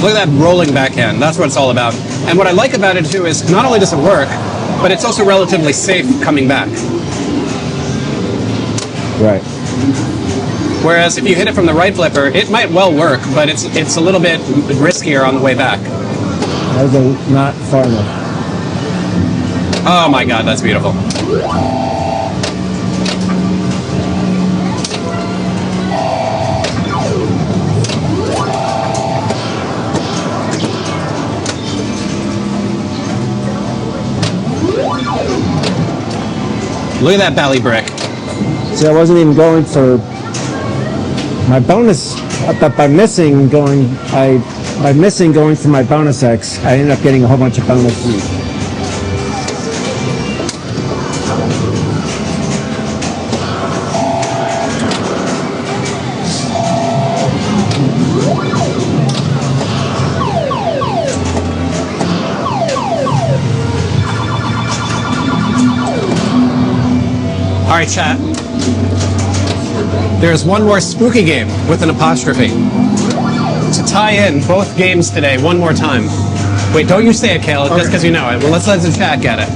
Look at that rolling backhand. That's what it's all about. And what I like about it, too, is not only does it work, but it's also relatively safe coming back. Right. Whereas if you hit it from the right flipper, it might well work, but it's a little bit riskier on the way back. That was not far enough. Oh my god, that's beautiful. Look at that Bally brick. See, I wasn't even going for my bonus, but by missing going for my bonus X, I ended up getting a whole bunch of bonus. All right, chat. there's one more spooky game with an apostrophe. To tie in both games today one more time. Wait, don't you say it, Cale, just because you know it. Well, let's let the chat get it.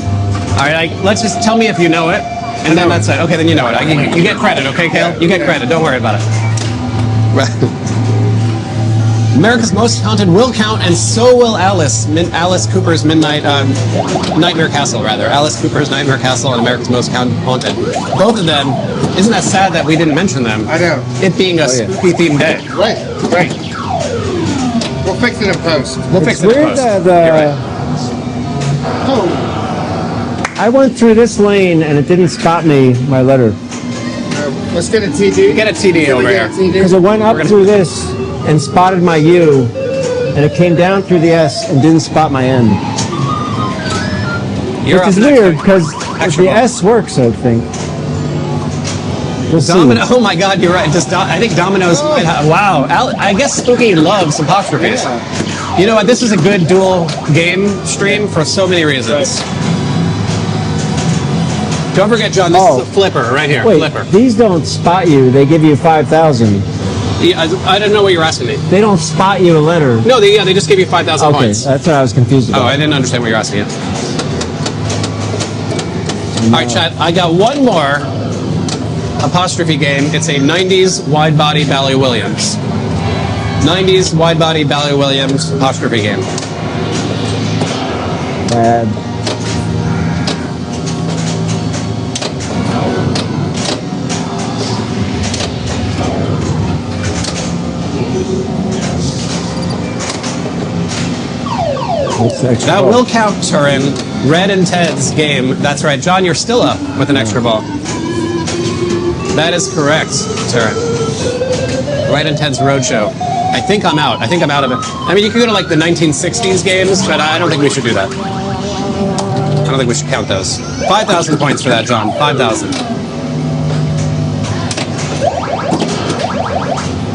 All right, let's just tell me if you know it, and then that's it. Okay, then you know it. You get credit, okay, Cale? You get credit. Don't worry about it. America's Most Haunted will count, and so will Alice Cooper's Nightmare Castle, rather. Alice Cooper's Nightmare Castle and America's Most Haunted. Both of them, isn't that sad that we didn't mention them? I know. It being a spooky-themed day. Right. We'll fix it in post. We'll fix it in post. I went through this lane and it didn't spot me, my letter. Let's get a TD. Get a TD over here. Because it went up through this and spotted my U, and it came down through the S and didn't spot my N. Which is weird, because the S works, I think. We'll see. Oh my God, you're right. I think Domino's might have, wow. I guess Spooky loves apostrophes. Yeah. You know what? This is a good dual game stream for so many reasons. Don't forget, John, this is a flipper right here. Wait, flipper. These don't spot you. They give you 5,000. Yeah, I don't know what you're asking me. They don't spot you a letter. No, they just give you 5,000 points. That's what I was confused about. Oh, I didn't understand what you're asking. All right, chat. I got one more apostrophe game. It's a 90s wide-body Bally Williams. 90s wide-body Bally Williams apostrophe game. Bad. That will count, Turin. Red and Ted's game. That's right. John, you're still up with an extra ball. That is correct, Turin. Red and Ted's Roadshow. I think I'm out. I think I'm out of it. I mean, you could go to like the 1960s games, but I don't think we should do that. I don't think we should count those. 5,000 points for that, John. 5,000.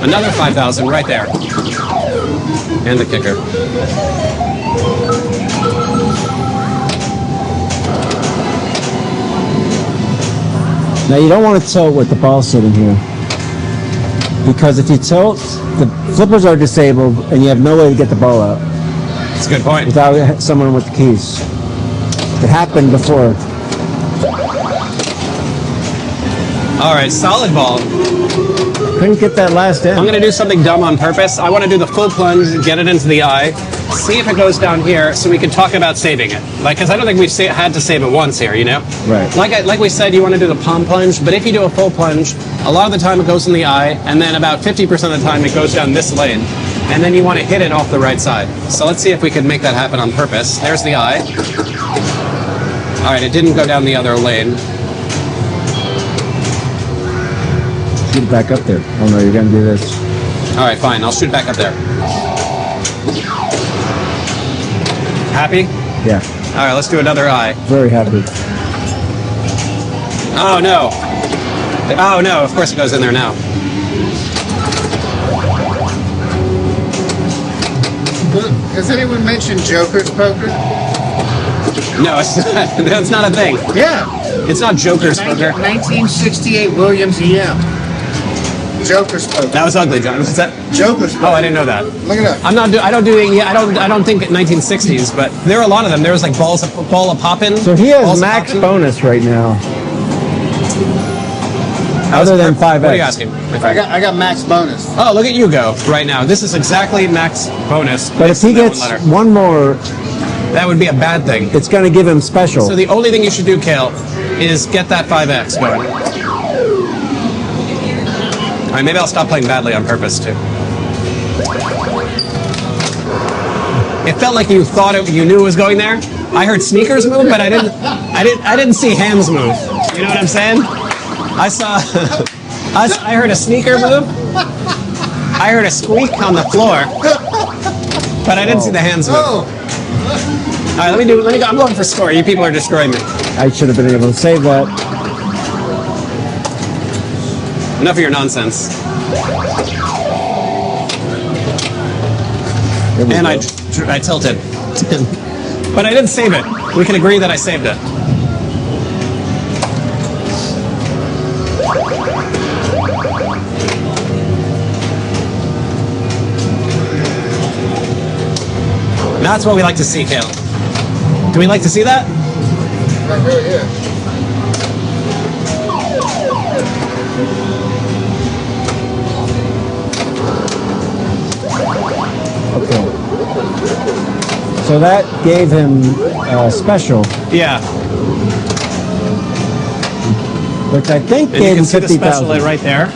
Another 5,000 right there. And the kicker. Now you don't want to tilt with the ball sitting here, because if you tilt, the flippers are disabled and you have no way to get the ball out. That's a good point. Without someone with the keys. It happened before. All right, solid ball. Couldn't get that last end. I'm going to do something dumb on purpose. I want to do the full plunge, get it into the eye, see if it goes down here, so we can talk about saving it. Because I don't think we've had to save it once here, you know? Right. Like we said, you want to do the palm plunge, but if you do a full plunge, a lot of the time it goes in the eye, and then about 50% of the time it goes down this lane, and then you want to hit it off the right side. So let's see if we can make that happen on purpose. There's the eye. All right, it didn't go down the other lane. Shoot it back up there. Oh no, you're going to do this. All right, fine. I'll shoot back up there. Happy? Yeah. All right, let's do another eye. Very happy. Oh, no. Oh, no. Of course it goes in there now. Has anyone mentioned Joker's poker? No, it's not. That's not a thing. Yeah. It's not Joker's poker. 1968 Williams EM. Joker's poker. That was ugly, John. What's that? Joker's poker. Oh, I didn't know that. Look it up. I don't think 1960s, but there are a lot of them. There was like ball of poppin'. So he has max bonus right now. Other than 5x. What are you asking? I got max bonus. Oh, look at you go right now. This is exactly max bonus. But if he gets one more, that would be a bad thing. It's going to give him special. So the only thing you should do, Cale, is get that 5x going. All right, maybe I'll stop playing badly on purpose too. It felt like you thought you knew it was going there. I heard sneakers move, but I didn't see hands move. You know what I'm saying? I heard a sneaker move. I heard a squeak on the floor, but I didn't see the hands move. All right, let me go. I'm going for score. You people are destroying me. I should have been able to save that. Enough of your nonsense. And I tilted. But I didn't save it. We can agree that I saved it. That's what we like to see, Cale. Do we like to see that? Okay. So that gave him special, Yeah. which I think And you gave can him see the special 50,000. right there.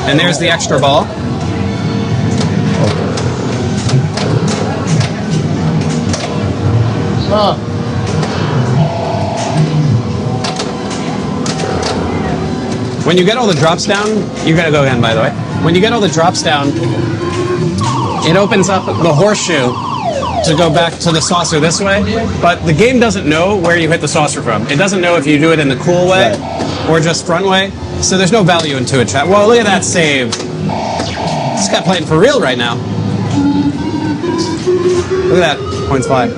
And there's the extra ball. Oh, When you get all the drops down, you're gonna go again, by the way. When you get all the drops down, it opens up the horseshoe to go back to the saucer this way. But the game doesn't know where you hit the saucer from. It doesn't know if you do it in the cool way or just front way. So there's no value into it, chat. Well, look at that save. This guy playing for real right now. Look at that. Points 5.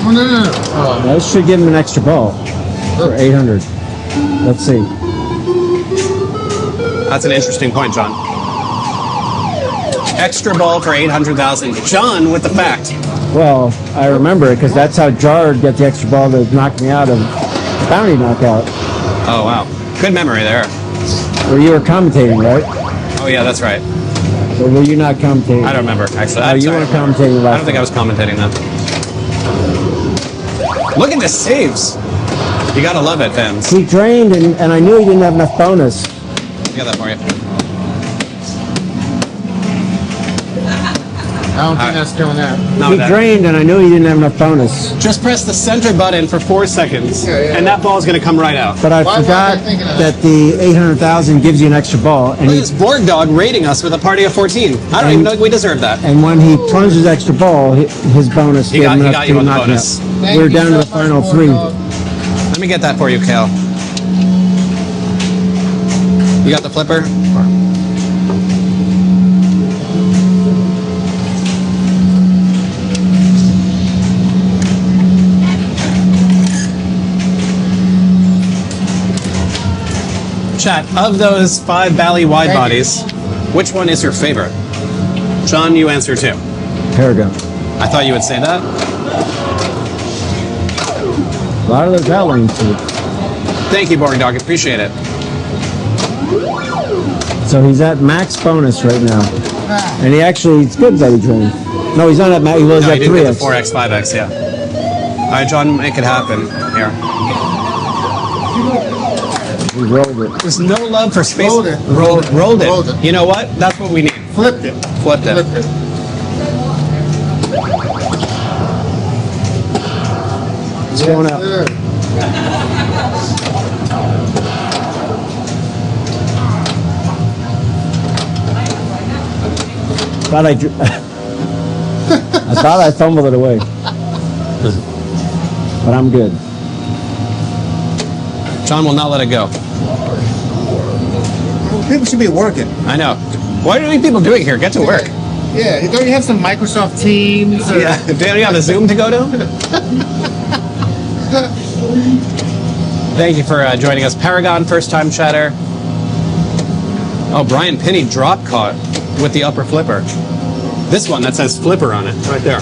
oh no. That should give him an extra ball for 800. Let's see. That's an interesting point, John. Extra ball for 800,000. John with the fact. Well, I remember it because that's how Jard got the extra ball that knocked me out of Bounty Knockout. Oh, wow. Good memory there. Where you were commentating, right? Oh, yeah, that's right. Or were you not commentating? I don't remember, actually. Oh, you weren't commentating last I don't think I was commentating then. Look at the saves. You gotta love it, fans. He drained, and I knew he didn't have enough bonus. I got that for you. I don't think that's doing that. Not He with that. drained, and I knew he didn't have enough bonus. Just press the center button for 4 seconds, and that ball's gonna come right out. But I Why was forgot I thinking of that the 800,000 gives you an extra ball, and Look at he this board dog rating us with a party of 14. I don't even know if we deserve that. and when he plunged his extra ball, his bonus He gave got- him he enough got to you on the knock me bonus. out. Thank We're you down so to the much, final Board 3. Dog. Let me get that for you, Cale. You got the flipper? Chat, of those 5 Bally wide Thank you. bodies, which one is your favorite? John, you answer 2. Paragon. I thought you would say that. A lot of those outlanes too. Thank you, Boring Dog. Appreciate it. So he's at max bonus right now, and it's good that he drained. No, he's not at max. He was No, at you didn't get 3x. the 4x, 5x, yeah. All right, John, make it happen. Here. He rolled it. There's no love for space. Rolled it. Rolled it. Rolled it. You know what? That's what we need. Flipped it. Flipped it. Flipped it. It's going up. Sir. Thought I thought I fumbled it away, but I'm good. John will not let it go. People should be working. I know. What are these people doing here? Get to work. Yeah, don't you have some Microsoft Teams? Or... Yeah. Do you have a Zoom to go to? Thank you for joining us. Paragon, first time chatter. Oh, Brian Pinney drop caught with the upper flipper. This one that says flipper on it, right there.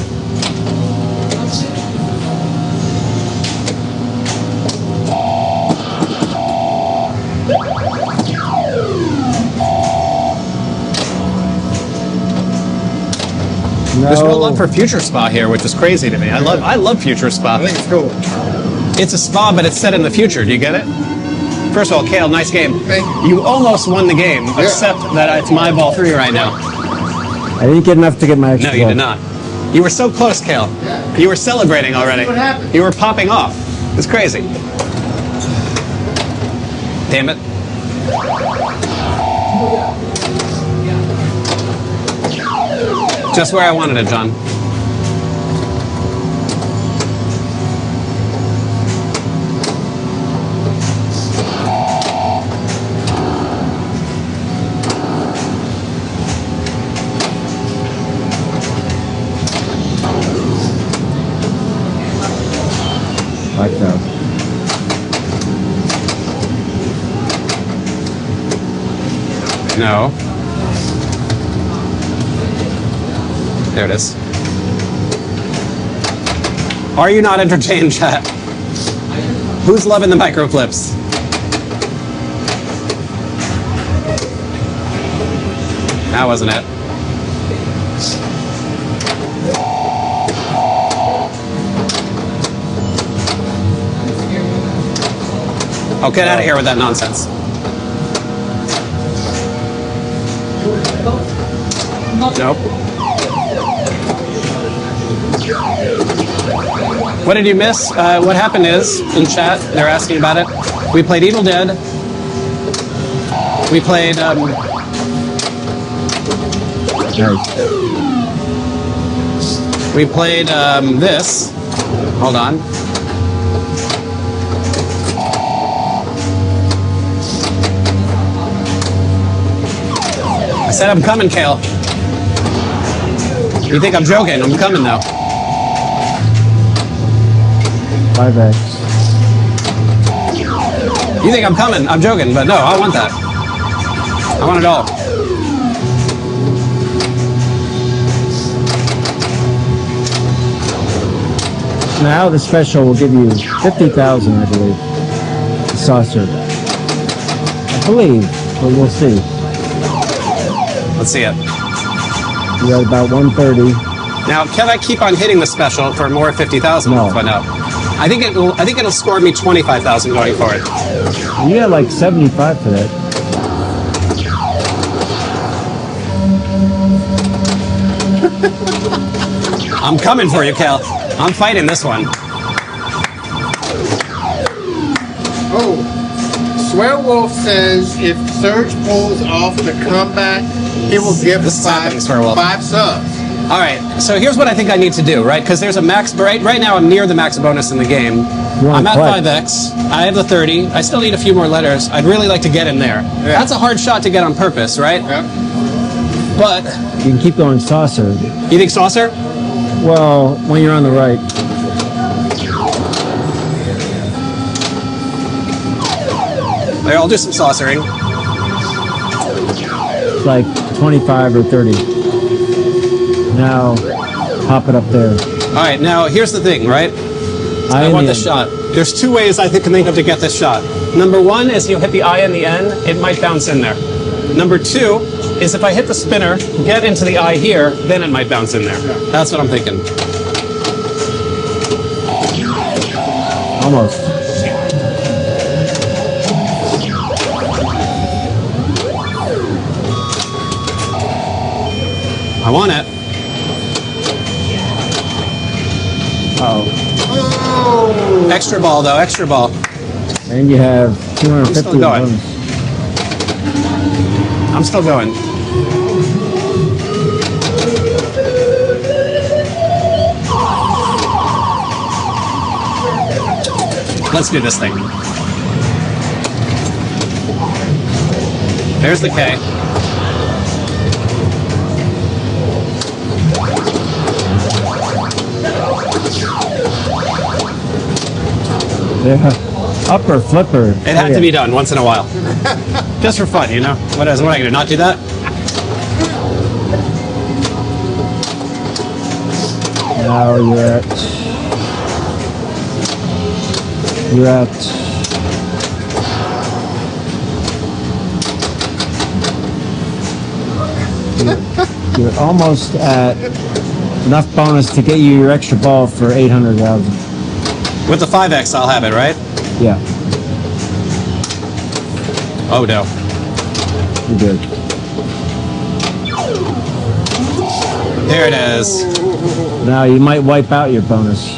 There's no love for Future Spa here, which is crazy to me. I love Future Spa. I think it's cool. It's a spa, but it's set in the future. Do you get it? First of all, Cale, nice game. Thank You almost won the game, except that it's my ball 3 right now. I didn't get enough to get my extra No, you ball. did not. You were so close, Cale. You were celebrating already. What happened? You were popping off. It's crazy. Damn it. Just where I wanted it, John. Like that. No. There it is. Are you not entertained, chat? Who's loving the micro flips? That wasn't it. Oh, get out of here with that nonsense. Nope. What did you miss? What happened is, in chat, they're asking about it. We played Evil Dead. We played, we played, this. Hold on. I said I'm coming, Cale. You think I'm joking? I'm coming, though. 5X. You think I'm coming? I'm joking, but no, I want that. I want it all. Now the special will give you 50,000, I believe. The saucer. I believe, but we'll see. Let's see it. You're at about 130. Now, can I keep on hitting the special for more 50,000? No. But no. I think it'll score me 25,000 going forward. You got like 75 for that. I'm coming for you, Cale. I'm fighting this one. Oh, Swearwolf says if Serge pulls off the comeback, he will give This is happening, Swearwolf. 5 subs. All right, so here's what I think I need to do, right? Because there's a max, right now I'm near the max bonus in the game. I'm at 5X. I have the 30. I still need a few more letters. I'd really like to get in there. Yeah. That's a hard shot to get on purpose, right? Yep. But, You can keep going saucer. you think saucer? Well, when you're on the right. There, I'll do some saucering. Like 25 or 30. Now, pop it up there. All right, now here's the thing, right? I want the shot. There's 2 ways I can think of to get this shot. Number 1 is you hit the eye in the end, it might bounce in there. Number 2 is if I hit the spinner, get into the eye here, then it might bounce in there. That's what I'm thinking. Almost. I want it. Oh. Extra ball, though, extra ball. And you have 250 still going. bonus. I'm still going. Let's do this thing. There's the K. Yeah. Upper flipper. It had to be done once in a while. Just for fun, you know? What am I going to not do that? Now you're almost at enough bonus to get you your extra ball for 800,000. With the 5X, I'll have it, right? Yeah, Oh, no. you're good. There it is. Now you might wipe out your bonus.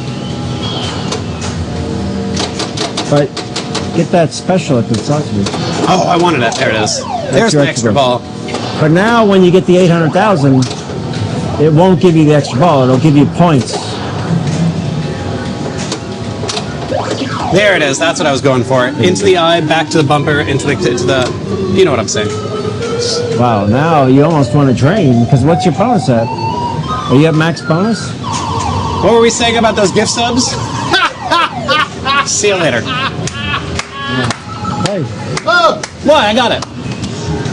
But get that special if it's saucy. Oh, I wanted it. There it is. There's your the extra ball. But now when you get the 800,000, it won't give you the extra ball. It'll give you points. There it is. That's what I was going for. Into the eye, back to the bumper, into the you know what I'm saying. Wow, now you almost want to drain, because what's your bonus at? Are you at max bonus? What were we saying about those gift subs? See you later. Hey, Oh, what? I got it.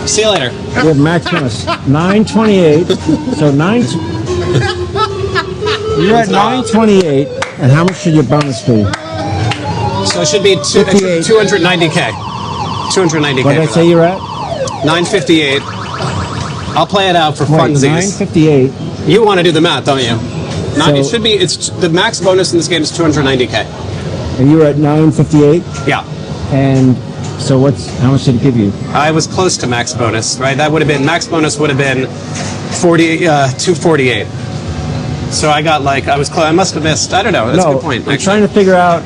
See you later. You have max bonus 928. So you're at 928. And how much should your bonus be? So it should be 290K. 290K. What did I say you're at? 958. I'll play it out for Wait, funsies. 958. You want to do the math, don't you? It So- should be. It's the max bonus in this game is 290K. And you were at 958. Yeah. And so how much did it give you? I was close to max bonus, right? That would have been max bonus would have been 248. So I got I was close. I must have missed. I don't know. That's a good point. I'm trying to figure out.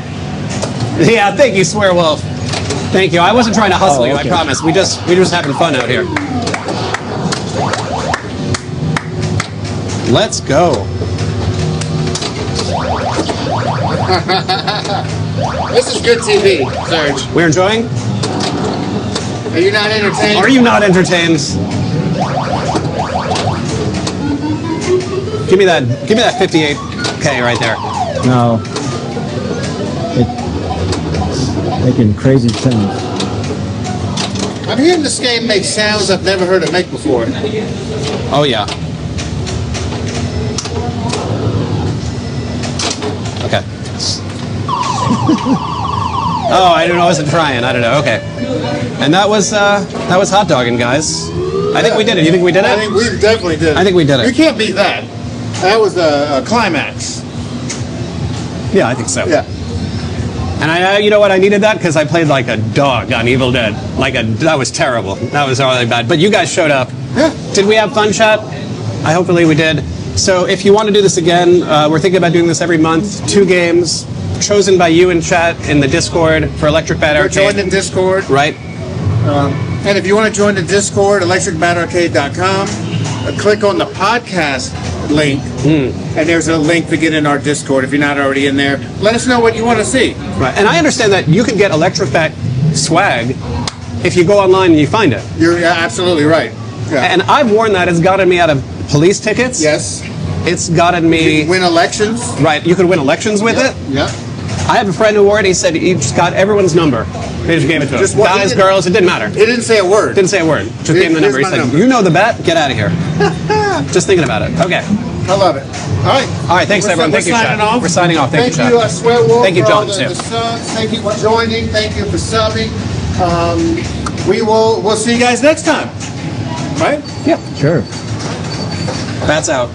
Yeah, thank you, Swearwolf. Thank you. I wasn't trying to hustle you. okay. I promise. We're just having fun out here. Let's go. This is good TV, Serge. We're enjoying. Are you not entertained? Are you not entertained? Give me that 58K right there. No. It's making crazy sounds. I'm hearing this game make sounds I've never heard it make before. Oh yeah. Okay. Oh, I don't know. I wasn't trying. I don't know. Okay. And that was Hotdoggin, guys. I think we did it. You think we did it? I think we definitely did it. I think we did it. You can't beat that. That was a climax. Yeah, I think so. Yeah. And you know what? I needed that because I played like a dog on Evil Dead. That was terrible. That was really bad. But you guys showed up. Yeah. Did we have fun, chat? Hopefully we did. So if you want to do this again, we're thinking about doing this every month. 2 games chosen by you in chat in the Discord for Electric Bat Arcade. Join the Discord. Right. And if you want to join the Discord, electricbatarcade.com, click on the podcast link, and there's a link to get in our Discord if you're not already in there. Let us know what you want to see. Right. And I understand that you can get Electric Bat swag if you go online and you find it. You're absolutely right. Yeah. And I've worn that. It's gotten me out of police tickets. Yes. It's gotten me... You win elections. Right. You could win elections with it. Yeah. I have a friend who wore it. He said he just got everyone's number. They just gave it to him. Guys, girls, it didn't matter. It didn't say a word. Didn't say a word. Just gave him the number. He said, "You know the bet. Get out of here." Just thinking about it. Okay. I love it. All right. All right. Thanks, everyone. Thank you, signing chat. off. We're signing off. Thank you, chat. Thank you, Swearwolf. Thank you, for all John, the too. subs. Thank you for joining. Thank you for subbing. We'll see you guys next time. Right? Yeah, sure. Bats out.